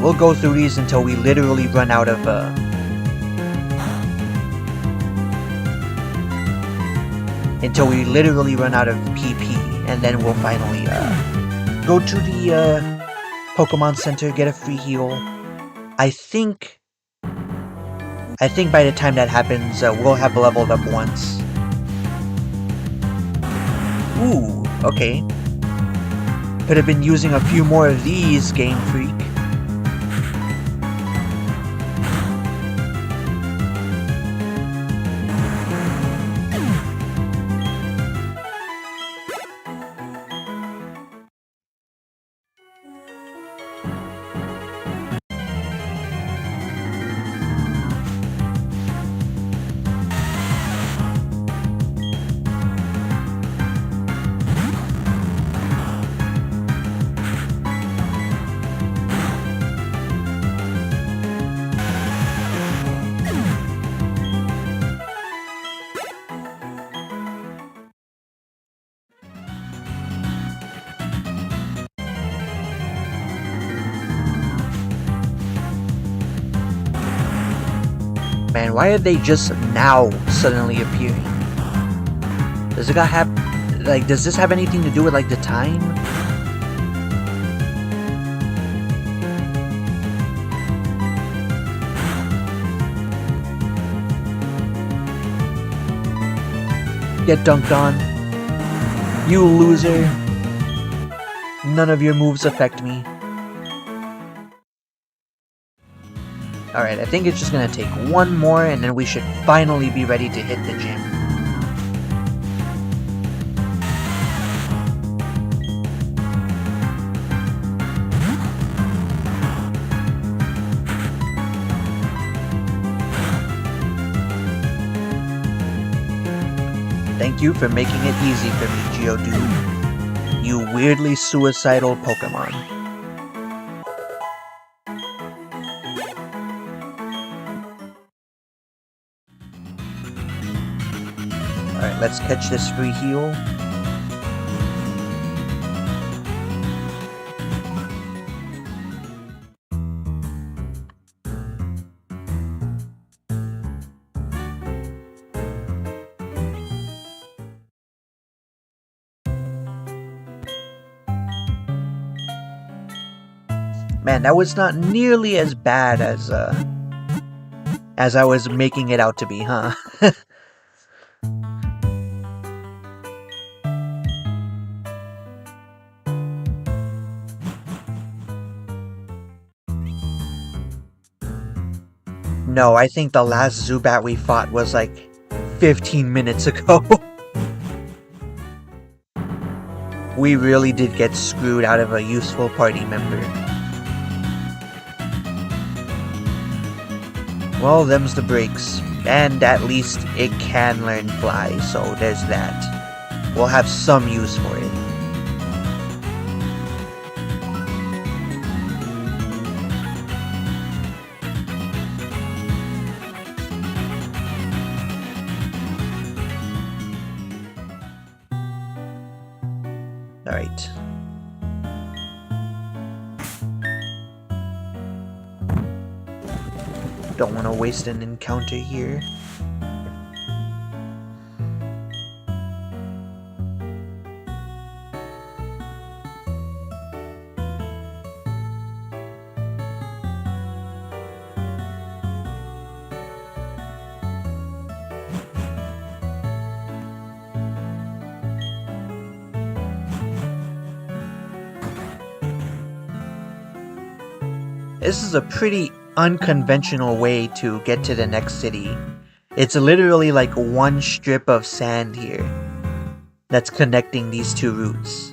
We'll go through these until we literally run out of until we literally run out of PP, and then we'll finally go to the Pokemon Center, get a free heal. I think by the time that happens, we'll have leveled up once. Ooh, okay. Could have been using a few more of these, Game Freak. Man, why are they just now suddenly appearing? Does it have, like, does this have anything to do with, like, the time? Get dunked on. You loser. None of your moves affect me. Alright, I think it's just gonna take one more and then we should finally be ready to hit the gym. Thank you for making it easy for me, Geodude. You weirdly suicidal Pokemon. Alright, let's catch this free heal. Man, that was not nearly as bad as I was making it out to be, huh? No, I think the last Zubat we fought was like 15 minutes ago. We really did get screwed out of a useful party member. Well, them's the breaks. And at least it can learn Fly, so there's that. We'll have some use for it. Alright. Don't want to waste an encounter here. This is a pretty unconventional way to get to the next city. It's literally like one strip of sand here that's connecting these two routes.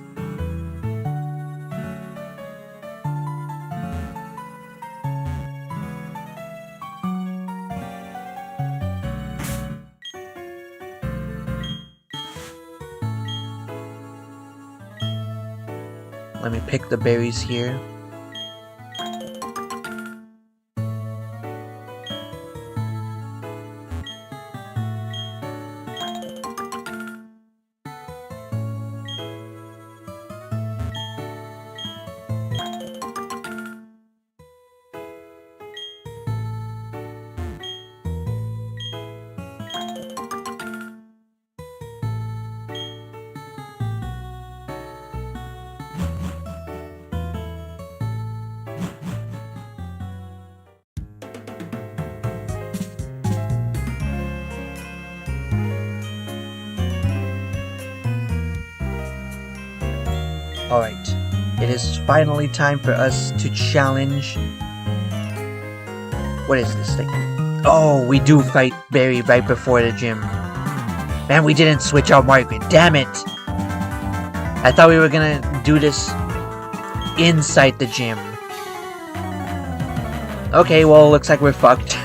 Let me pick the berries here. Alright. It is finally time for us to challenge... What is this thing? Oh, we do fight Barry right before the gym. Man, we didn't switch out Margaret. Damn it! I thought we were gonna do this inside the gym. Okay, well, looks like we're fucked.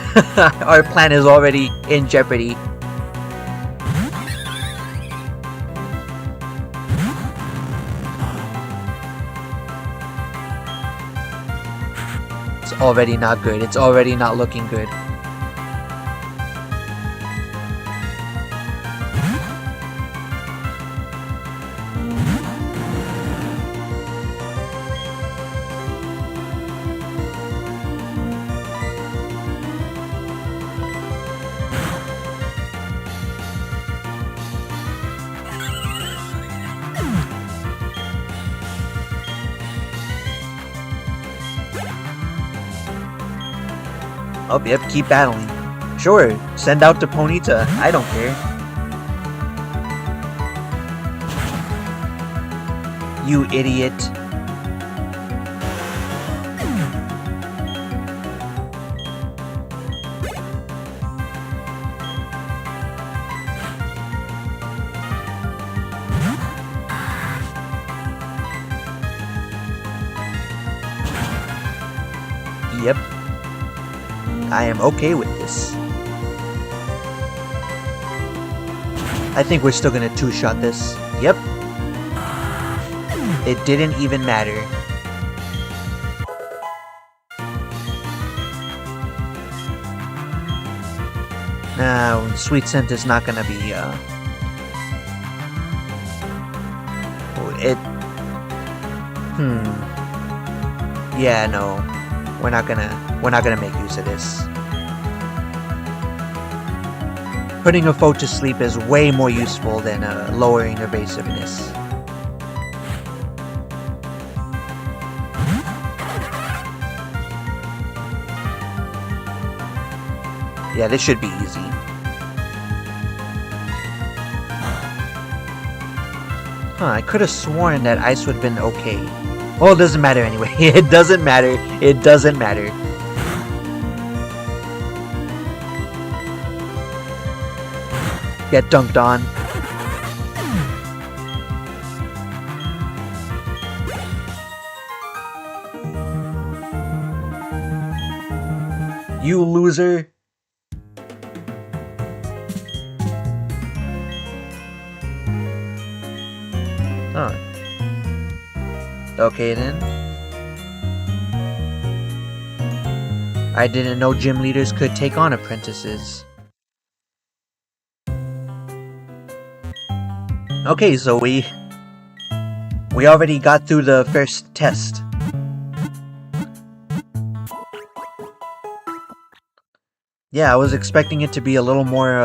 Our plan is already in jeopardy. It's already not good. It's already not looking good. Oh, yep, keep battling. Sure, send out the Ponyta. I don't care. You idiot. Yep. I am okay with this. I think we're still gonna two-shot this. Yep. It didn't even matter. Now, Sweet Scent is not gonna be, Yeah, no. We're not gonna make use of this. Putting a foe to sleep is way more useful than lowering evasiveness. Yeah, this should be easy. Huh, I could have sworn that ice would have been okay. Well, it doesn't matter anyway. It doesn't matter. It doesn't matter. Get dunked on. You loser. Huh. Okay then. I didn't know gym leaders could take on apprentices. Okay, so we already got through the first test. Yeah, I was expecting it to be a little more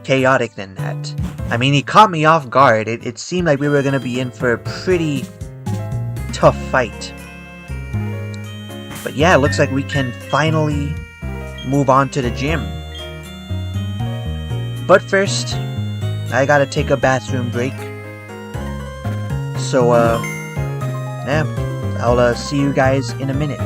chaotic than that. I mean, he caught me off guard. It seemed like we were gonna be in for a pretty tough fight. But yeah, it looks like we can finally move on to the gym. But first, I gotta take a bathroom break. So, yeah, I'll see you guys in a minute.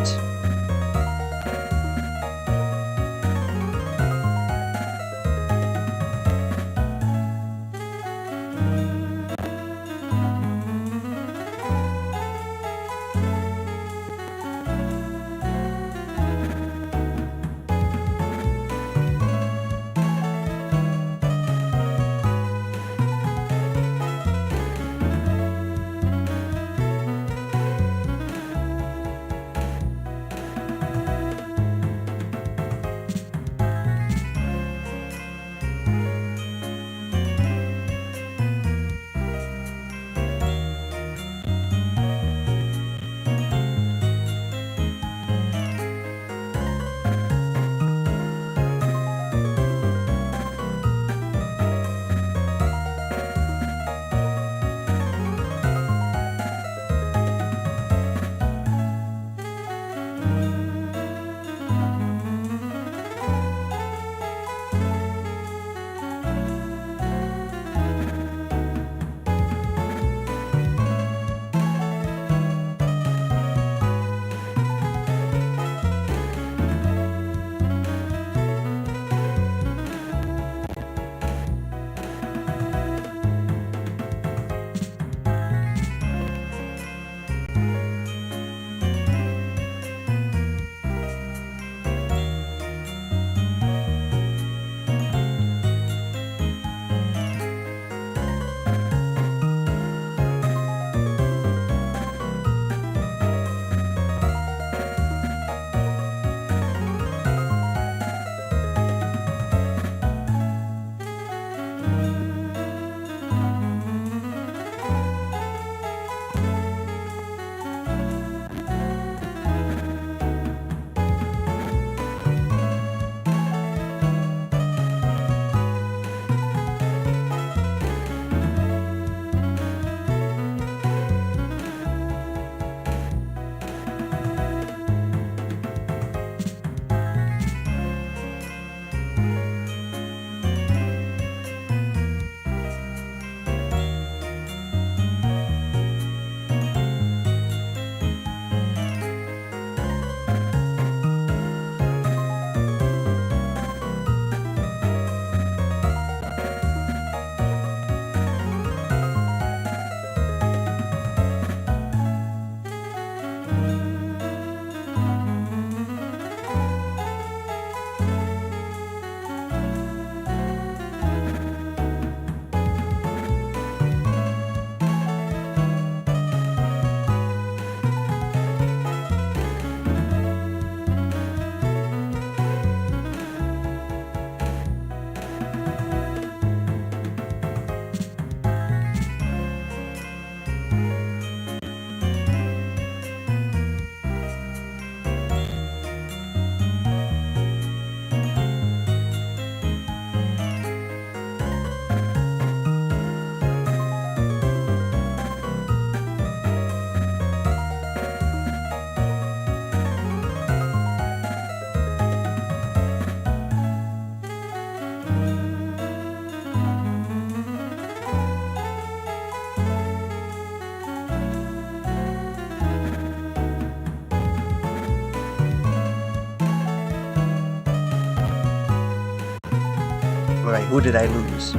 Alright, who did I lose?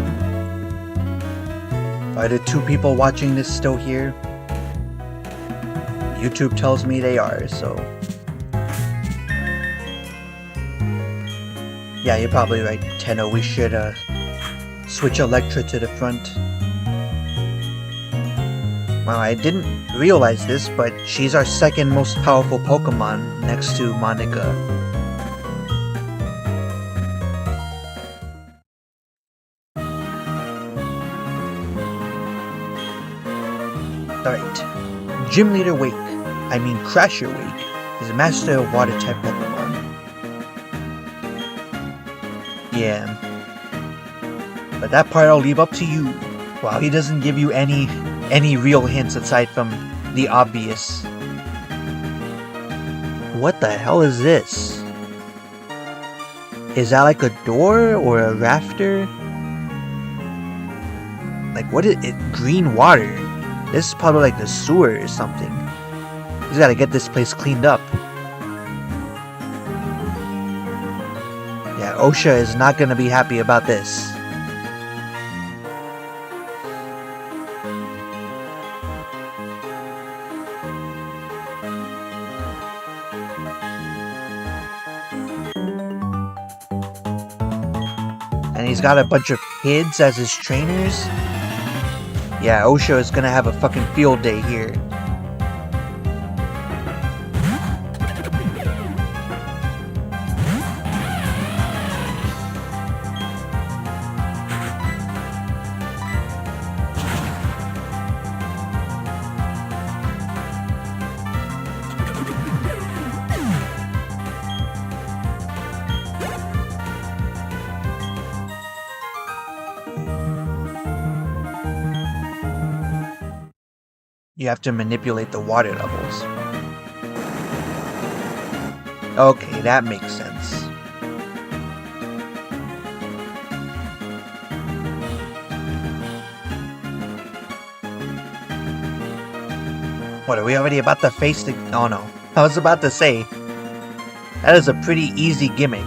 Are the two people watching this still here? YouTube tells me they are, so... Yeah, you're probably right, Tenno. We should, switch Electra to the front. Well, I didn't realize this, but she's our second most powerful Pokemon next to Monica. Alright. Gym Leader Wake, Crasher Wake, is a master of water-type Pokemon. Yeah. But that part I'll leave up to you. Wow, he doesn't give you any real hints aside from the obvious. What the hell is this? Is that like a door or a rafter? Like, what is it? Green water. This is probably like the sewer or something. He's gotta get this place cleaned up. Yeah, OSHA is not gonna be happy about this. And he's got a bunch of kids as his trainers. Yeah, OSHA is gonna have a fucking field day here. You have to manipulate the water levels. Okay, that makes sense. What, are we already about to face the... Oh no. I was about to say, that is a pretty easy gimmick.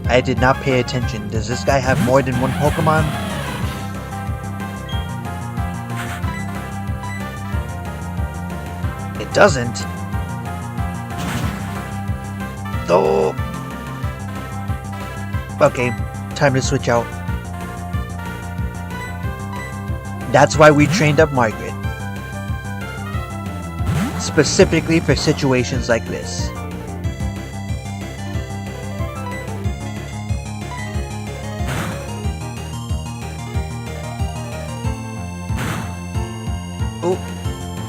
I did not pay attention. Does this guy have more than one Pokemon? It doesn't. Oh. Okay, time to switch out. That's why we trained up Margaret. Specifically for situations like this.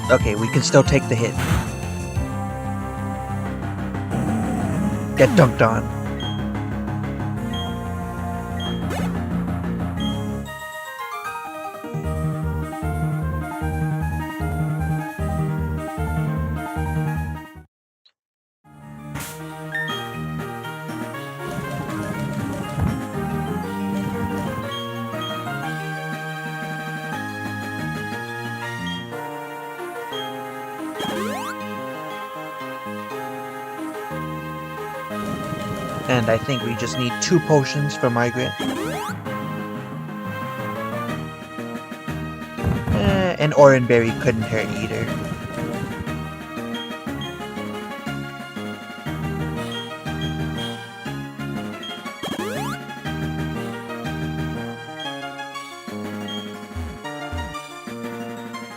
Okay, we can still take the hit. Get dunked on. And I think we just need 2 potions for Margaret. An Oranberry couldn't hurt either.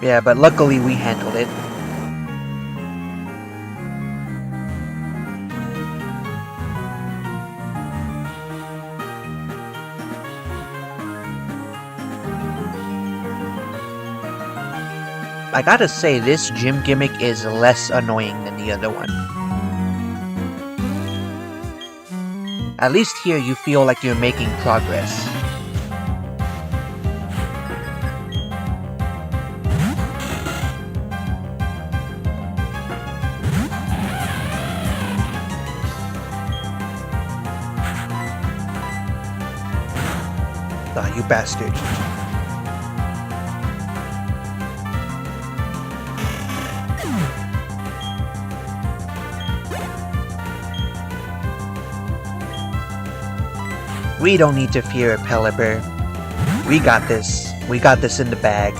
Yeah, but luckily we handled it. I gotta say, this gym gimmick is less annoying than the other one. At least here you feel like you're making progress. Ah, you bastard. We don't need to fear a Pelipper. We got this. We got this in the bag.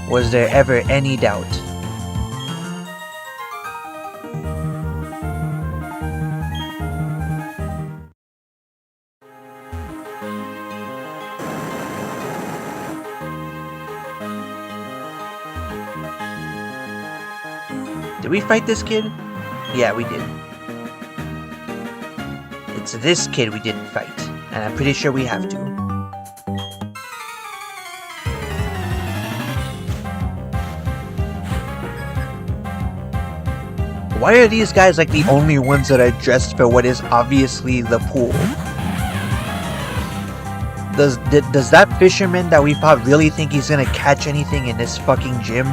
Was there ever any doubt? Did we fight this kid? Yeah, we did. It's this kid we didn't fight, and I'm pretty sure we have to. Why are these guys like the only ones that are dressed for what is obviously the pool? Does that fisherman that we fought really think he's gonna catch anything in this fucking gym?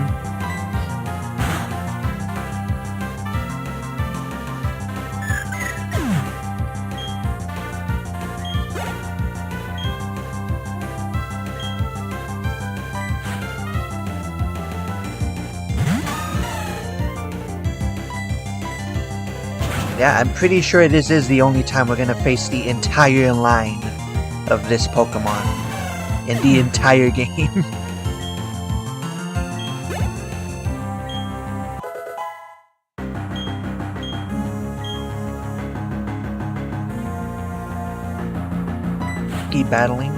Yeah, I'm pretty sure this is the only time we're gonna face the entire line of this Pokemon in the entire game. Keep battling.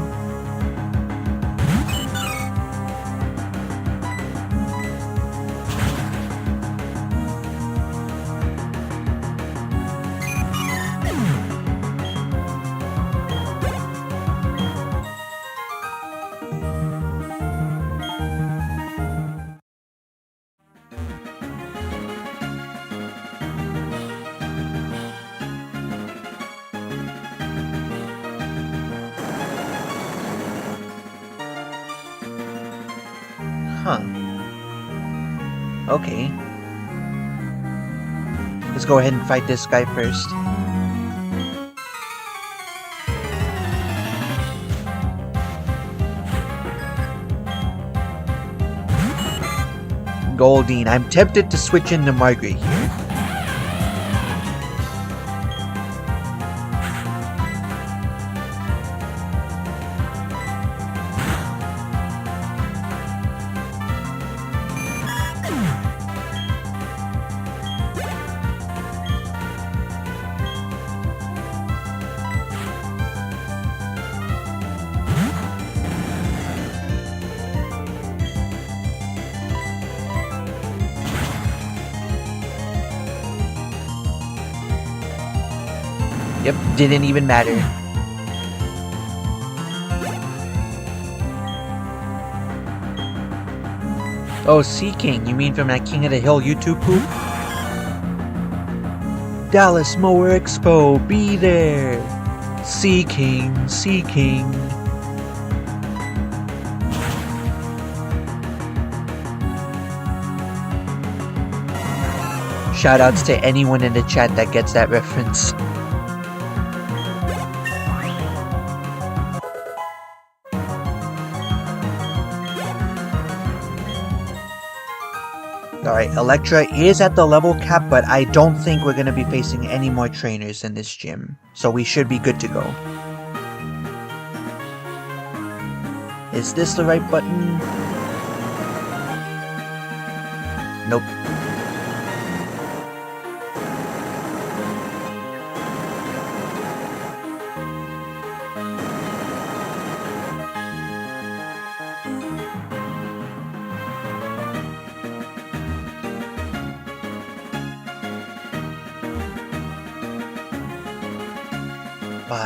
Huh. Okay. Let's go ahead and fight this guy first. Goldeen. I'm tempted to switch into Margaret here. Yep, didn't even matter. Oh, Sea King, you mean from that King of the Hill YouTube poop? Dallas Mower Expo, be there! Sea King, Sea King. Shoutouts to anyone in the chat that gets that reference. Alright, Electra is at the level cap, but I don't think we're going to be facing any more trainers in this gym. So we should be good to go. Is this the right button? Nope.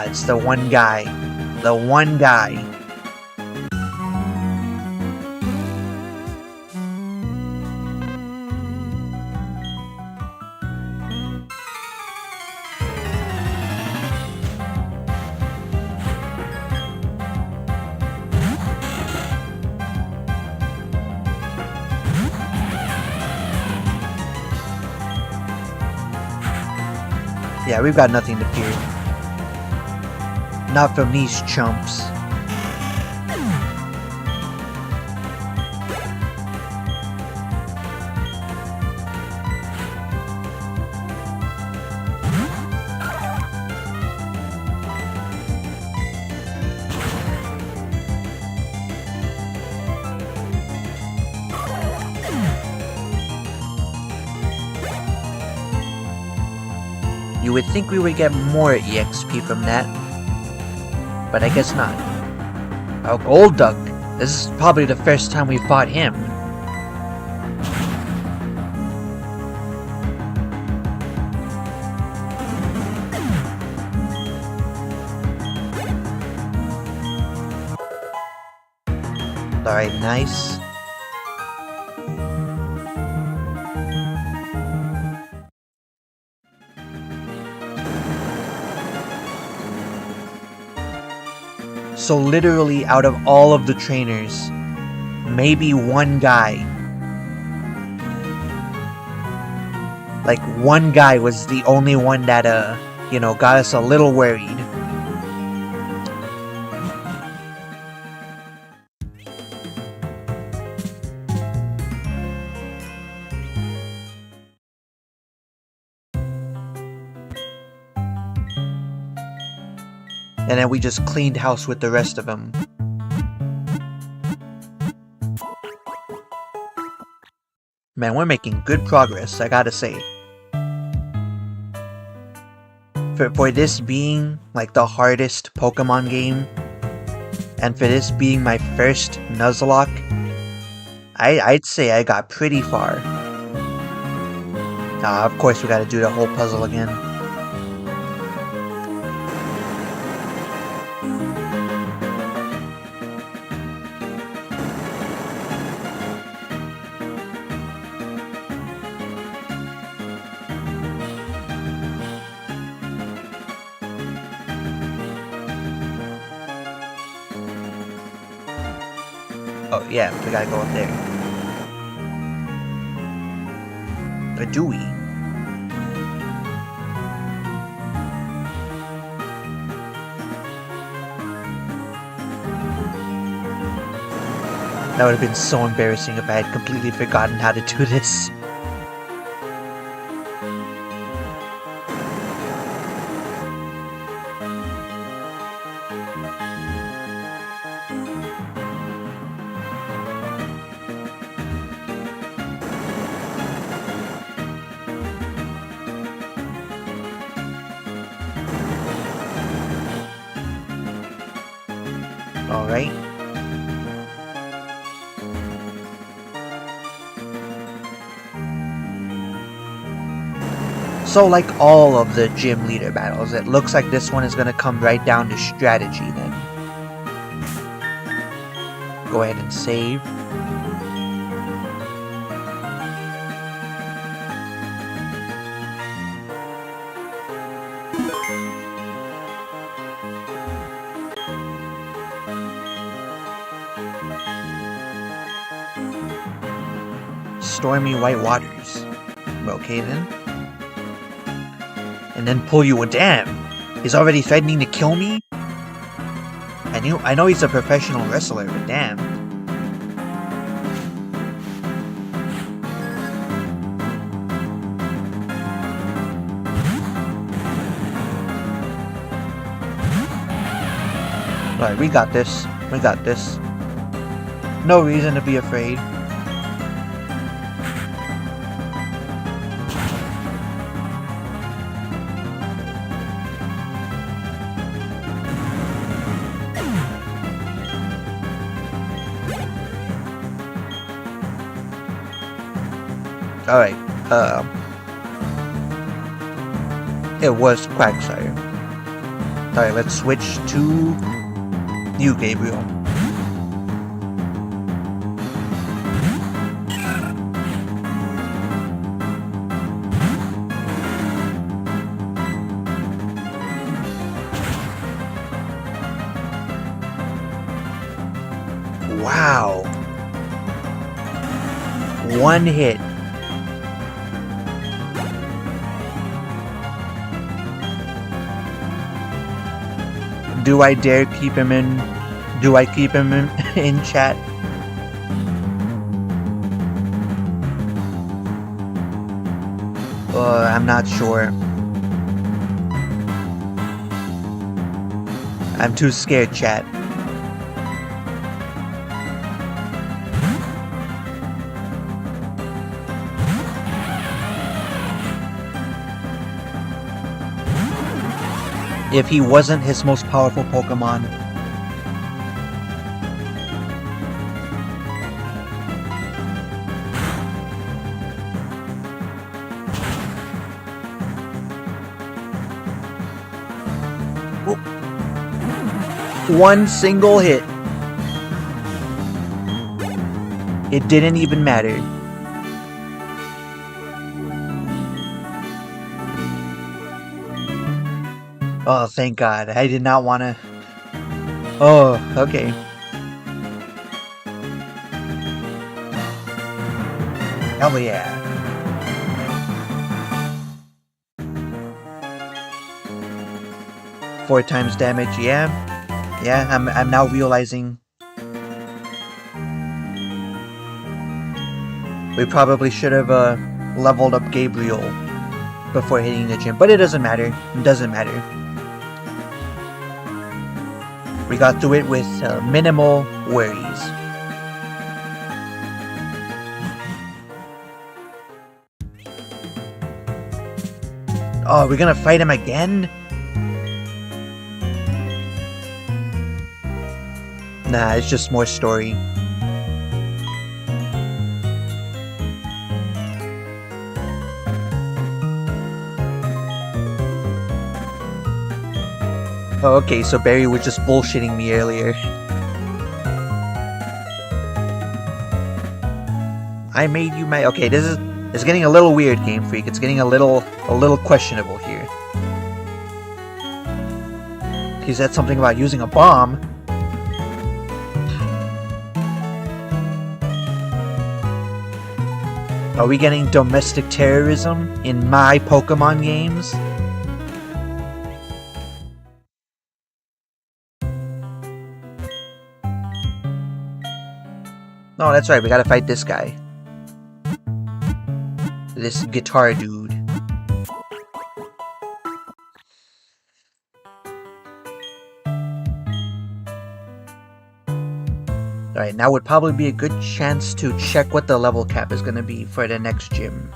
It's the one guy. The one guy. Yeah, we've got nothing to fear. Not from these chumps. You would think we would get more EXP from that, but I guess not. Oh, Gold Duck! This is probably the first time we fought him. Alright, nice. So literally out of all of the trainers, maybe one guy, like one guy was the only one that, you know, got us a little worried. And then we just cleaned house with the rest of them. Man, we're making good progress, I gotta say. For this being, like, the hardest Pokemon game, and for this being my first Nuzlocke, I'd say I got pretty far. Of course we gotta do the whole puzzle again. Oh yeah, we gotta go up there. Or do we? That would have been so embarrassing if I had completely forgotten how to do this. Alright. So like all of the gym leader battles, it looks like this one is going to come right down to strategy then. Go ahead and save. Stormy white waters. Okay then. And then pull you a damn. He's already threatening to kill me? I know he's a professional wrestler, but damn. Alright, we got this. We got this. No reason to be afraid. Alright, it was Quagsire. Alright, let's switch to you, Gabriel. Wow. One hit. Do I dare keep him in? Do I keep him in chat? I'm not sure. I'm too scared, chat. If he wasn't his most powerful Pokemon. One single hit. It didn't even matter. Oh, thank God. I did not want to... Oh, okay. Hell yeah. Four times damage, yeah. Yeah, I'm now realizing we probably should have leveled up Gabriel before hitting the gym, but it doesn't matter. It doesn't matter. We got through it with minimal worries. Oh, we're gonna fight him again? Nah, it's just more story. Oh, okay, so Barry was just bullshitting me earlier. I made you my... Okay, it's getting a little weird, Game Freak. It's getting a little questionable here. He said something about using a bomb. Are we getting domestic terrorism in my Pokemon games? No, that's right, we gotta fight this guy. This guitar dude. Alright, now would probably be a good chance to check what the level cap is gonna be for the next gym.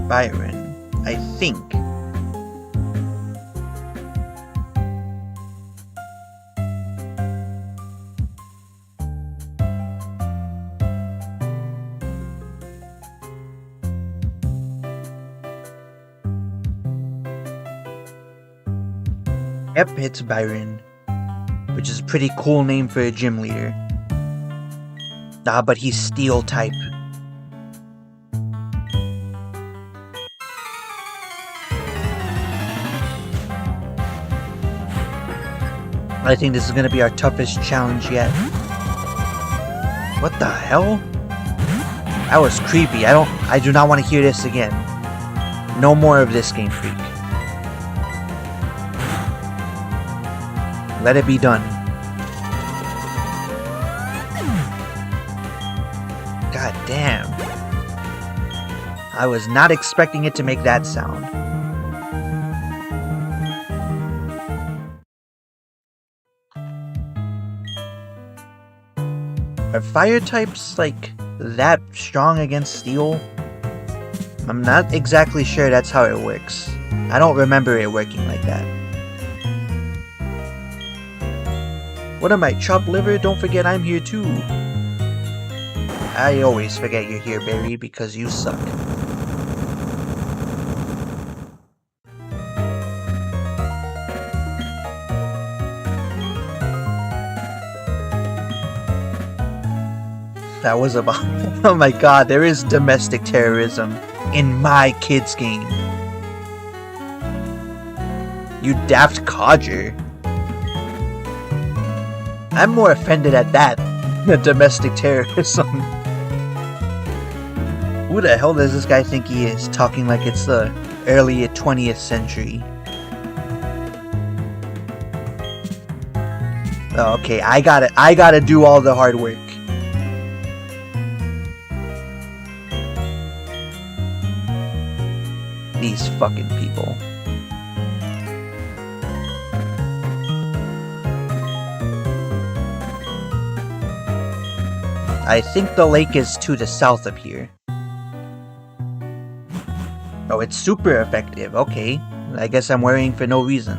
Byron, I think. Yep, it's Byron, which is a pretty cool name for a gym leader. Ah, but he's steel type. I think this is gonna be our toughest challenge yet. What the hell? That was creepy. I do not want to hear this again. No more of this, Game Freak. Let it be done. God damn. I was not expecting it to make that sound. Are fire types, like, that strong against steel? I'm not exactly sure that's how it works. I don't remember it working like that. What am I, chopped liver? Don't forget I'm here too. I always forget you're here, Barry, because you suck. That was about... Oh my god, there is domestic terrorism in my kids' game. You daft codger. I'm more offended at that than domestic terrorism. Who the hell does this guy think he is, talking like it's the early 20th century? Oh, okay, I gotta do all the hard work. These fucking people. I think the lake is to the south of here. Oh, it's super effective. Okay. I guess I'm worrying for no reason.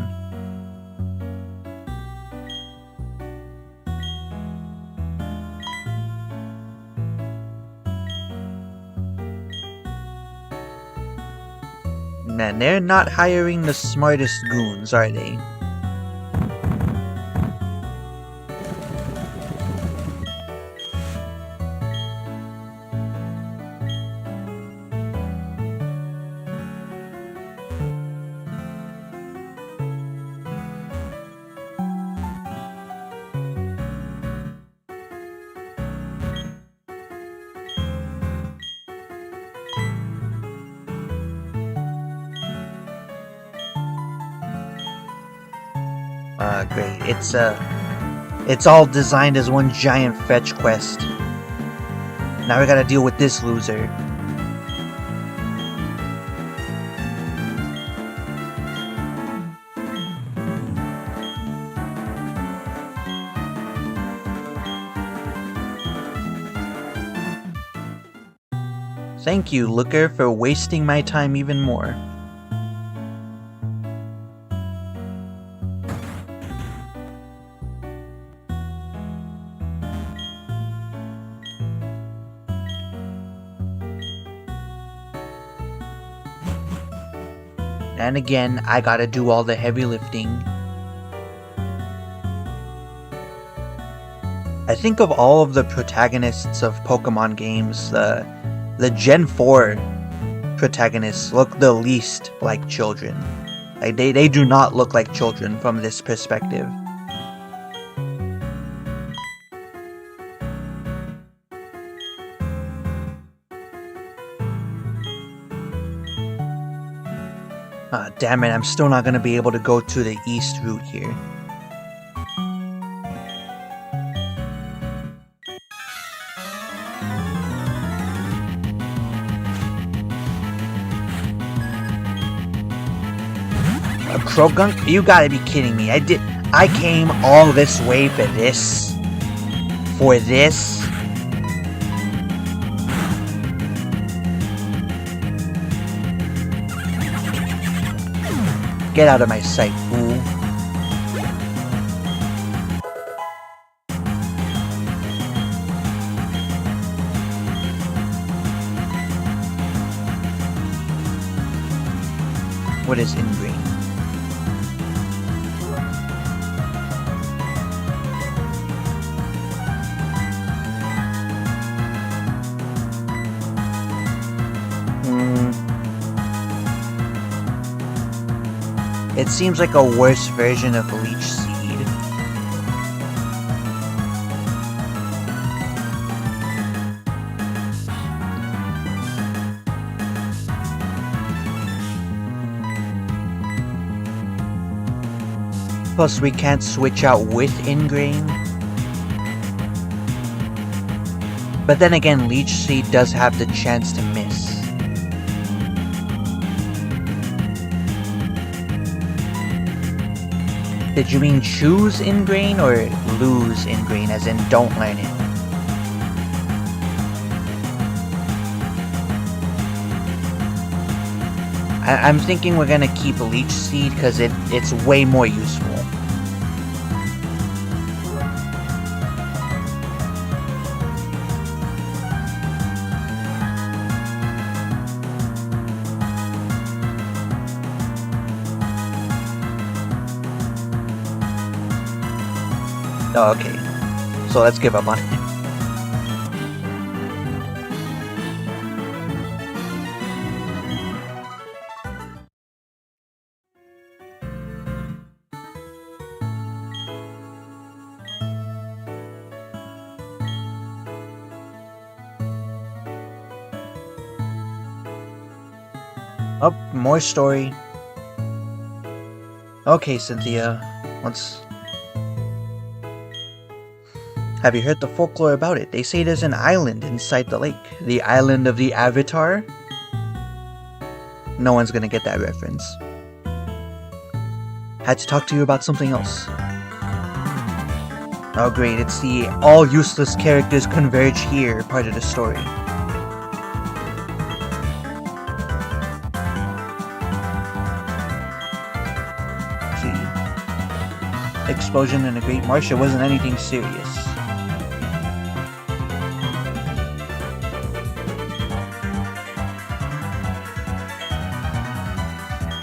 Man, they're not hiring the smartest goons, are they? Great. It's all designed as one giant fetch quest. Now we gotta deal with this loser. Thank you, Looker, for wasting my time even more. And again, I gotta do all the heavy lifting. I think of all of the protagonists of Pokemon games, the Gen 4 protagonists look the least like children. Like, they do not look like children from this perspective. Ah, damn it, I'm still not gonna be able to go to the east route here. A Krogunk? You gotta be kidding me. I came all this way for this? For this? Get out of my sight, fool. What is ingrained? It seems like a worse version of Leech Seed. Plus, we can't switch out with Ingrain. But then again, Leech Seed does have the chance to miss. Did you mean choose Ingrain or lose Ingrain, as in don't learn it? I'm thinking we're gonna keep Leech Seed because it's way more useful. Oh, okay. So let's give up on it. Oh, more story. Okay, Cynthia. Have you heard the folklore about it? They say there's an island inside the lake. The island of the Avatar? No one's gonna get that reference. Had to talk to you about something else. Oh great, it's the all useless characters converge here part of the story. See. Explosion in the Great Marsh, it wasn't anything serious.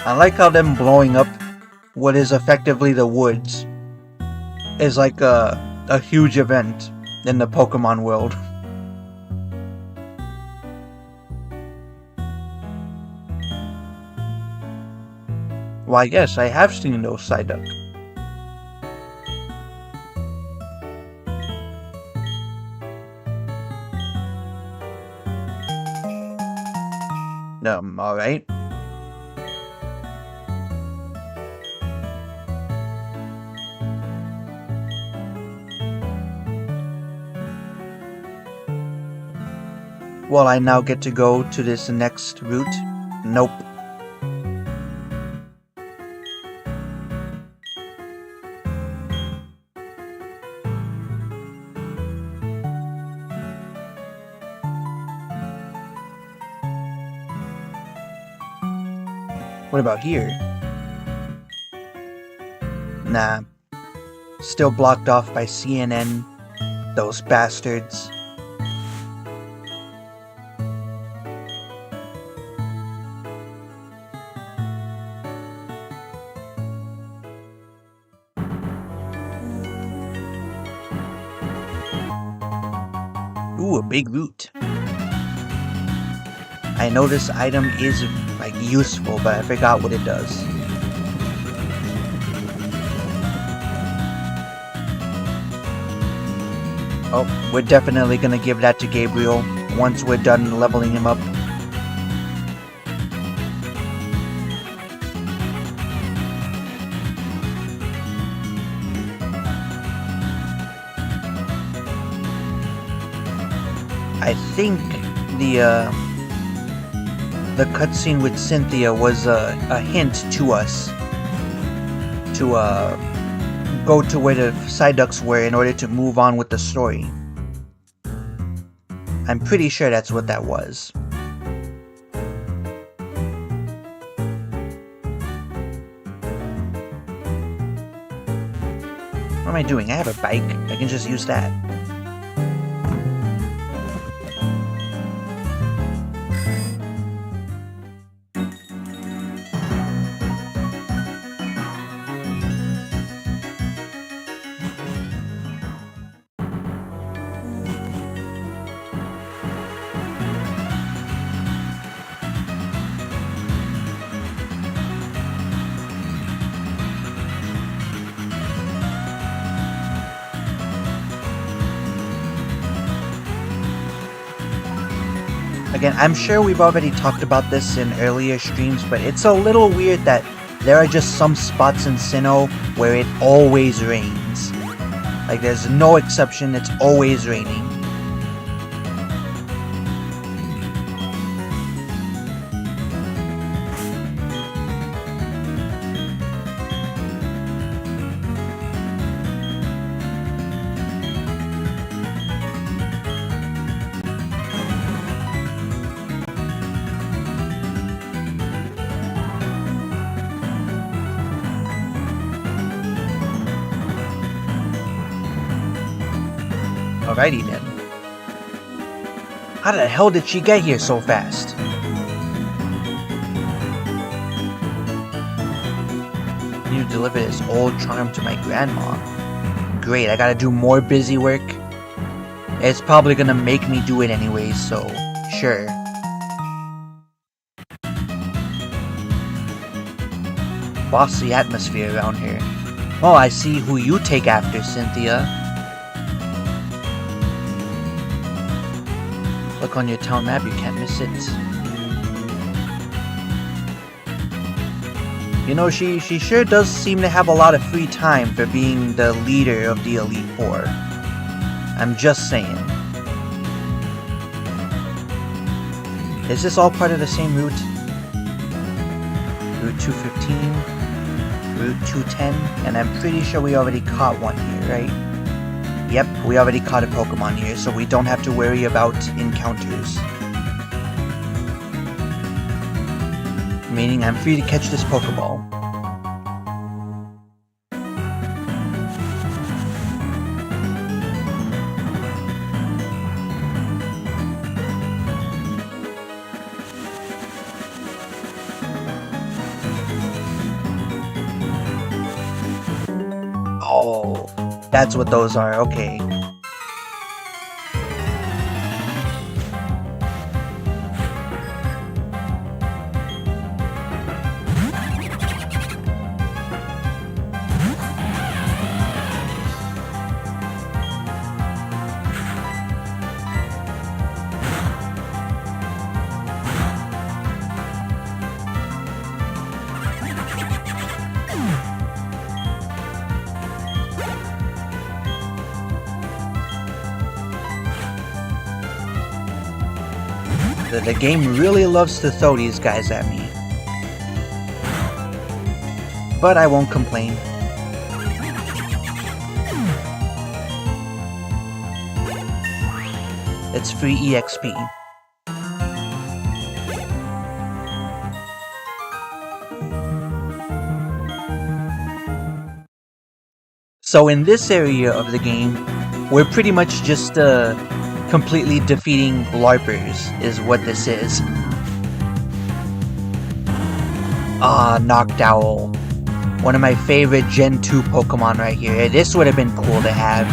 I like how them blowing up what is effectively the woods is like a huge event in the Pokemon world. Why yes, I have seen those Psyduck. Alright. Well, I now get to go to this next route? Nope. What about here? Nah. Still blocked off by CNN. Those bastards. Ooh, a big loot. I know this item is, like, useful, but I forgot what it does. Oh, we're definitely gonna give that to Gabriel once we're done leveling him up. I think the cutscene with Cynthia was a hint to us to go to where the Psyducks were in order to move on with the story. I'm pretty sure that's what that was. What am I doing? I have a bike. I can just use that. Again, I'm sure we've already talked about this in earlier streams, but it's a little weird that there are just some spots in Sinnoh where it always rains. Like, there's no exception, it's always raining. Alrighty then. How the hell did she get here so fast? You deliver this old charm to my grandma. great. I gotta do more busy work. It's probably gonna make me do it anyways, so sure. Bossy atmosphere around here. Oh, I see who you take after, Cynthia. Look on your town map, you can't miss it. You know, she sure does seem to have a lot of free time for being the leader of the Elite Four. I'm just saying. Is this all part of the same route? Route 215, Route 210, and I'm pretty sure we already caught one here, right? Yep, we already caught a Pokemon here, so we don't have to worry about encounters. Meaning I'm free to catch this Pokeball. Oh, that's what those are, okay. The game really loves to throw these guys at me. But I won't complain. It's free EXP. So in this area of the game, we're pretty much just completely defeating LARPers is what this is. Ah, Noctowl. One of my favorite Gen 2 Pokemon right here. This would have been cool to have.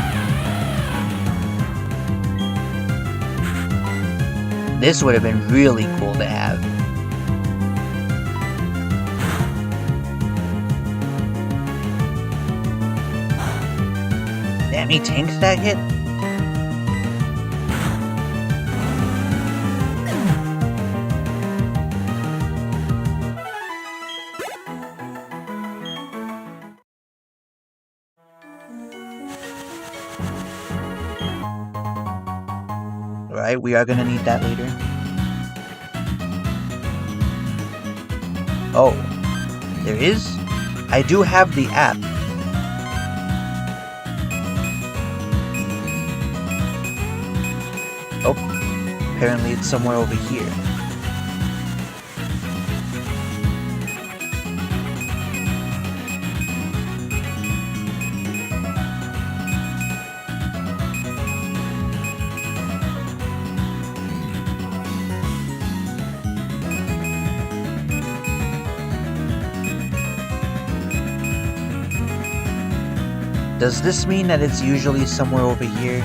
This would have been really cool to have. Damn, he tanked that hit? Alright, we are gonna need that later. Oh, there is? I do have the app. Oh, apparently it's somewhere over here. Does this mean that it's usually somewhere over here?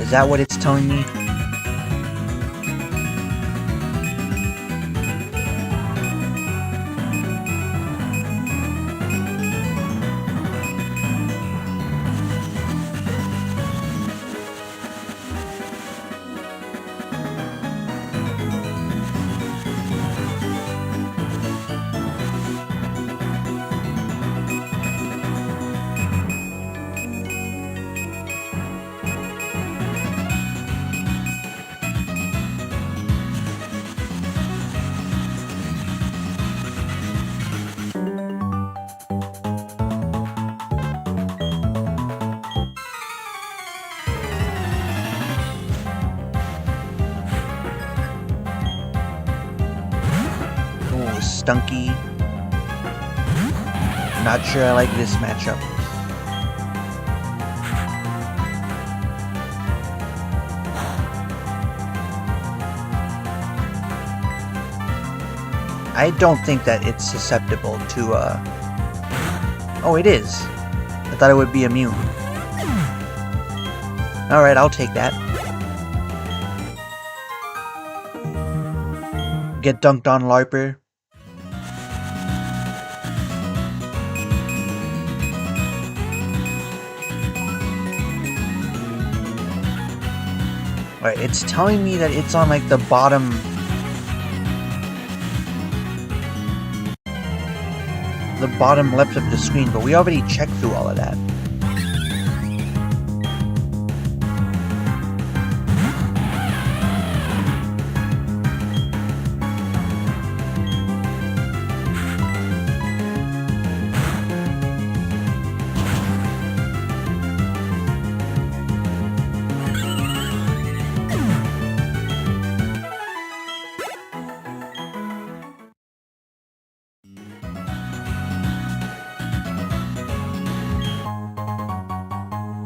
Is that what it's telling me? Stunky. Not sure I like this matchup. I don't think that it's susceptible to, Oh, it is. I thought it would be immune. Alright, I'll take that. Get dunked on, LARPer. Alright, it's telling me that it's on like the bottom left of the screen, but we already checked through all of that.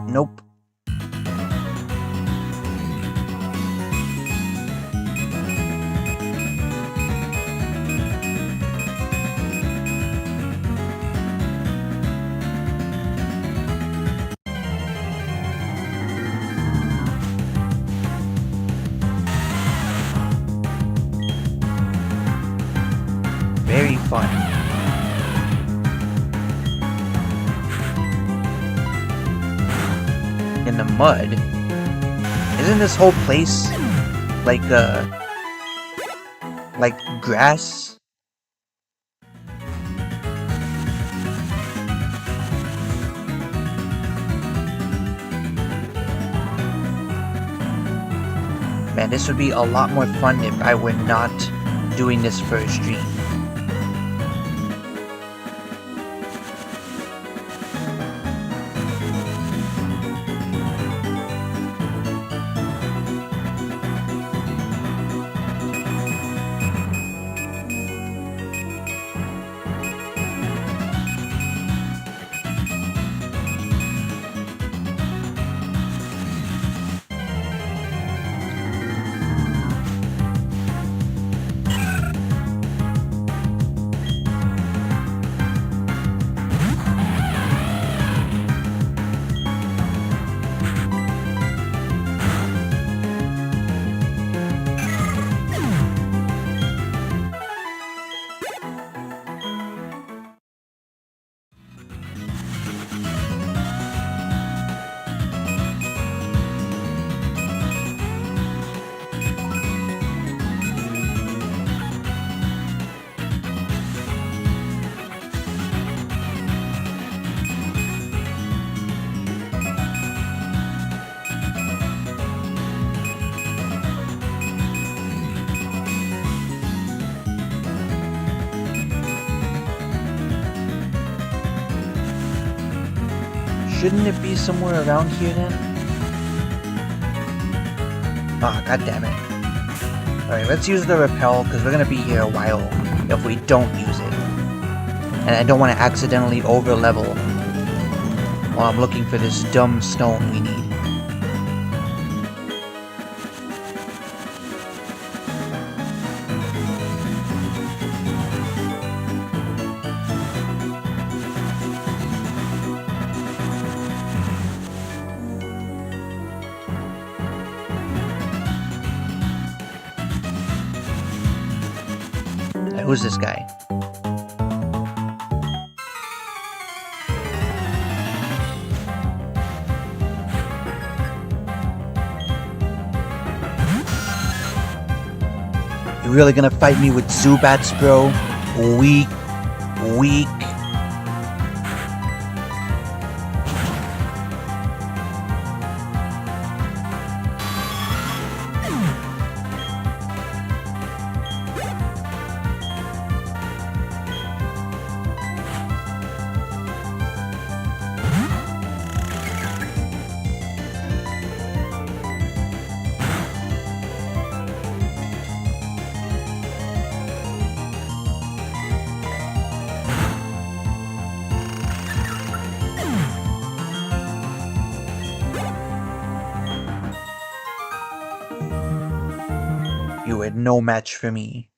Nope. Very fun. In the mud. Isn't this whole place like grass? Man, this would be a lot more fun if I were not doing this for a stream. Shouldn't it be somewhere around here then? Ah, god damn it. Alright, let's use the rappel, because we're gonna be here a while if we don't use it. And I don't want to accidentally over-level while I'm looking for this dumb stone we need. Who's this guy? You really gonna fight me with Zubats, bro? Weak. Weak. You were no match for me.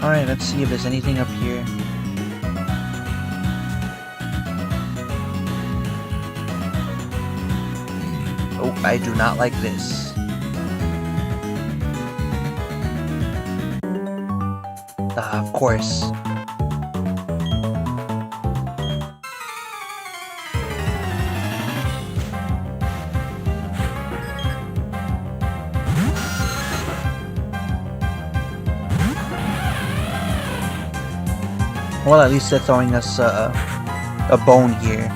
Alright, let's see if there's anything up here. Oh, I do not like this. Ah, of course. Well, at least they're throwing us a bone here.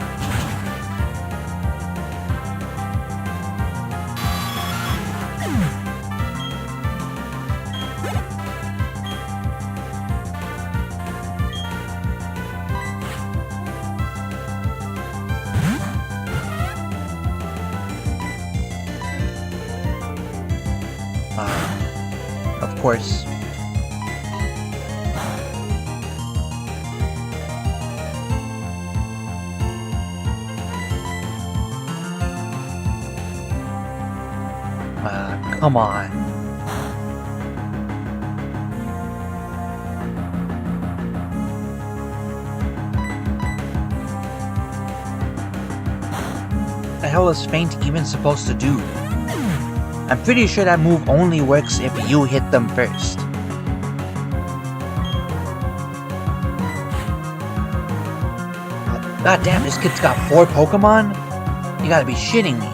Of course. Come on. The hell is feint even supposed to do? I'm pretty sure that move only works if you hit them first. God damn, this kid's got 4 Pokemon? You gotta be shitting me.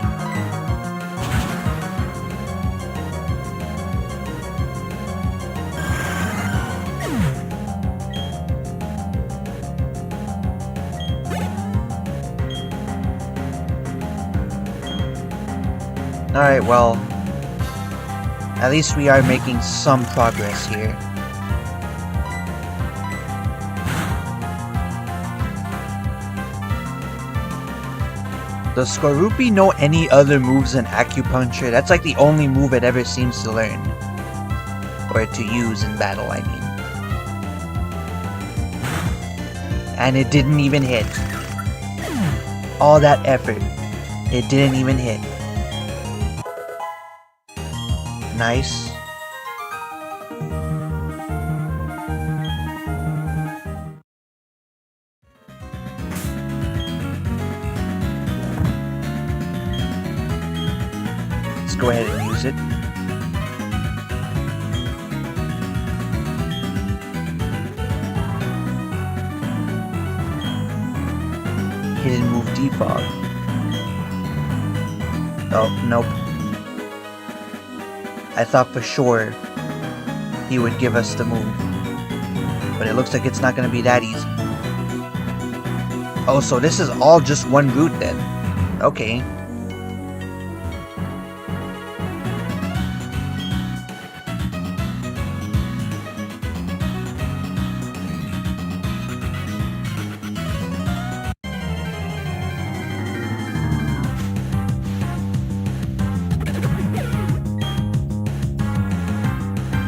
Alright, well, at least we are making some progress here. Does Skorupi know any other moves than acupuncture? That's like the only move it ever seems to learn. Or to use in battle, I mean. And it didn't even hit. All that effort, it didn't even hit. Nice. Let's go ahead and use it. Hidden move defog. Oh, nope. I thought for sure he would give us the move. But it looks like it's not going to be that easy. Oh, so this is all just one route then. Okay.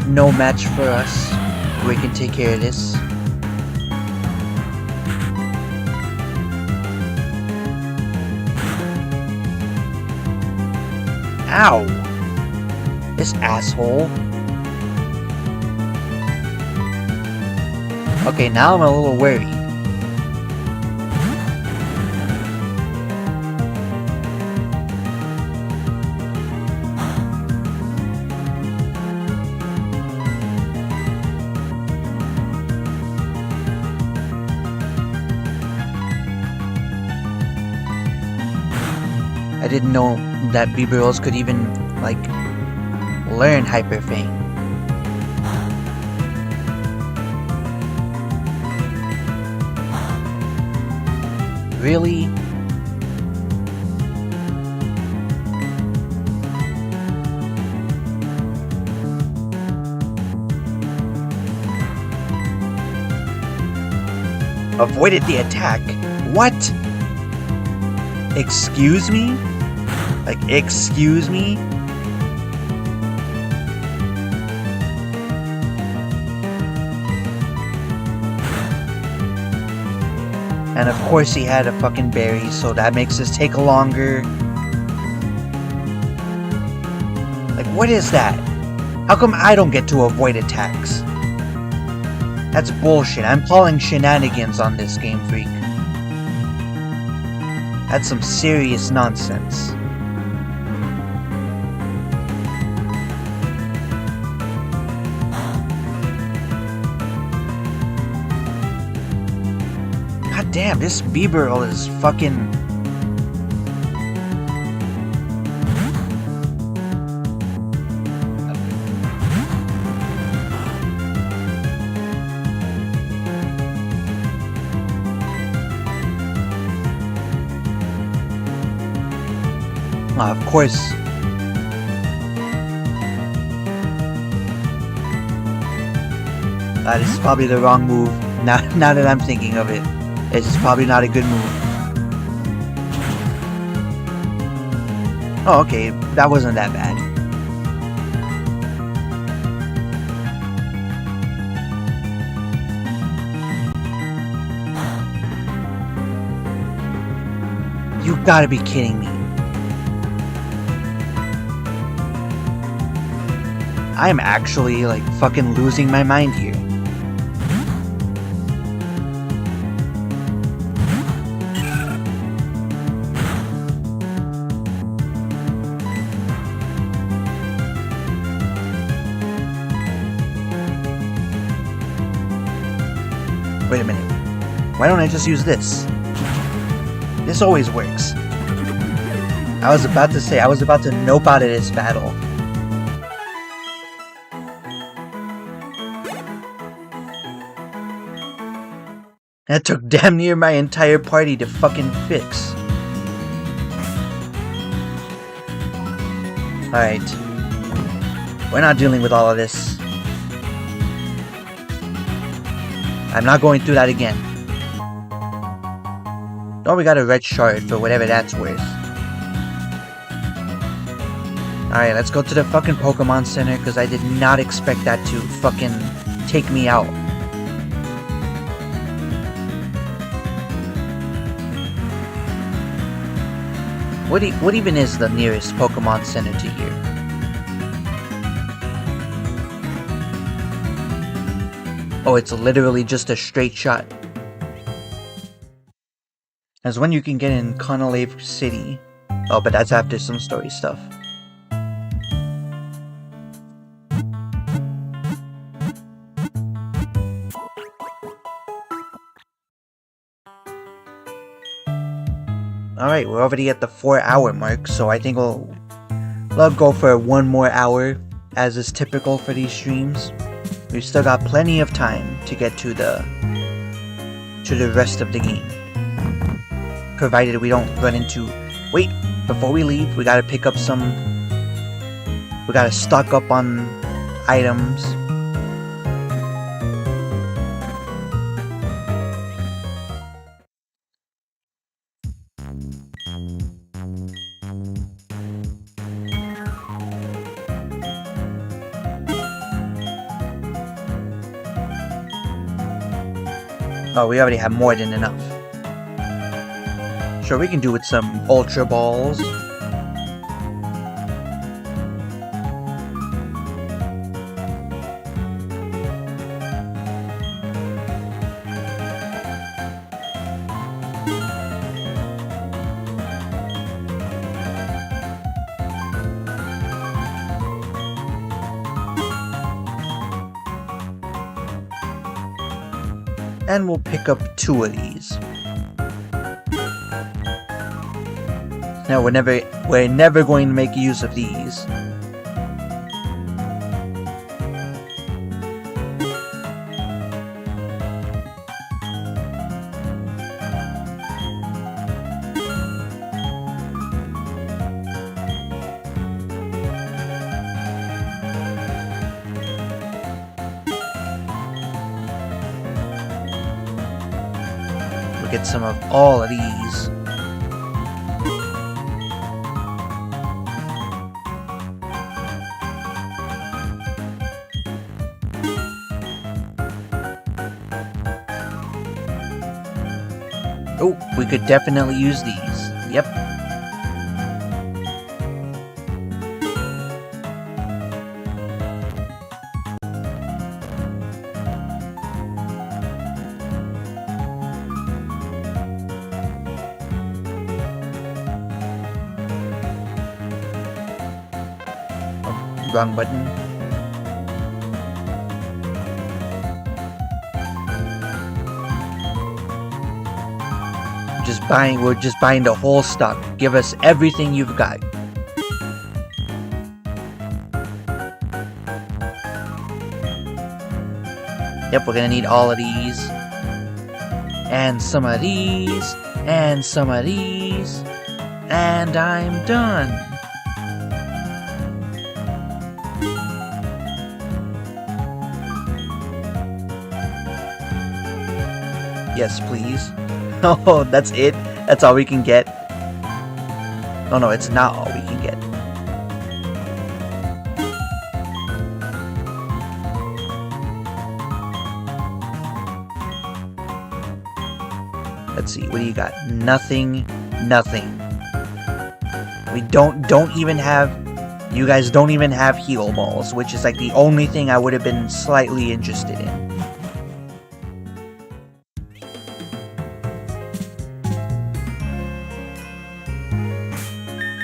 No match for us. We can take care of this. Ow! This asshole. Okay, now I'm a little worried. I didn't know that Bibarels could even, like, learn Hyper Feint. Really? Avoided the attack? What? Excuse me? Like, excuse me? And of course he had a fucking berry, so that makes this take longer. Like, what is that? How come I don't get to avoid attacks? That's bullshit. I'm calling shenanigans on this, Game Freak. That's some serious nonsense. God damn, this B-Burl is fucking... of course. This is probably the wrong move. Now that I'm thinking of it. This is probably not a good move. Oh, okay. That wasn't that bad. You gotta be kidding me. I am actually, like, fucking losing my mind here. Wait a minute. Why don't I just use this? This always works. I was about to say, I was about to nope out of this battle. That took damn near my entire party to fucking fix. Alright. We're not dealing with all of this. I'm not going through that again. Oh, we got a red shard for whatever that's worth. Alright, let's go to the fucking Pokemon Center, because I did not expect that to fucking take me out. What even is the nearest Pokemon Center to here? Oh, it's literally just a straight shot. There's one you can get in Conolave City. Oh, but that's after some story stuff. Alright, we're already at the 4-hour mark, so I think we'll go for 1 more hour, as is typical for these streams. We've still got plenty of time to get to the rest of the game. Provided we don't run into... Wait, before we leave, we gotta pick up some... We gotta stock up on items. Oh, we already have more than enough. Sure, we can do with some Ultra Balls. And we'll pick up 2 of these. Now we're never going to make use of these. We'll get some of all of these. Oh, we could definitely use these. Yep. wrong button. We're just buying the whole stock. Give us everything you've got. Yep, we're gonna need all of these. And some of these. And some of these. And I'm done. Yes, please. Oh, that's it? That's all we can get? Oh no, it's not all we can get. Let's see, what do you got? Nothing, nothing. We don't even have... You guys don't even have heal balls, which is like the only thing I would have been slightly interested in.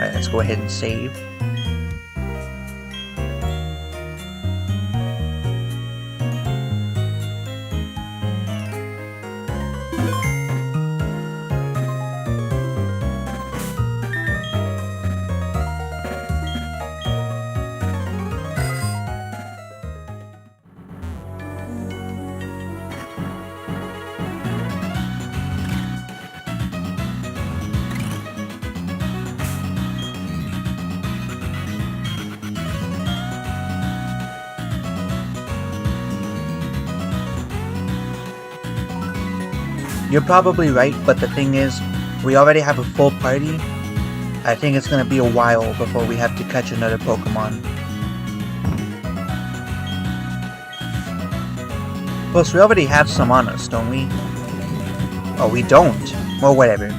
Alright, let's go ahead and save. You're probably right, but the thing is, we already have a full party. I think it's gonna be a while before we have to catch another Pokemon. Plus, we already have some on us, don't we? Oh, we don't. Well, whatever.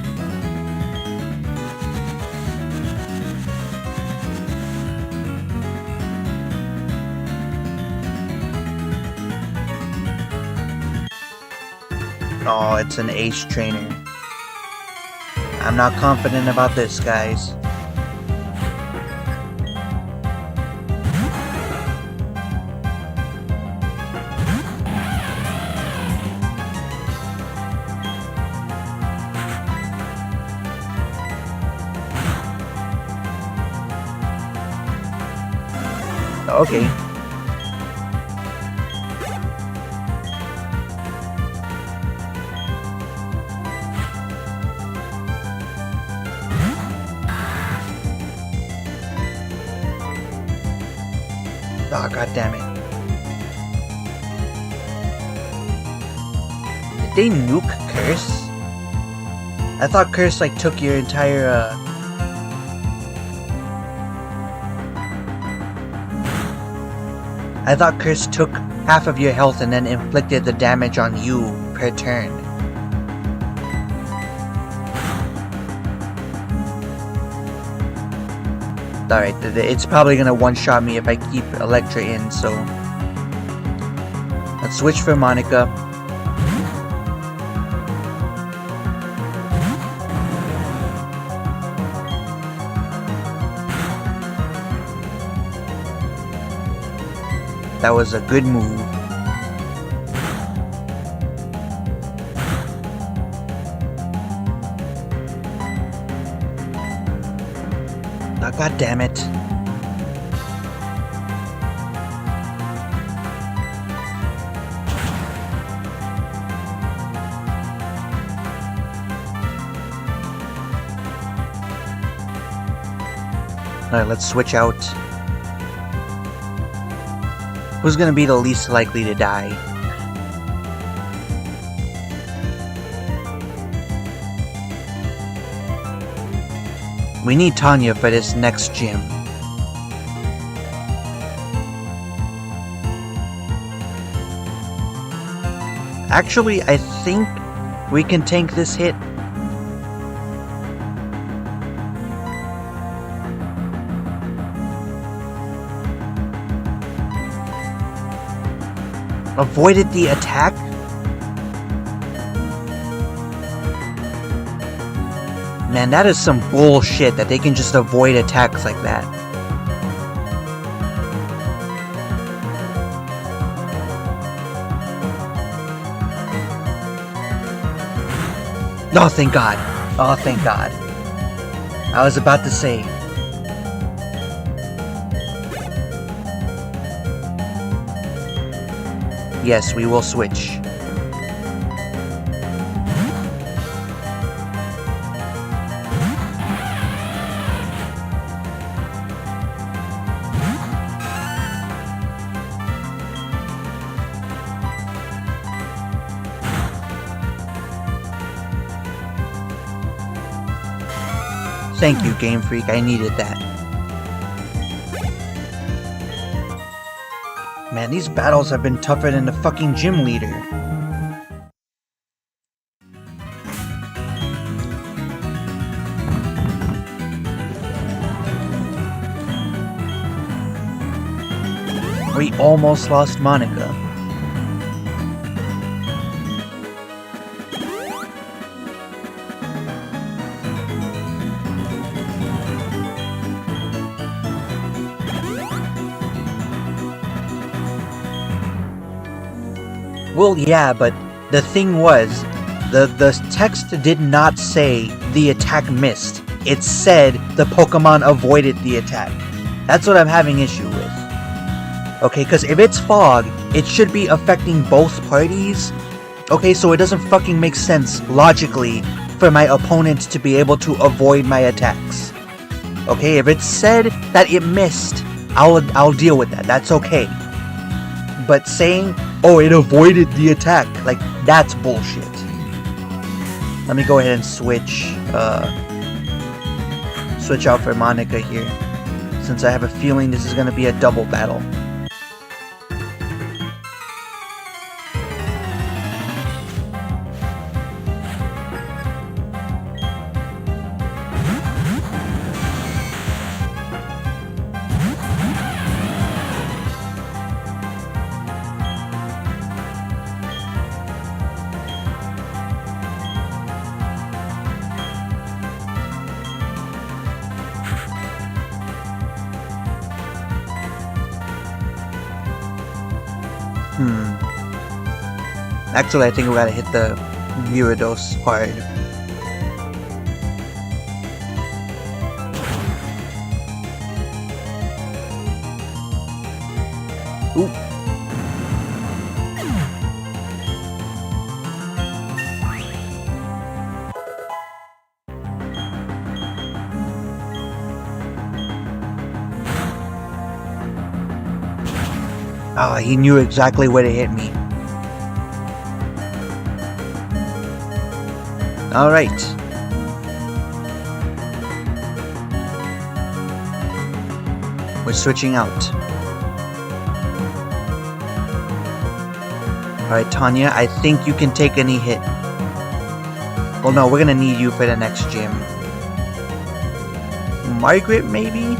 Oh, it's an ace trainer. I'm not confident about this, guys. Okay. Oh, god damn it. Did they nuke Curse? I thought Curse like took your entire I thought Curse took half of your health and then inflicted the damage on you per turn. Alright, it's probably gonna one-shot me if I keep Electra in, so... Let's switch for Monica. That was a good move. Oh, god damn it. Alright, let's switch out. Who's gonna be the least likely to die? We need Tanya for this next gym. Actually, I think we can tank this hit. Avoided the attack? Man, that is some bullshit that they can just avoid attacks like that. Oh, thank God. Oh, thank God. I was about to say. Yes, we will switch. Thank you, Game Freak. I needed that. Man, these battles have been tougher than the fucking gym leader. We almost lost Monica. Well, yeah, but the thing was, the text did not say the attack missed. It said the Pokemon avoided the attack. That's what I'm having issue with. Okay, because if it's fog, it should be affecting both parties. Okay, so it doesn't fucking make sense, logically, for my opponent to be able to avoid my attacks. Okay, if it said that it missed, I'll deal with that. That's okay. But saying, oh, it avoided the attack, like, that's bullshit. Let me go ahead and switch out for Monica here, since I have a feeling this is gonna be a double battle. Actually, I think we gotta hit the Gyarados hard. Ooh. Oh, he knew exactly where to hit me. Alright. We're switching out. Alright, Tanya, I think you can take any hit. Well, no, we're gonna need you for the next gym. Margaret, maybe?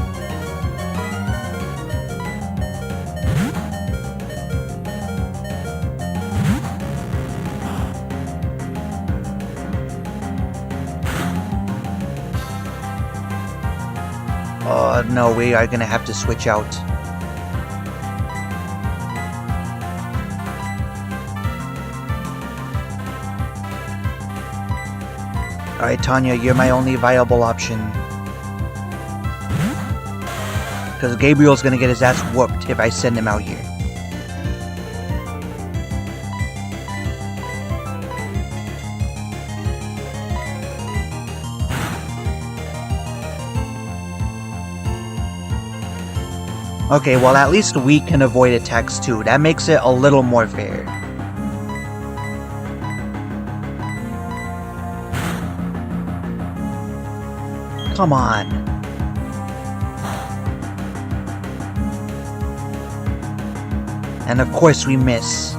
Oh, no, we are gonna have to switch out. Alright, Tanya, you're my only viable option. Because Gabriel's gonna get his ass whooped if I send him out here. Okay, well at least we can avoid attacks too. That makes it a little more fair. Come on. And of course we miss.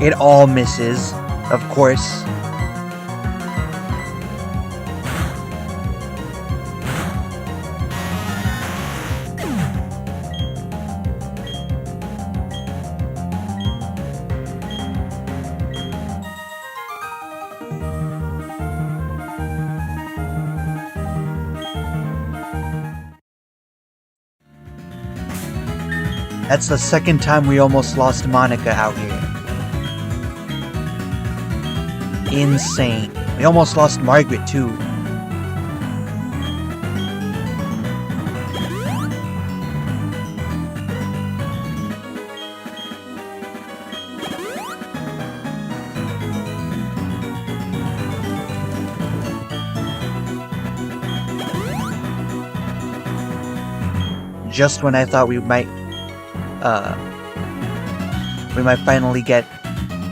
It all misses, of course. That's the second time we almost lost Monica out here. Insane. We almost lost Margaret too. Just when I thought we might finally get,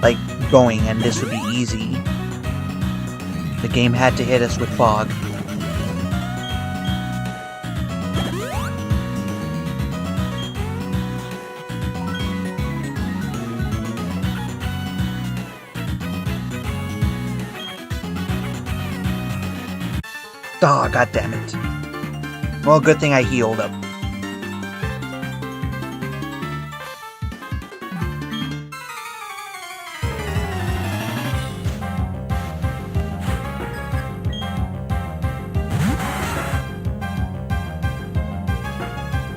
like, going and this would be easy, the game had to hit us with fog. Oh, god damn it. Well, good thing I healed up.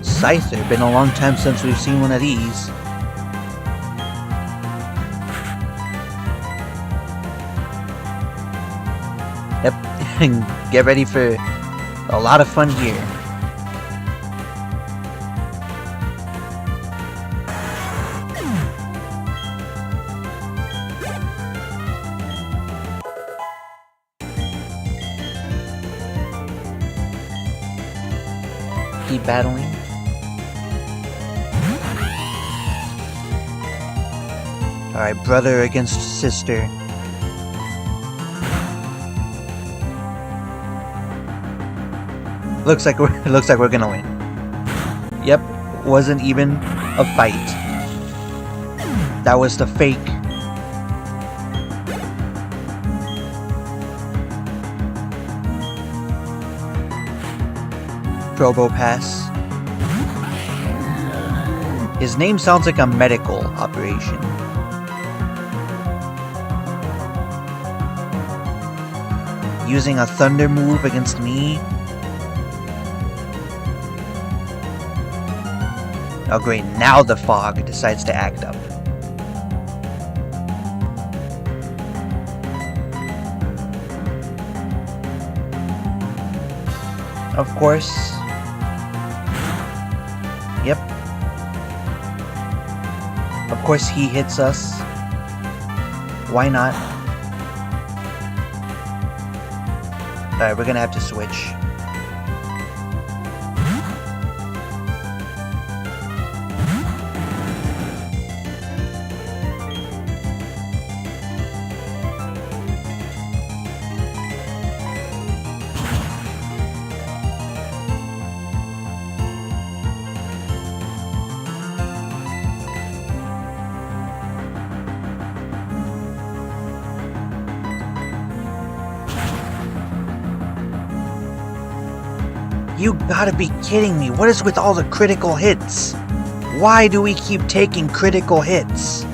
Scyther, been a long time since we've seen one of these. Yep, get ready for a lot of fun here. Keep battling. Alright, brother against sister. Looks like we're gonna win. Yep, wasn't even a fight. That was the fake. Probo Pass. His name sounds like a medical operation. Using a thunder move against me. Oh great, now the fog decides to act up. Of course. Yep. Of course he hits us. Why not? Alright, we're gonna have to switch. You gotta be kidding me. What is with all the critical hits? Why do we keep taking critical hits?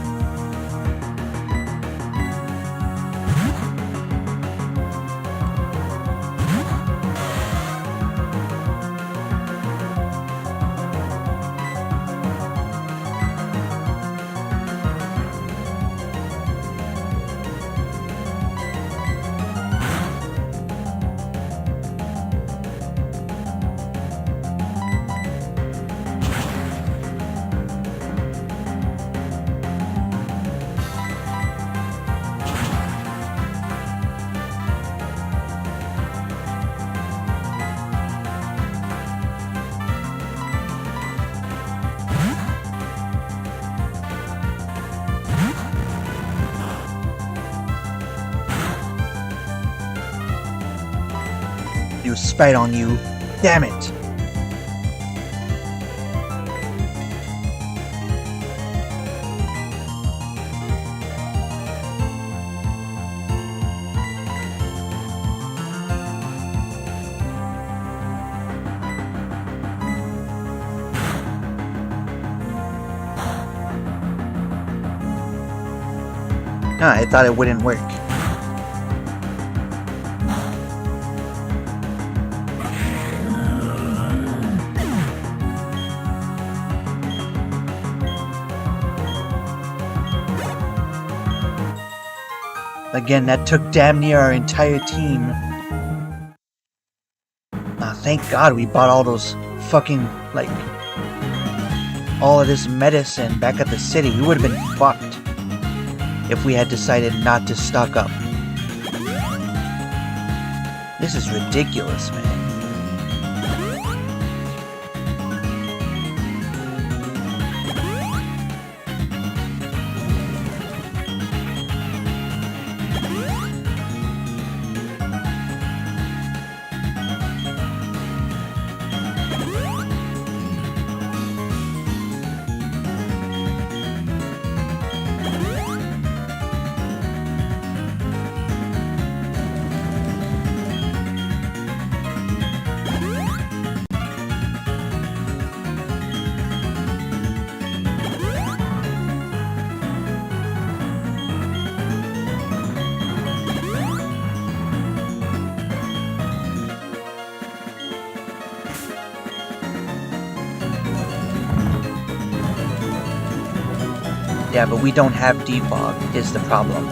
You spite on you. Damn it. I thought it wouldn't work. Again, that took damn near our entire team. Thank God we bought all those fucking, like, all of this medicine back at the city. We would have been fucked if we had decided not to stock up. This is ridiculous, man. Yeah, but we don't have defog, is the problem.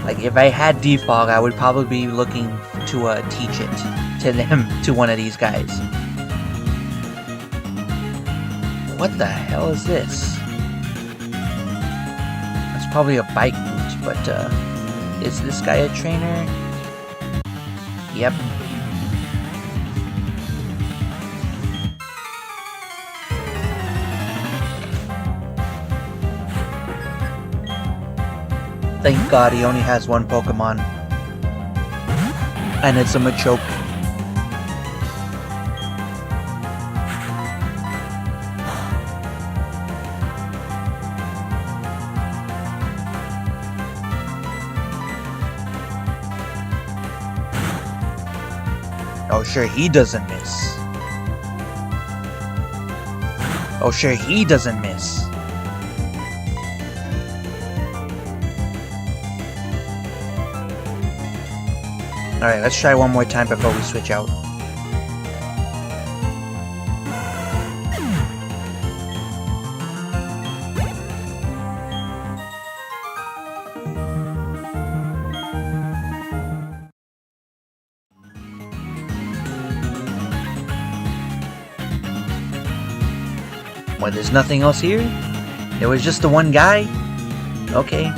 Like, if I had defog, I would probably be looking to teach it to them, to one of these guys. What the hell is this? That's probably a bike route, but, is this guy a trainer? Yep. Thank God he only has one Pokemon. And it's a Machoke. Oh, sure he doesn't miss. Oh, sure he doesn't miss. Alright, let's try one more time before we switch out. What, there's nothing else here? There was just the one guy? Okay.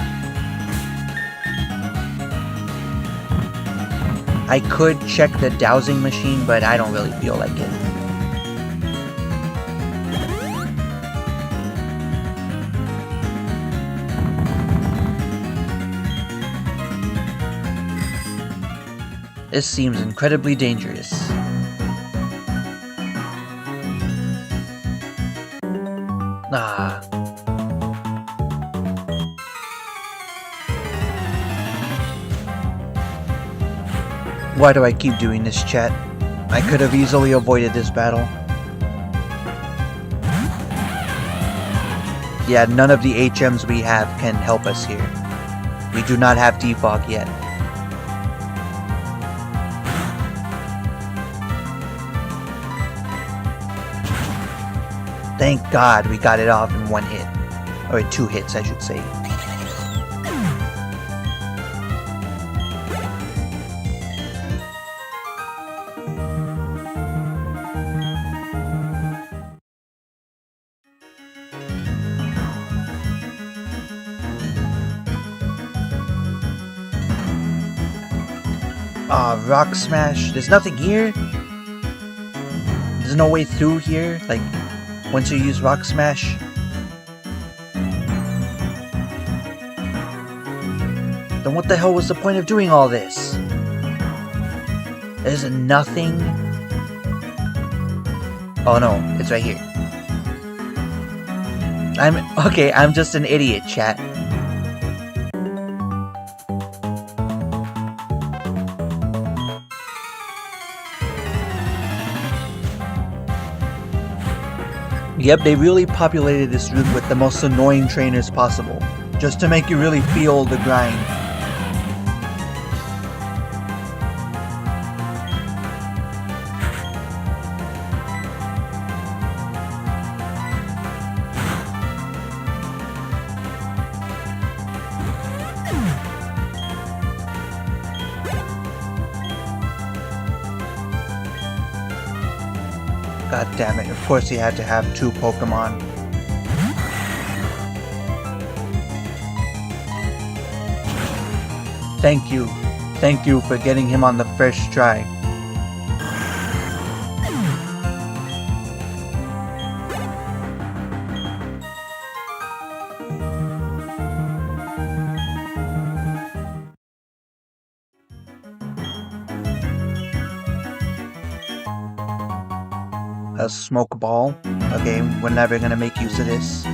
I could check the dowsing machine, but I don't really feel like it. This seems incredibly dangerous. Ah. Why do I keep doing this, chat? I could have easily avoided this battle. Yeah, none of the HMs we have can help us here. We do not have defog yet. Thank God we got it off in one hit. Or 2 hits, I should say. Rock Smash. There's nothing here? There's no way through here? Like, once you use Rock Smash? Then what the hell was the point of doing all this? There's nothing? Oh no, it's right here. I'm just an idiot, chat. Yep, they really populated this room with the most annoying trainers possible, just to make you really feel the grind. God damn it, of course he had to have 2 Pokemon. Thank you. Thank you for getting him on the first try. A smoke ball. Okay, we're never gonna make use of this.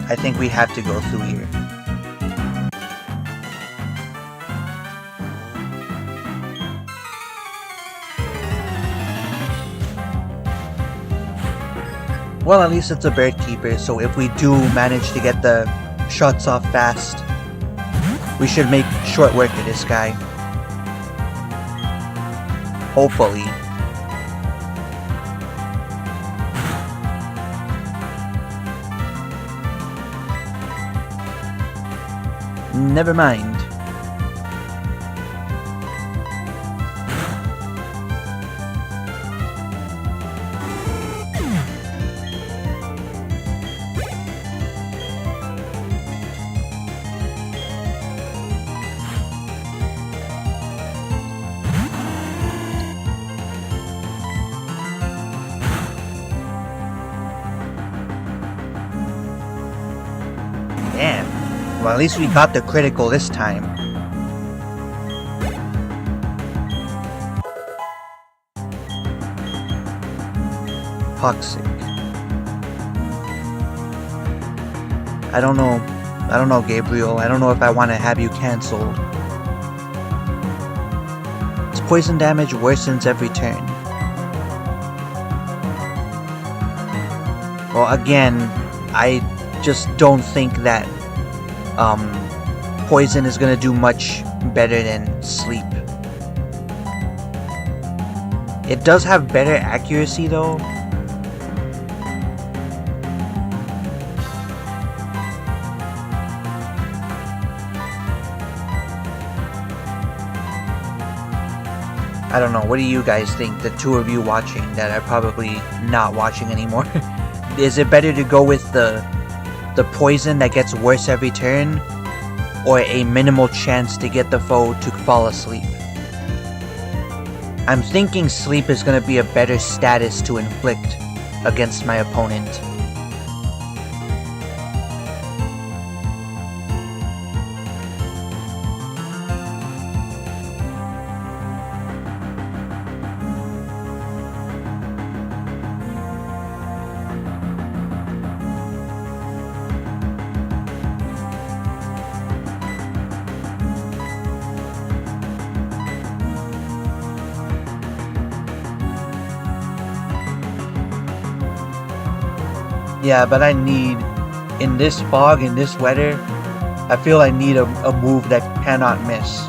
I think we have to go through here. Well, at least it's a bird keeper, so if we do manage to get the shots off fast, we should make short work of this guy. Hopefully. Never mind. Damn. Well, at least we got the critical this time. Toxic. I don't know, Gabriel. I don't know if I want to have you cancelled. Its poison damage worsens every turn. Well, again, I just don't think that poison is gonna do much better than sleep. It does have better accuracy though. I don't know, what do you guys think, the 2 of you watching that are probably not watching anymore? Is it better to go with the poison that gets worse every turn, or a minimal chance to get the foe to fall asleep? I'm thinking sleep is going to be a better status to inflict against my opponent. Yeah, but I need, in this fog, in this weather, I feel I need a move that cannot miss.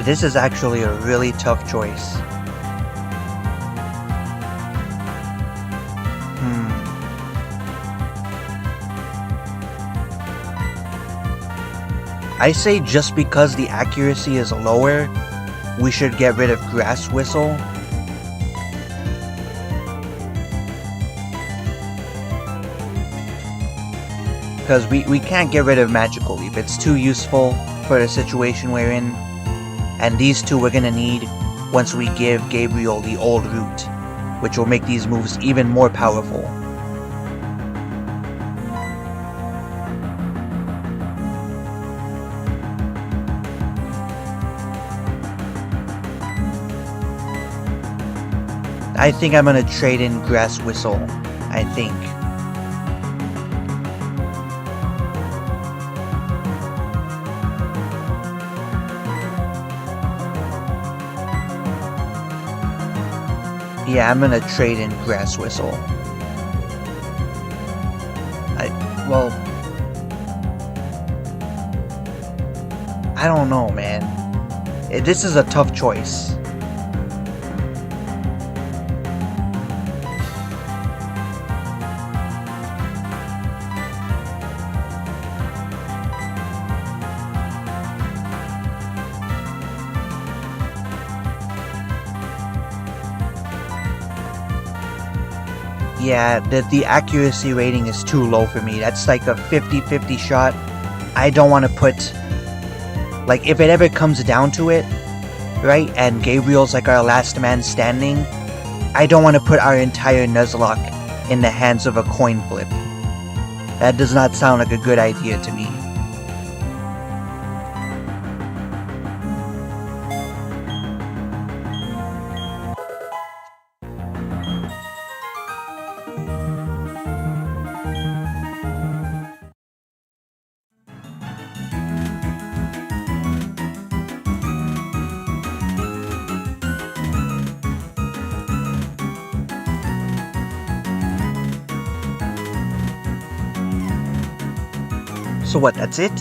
This is actually a really tough choice. I say just because the accuracy is lower, we should get rid of Grass Whistle. Because we can't get rid of Magical Leap. It's too useful for the situation we're in. And these 2 we're gonna need once we give Gabriel the old route, which will make these moves even more powerful. I think I'm gonna trade in Grass Whistle. I think. Yeah, I'm gonna trade in Grass Whistle. I don't know, man. This is a tough choice. Yeah, the accuracy rating is too low for me. That's like a 50-50 shot. I don't want to put... Like, if it ever comes down to it, right, and Gabriel's like our last man standing, I don't want to put our entire Nuzlocke in the hands of a coin flip. That does not sound like a good idea to me. So what, that's it?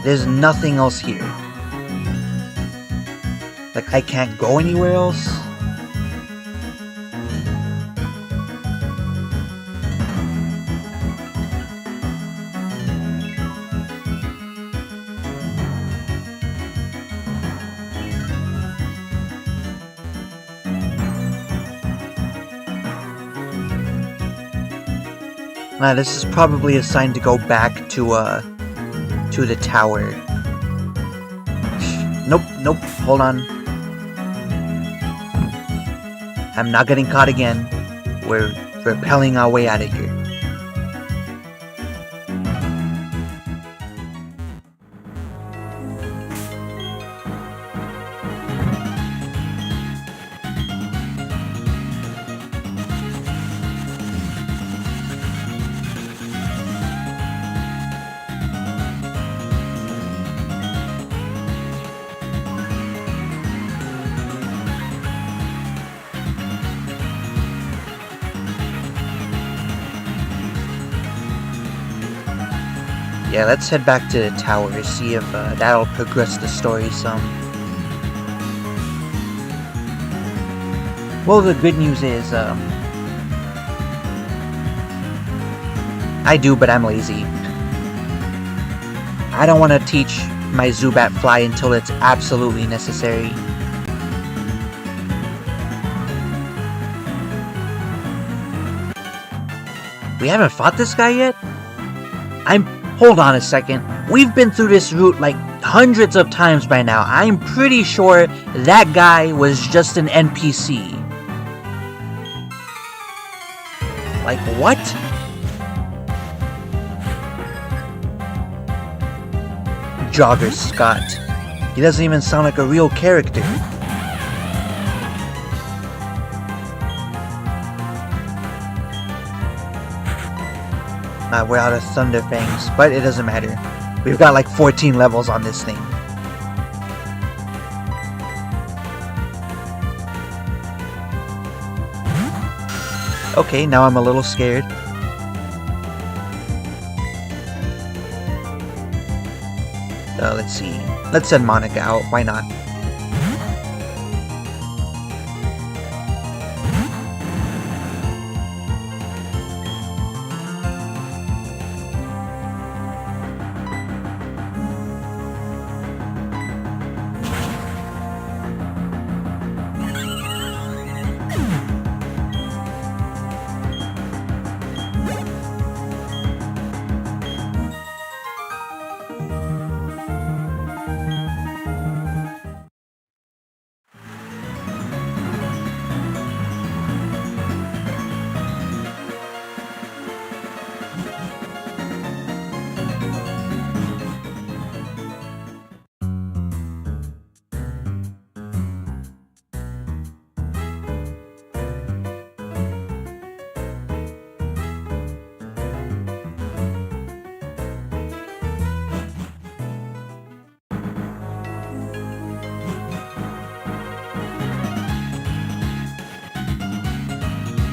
There's nothing else here. Like, I can't go anywhere else? Nah, this is probably a sign to go back to the tower. Nope, hold on. I'm not getting caught again. We're rappelling our way out of here. Yeah, let's head back to the tower, see if that'll progress the story some. Well, the good news is, I do, but I'm lazy. I don't want to teach my Zubat fly until it's absolutely necessary. We haven't fought this guy yet? Hold on a second. We've been through this route like hundreds of times by now. I'm pretty sure that guy was just an NPC. Like, what? Jogger Scott. He doesn't even sound like a real character. We're out of Thunder Fangs, but it doesn't matter. We've got like 14 levels on this thing. Okay, now I'm a little scared. Let's see. Let's send Monica out. Why not?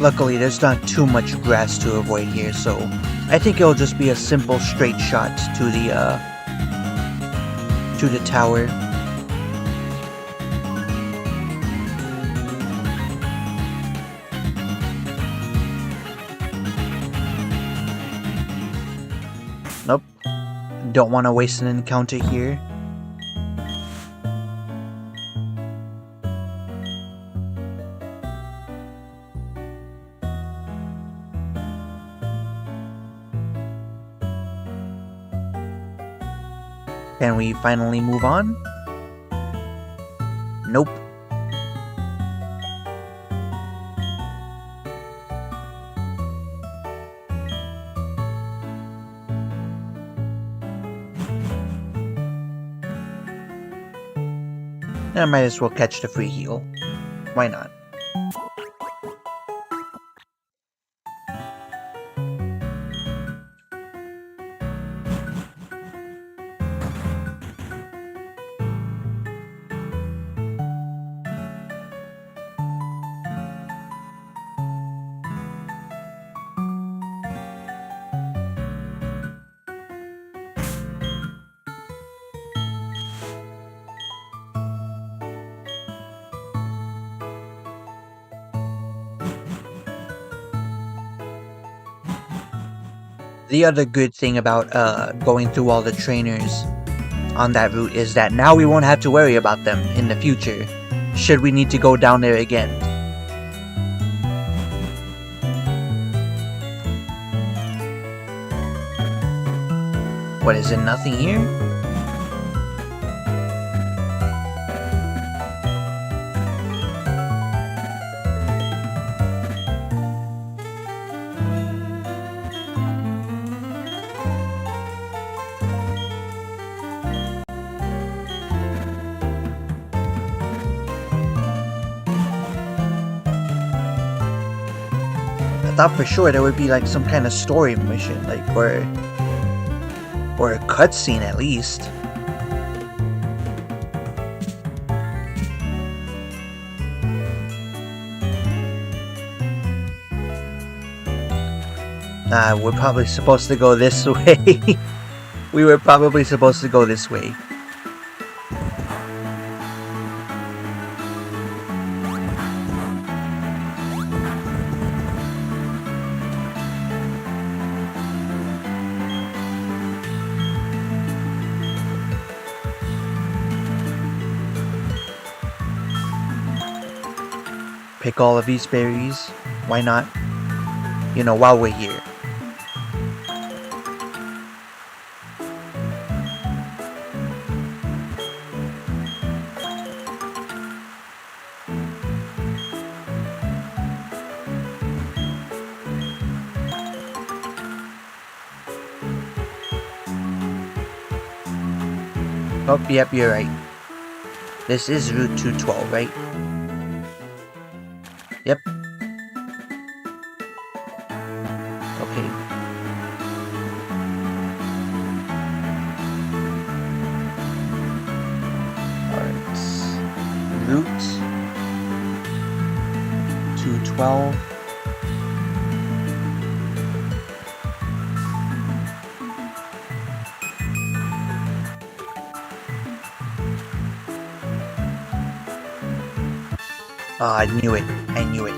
Luckily, there's not too much grass to avoid here, so I think it'll just be a simple straight shot to to the tower. Nope. Don't want to waste an encounter here. Can we finally move on? Nope. I might as well catch the free heal. Why not? The other good thing about going through all the trainers on that route is that now we won't have to worry about them in the future, should we need to go down there again. What, is it nothing here? I thought for sure there would be like some kind of story mission, like or a cutscene at least. We're probably supposed to go this way. We were probably supposed to go this way. Pick all of these berries. Why not? You know, while we're here. Oh, yep, you're right. This is Route 212, right? Yep. Okay. Alright. Route 212. Oh, I knew it. I knew it.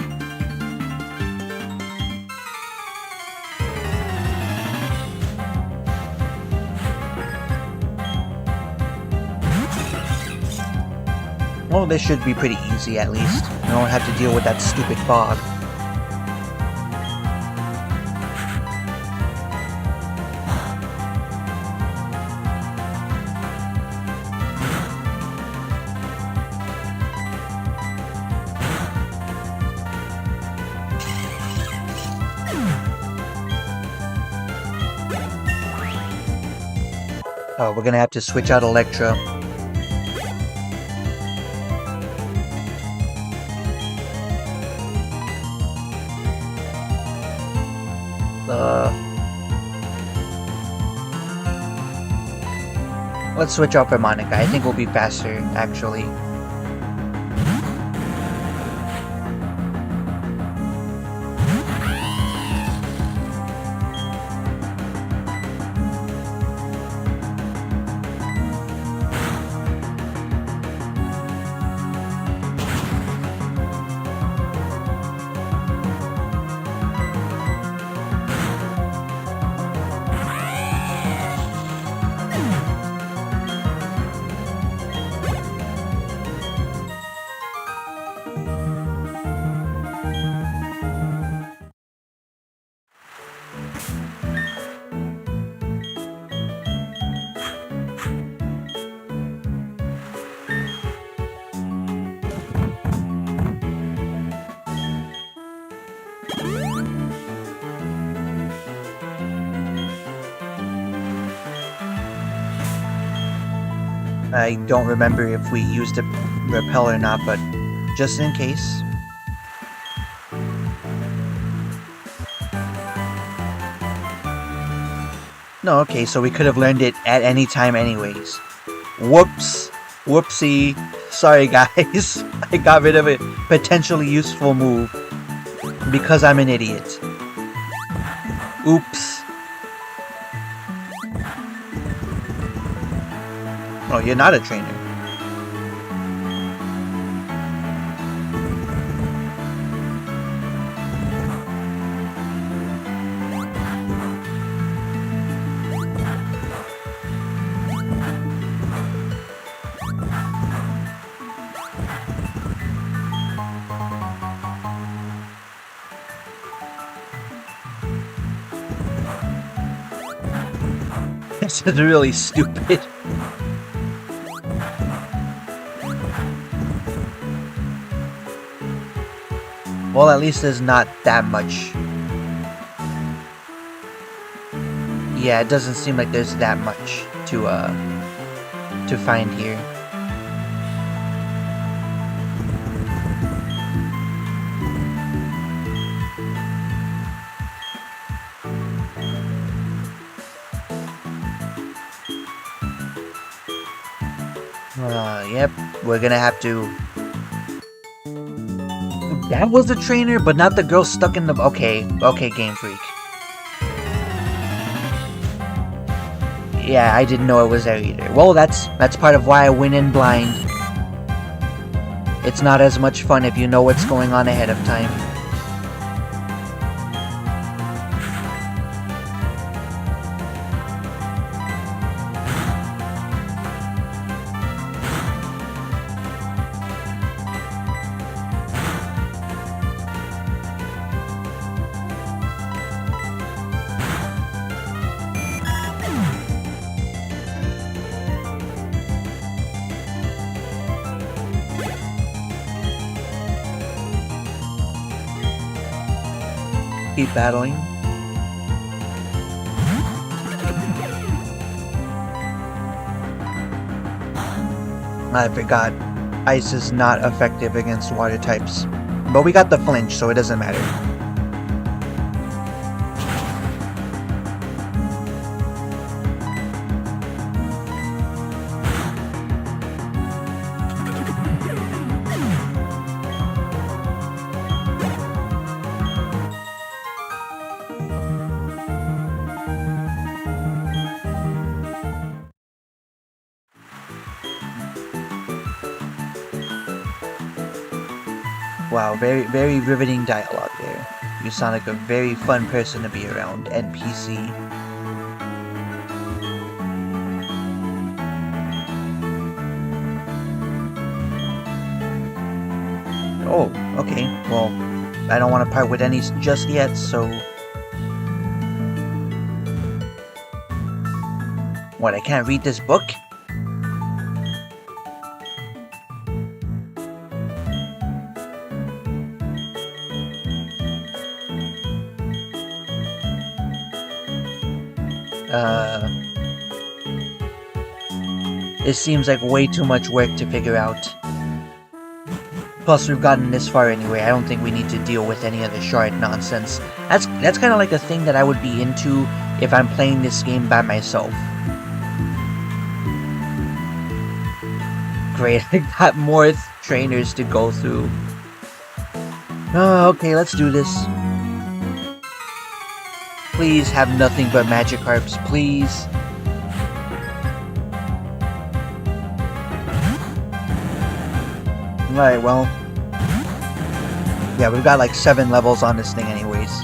Well, this should be pretty easy at least. I don't have to deal with that stupid fog. Oh, we're gonna have to switch out Electra. Let's switch out for Monica. I think we'll be faster, actually. I don't remember if we used a repel or not, but just in case. No, okay, so we could have learned it at any time anyways. Whoops. Whoopsie. Sorry, guys. I got rid of a potentially useful move because I'm an idiot. Oops. Oh, you're not a trainer. This is really stupid. Well, at least there's not that much. Yeah, it doesn't seem like there's that much to find here. Yep, we're gonna have to... That was the trainer, but not the girl stuck in the... Okay, Game Freak. Yeah, I didn't know it was there either. Well, that's part of why I went in blind. It's not as much fun if you know what's going on ahead of time. Keep battling. I forgot. Ice is not effective against water types. But we got the flinch, so it doesn't matter. Wow, very riveting dialogue there. You sound like a very fun person to be around, NPC. Oh, okay. Well, I don't want to part with any just yet, so... What, I can't read this book? This seems like way too much work to figure out. Plus, we've gotten this far anyway. I don't think we need to deal with any of the shard nonsense. That's kind of like a thing that I would be into if I'm playing this game by myself. Great, I got more trainers to go through. Oh, okay, let's do this. Please have nothing but Magikarps, please. Alright, well... Yeah, we've got like 7 levels on this thing anyways.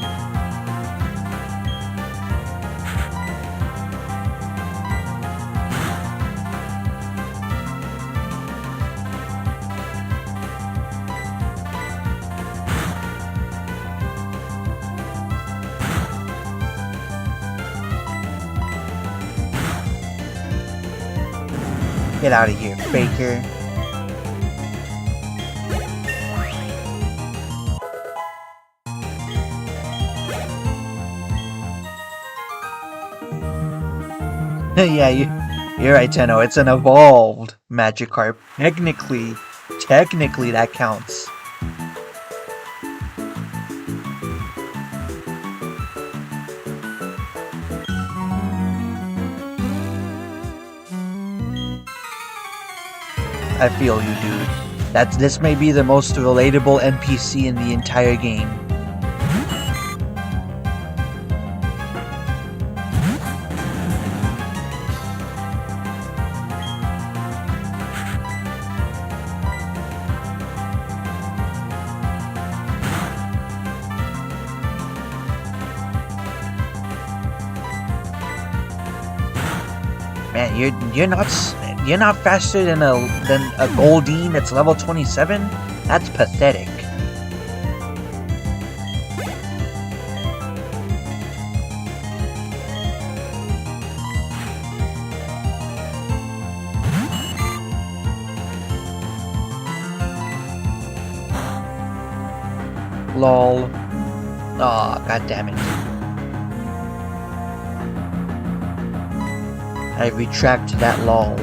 Get out of here, faker. Yeah, you're right, Tenno. It's an evolved Magikarp. Technically that counts. I feel you, dude. This may be the most relatable NPC in the entire game. Man, you're not faster than a Goldeen that's level 27? That's pathetic. Lol. Aw, oh, god damn it. I retract that lol.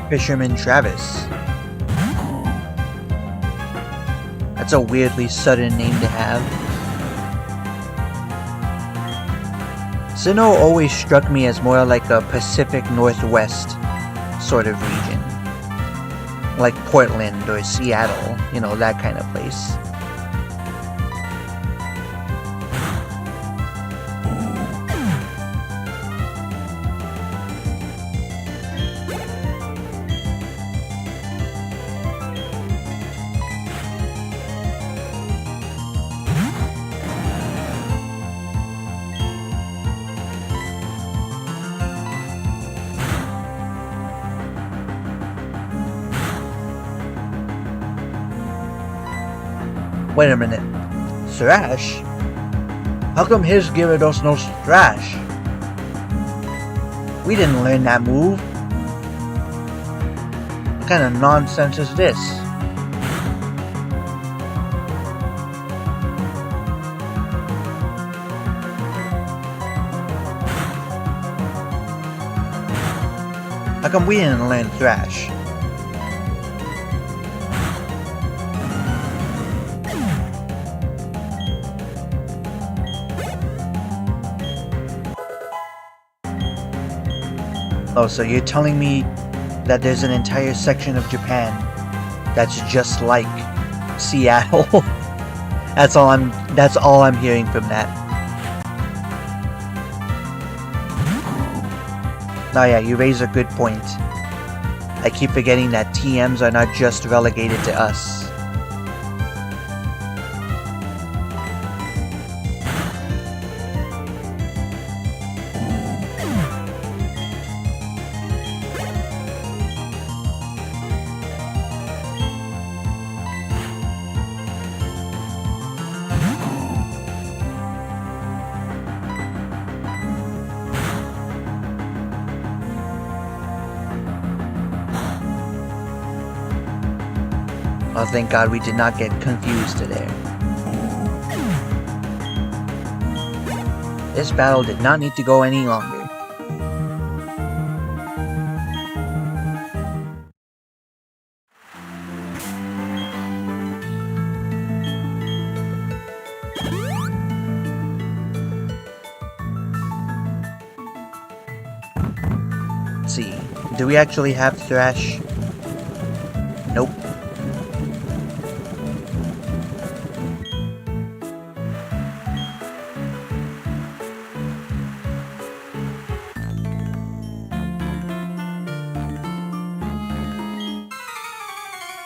Fisherman Travis. That's a weirdly sudden name to have. Sinnoh always struck me as more like a Pacific Northwest sort of region. Like Portland or Seattle, you know, that kind of place. Wait a minute. Thrash? How come his Gyarados knows Thrash? We didn't learn that move. What kind of nonsense is this? How come we didn't learn Thrash? Oh, so you're telling me that there's an entire section of Japan that's just like Seattle? That's all I'm hearing from that. Oh yeah, you raise a good point. I keep forgetting that TMs are not just relegated to us. Oh, thank God we did not get confused there. This battle did not need to go any longer. Let's see, do we actually have Thrash? Nope.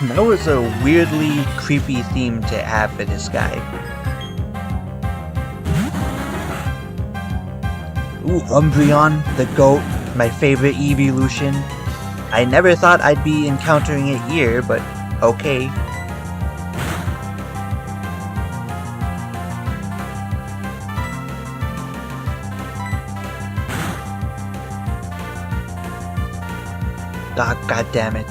That was a weirdly creepy theme to have for this guy. Ooh, Umbreon, the goat, my favorite evolution. I never thought I'd be encountering it here, but okay. God damn it.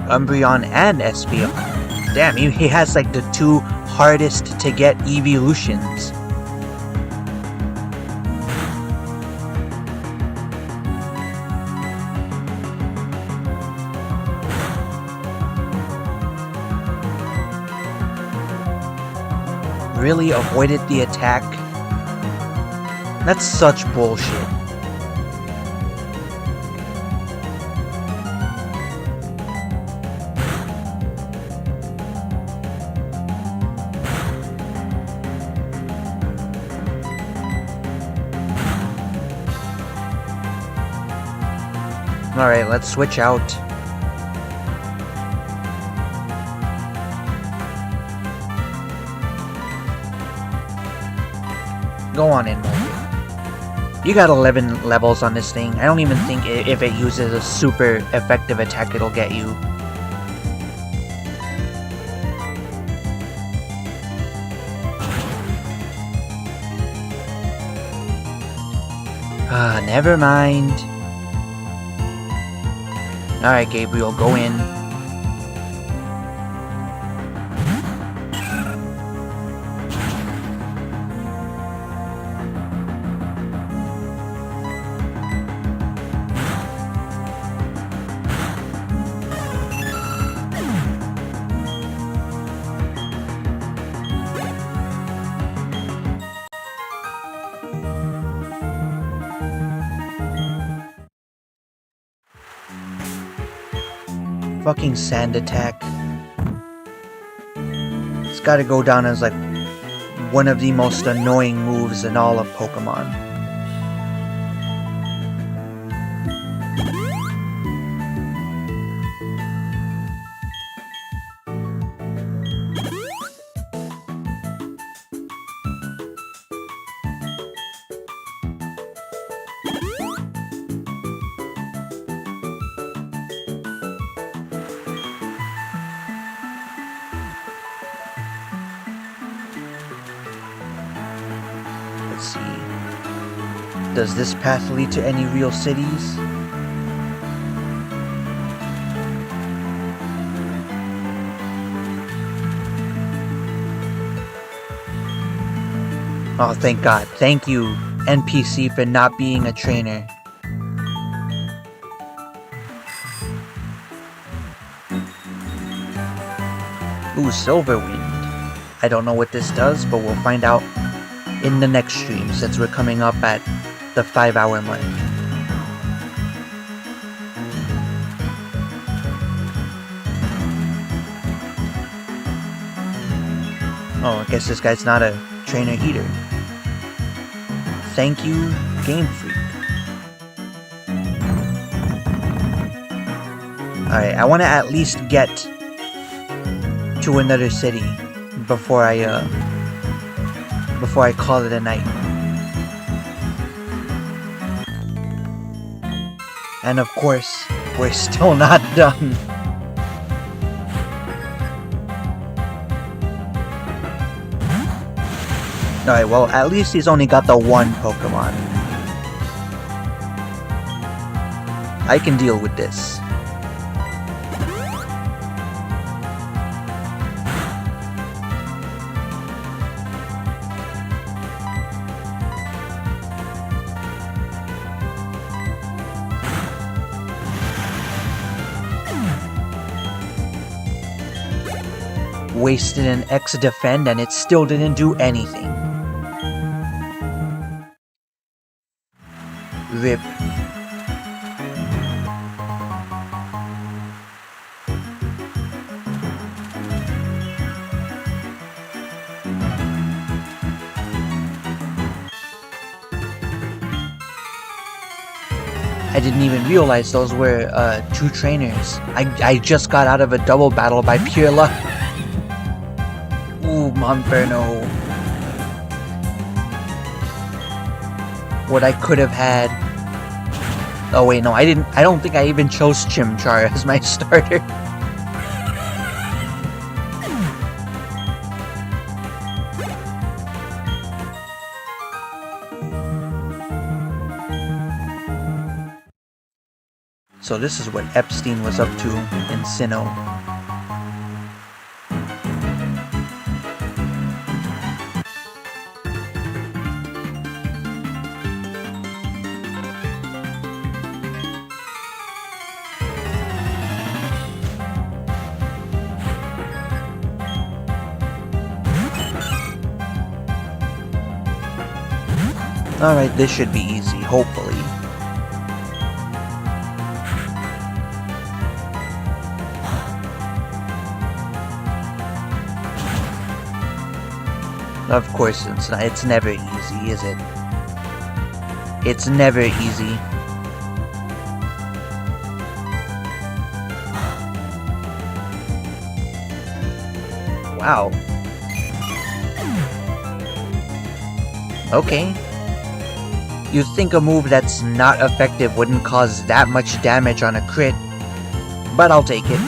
Umbreon and Espeon. Damn, he has like the two hardest to get evolutions. Really avoided the attack? That's such bullshit. Alright, let's switch out. Go on in, Moldy. You got 11 levels on this thing. I don't even think if it uses a super effective attack it'll get you. Ah, never mind. Alright, Gabriel, go in. Fucking sand attack. It's gotta go down as like one of the most annoying moves in all of Pokemon. Let's see. Does this path lead to any real cities? Oh, thank God. Thank you, NPC, for not being a trainer. Ooh, Silverwind. I don't know what this does, but we'll find out in the next stream, since we're coming up at the 5-hour mark. Oh, I guess this guy's not a trainer either. Thank you, Game Freak. Alright, I want to at least get to another city before I call it a night. And of course, we're still not done. Alright, well, at least he's only got the one Pokemon. I can deal with this. Wasted an X defend and it still didn't do anything. RIP. I didn't even realize those were 2 trainers. I just got out of a double battle by pure luck. Ooh, Monferno. What I could have had. Oh wait, no, I didn't. I don't think I even chose Chimchar as my starter. So this is what Epstein was up to in Sinnoh. Alright, this should be easy, hopefully. Of course, it's never easy, is it? It's never easy. Wow. Okay. You'd think a move that's not effective wouldn't cause that much damage on a crit, but I'll take it.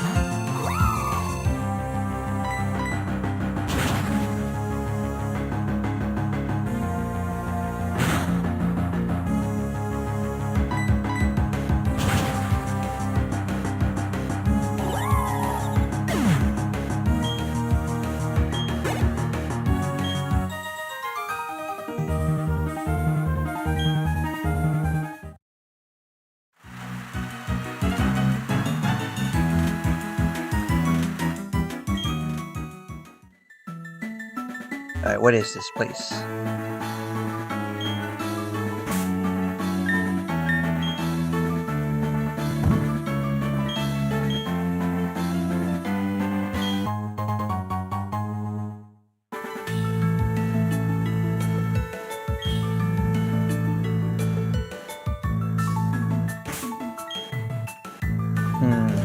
Alright, what is this place?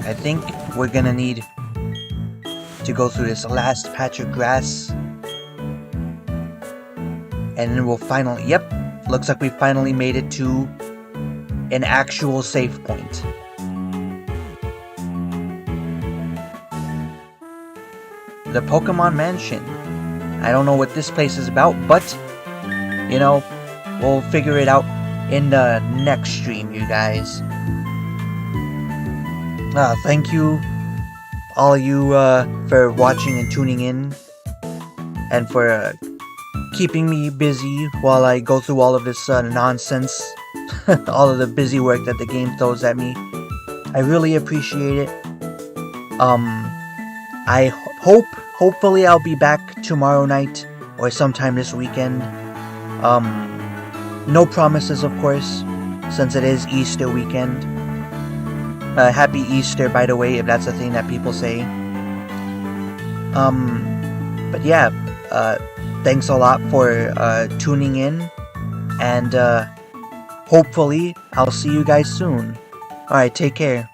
I think we're gonna need to go through this last patch of grass. And then we'll finally, yep, looks like we finally made it to an actual save point. The Pokemon Mansion. I don't know what this place is about, but, you know, we'll figure it out in the next stream, you guys. Thank you, all of you, for watching and tuning in, and for, keeping me busy while I go through all of this nonsense, all of the busy work that the game throws at me. I really appreciate it. I hopefully I'll be back tomorrow night or sometime this weekend. No promises, of course, since it is Easter weekend. Happy Easter, by the way, if that's a thing that people say. But yeah, thanks a lot for tuning in, and hopefully I'll see you guys soon. Alright, take care.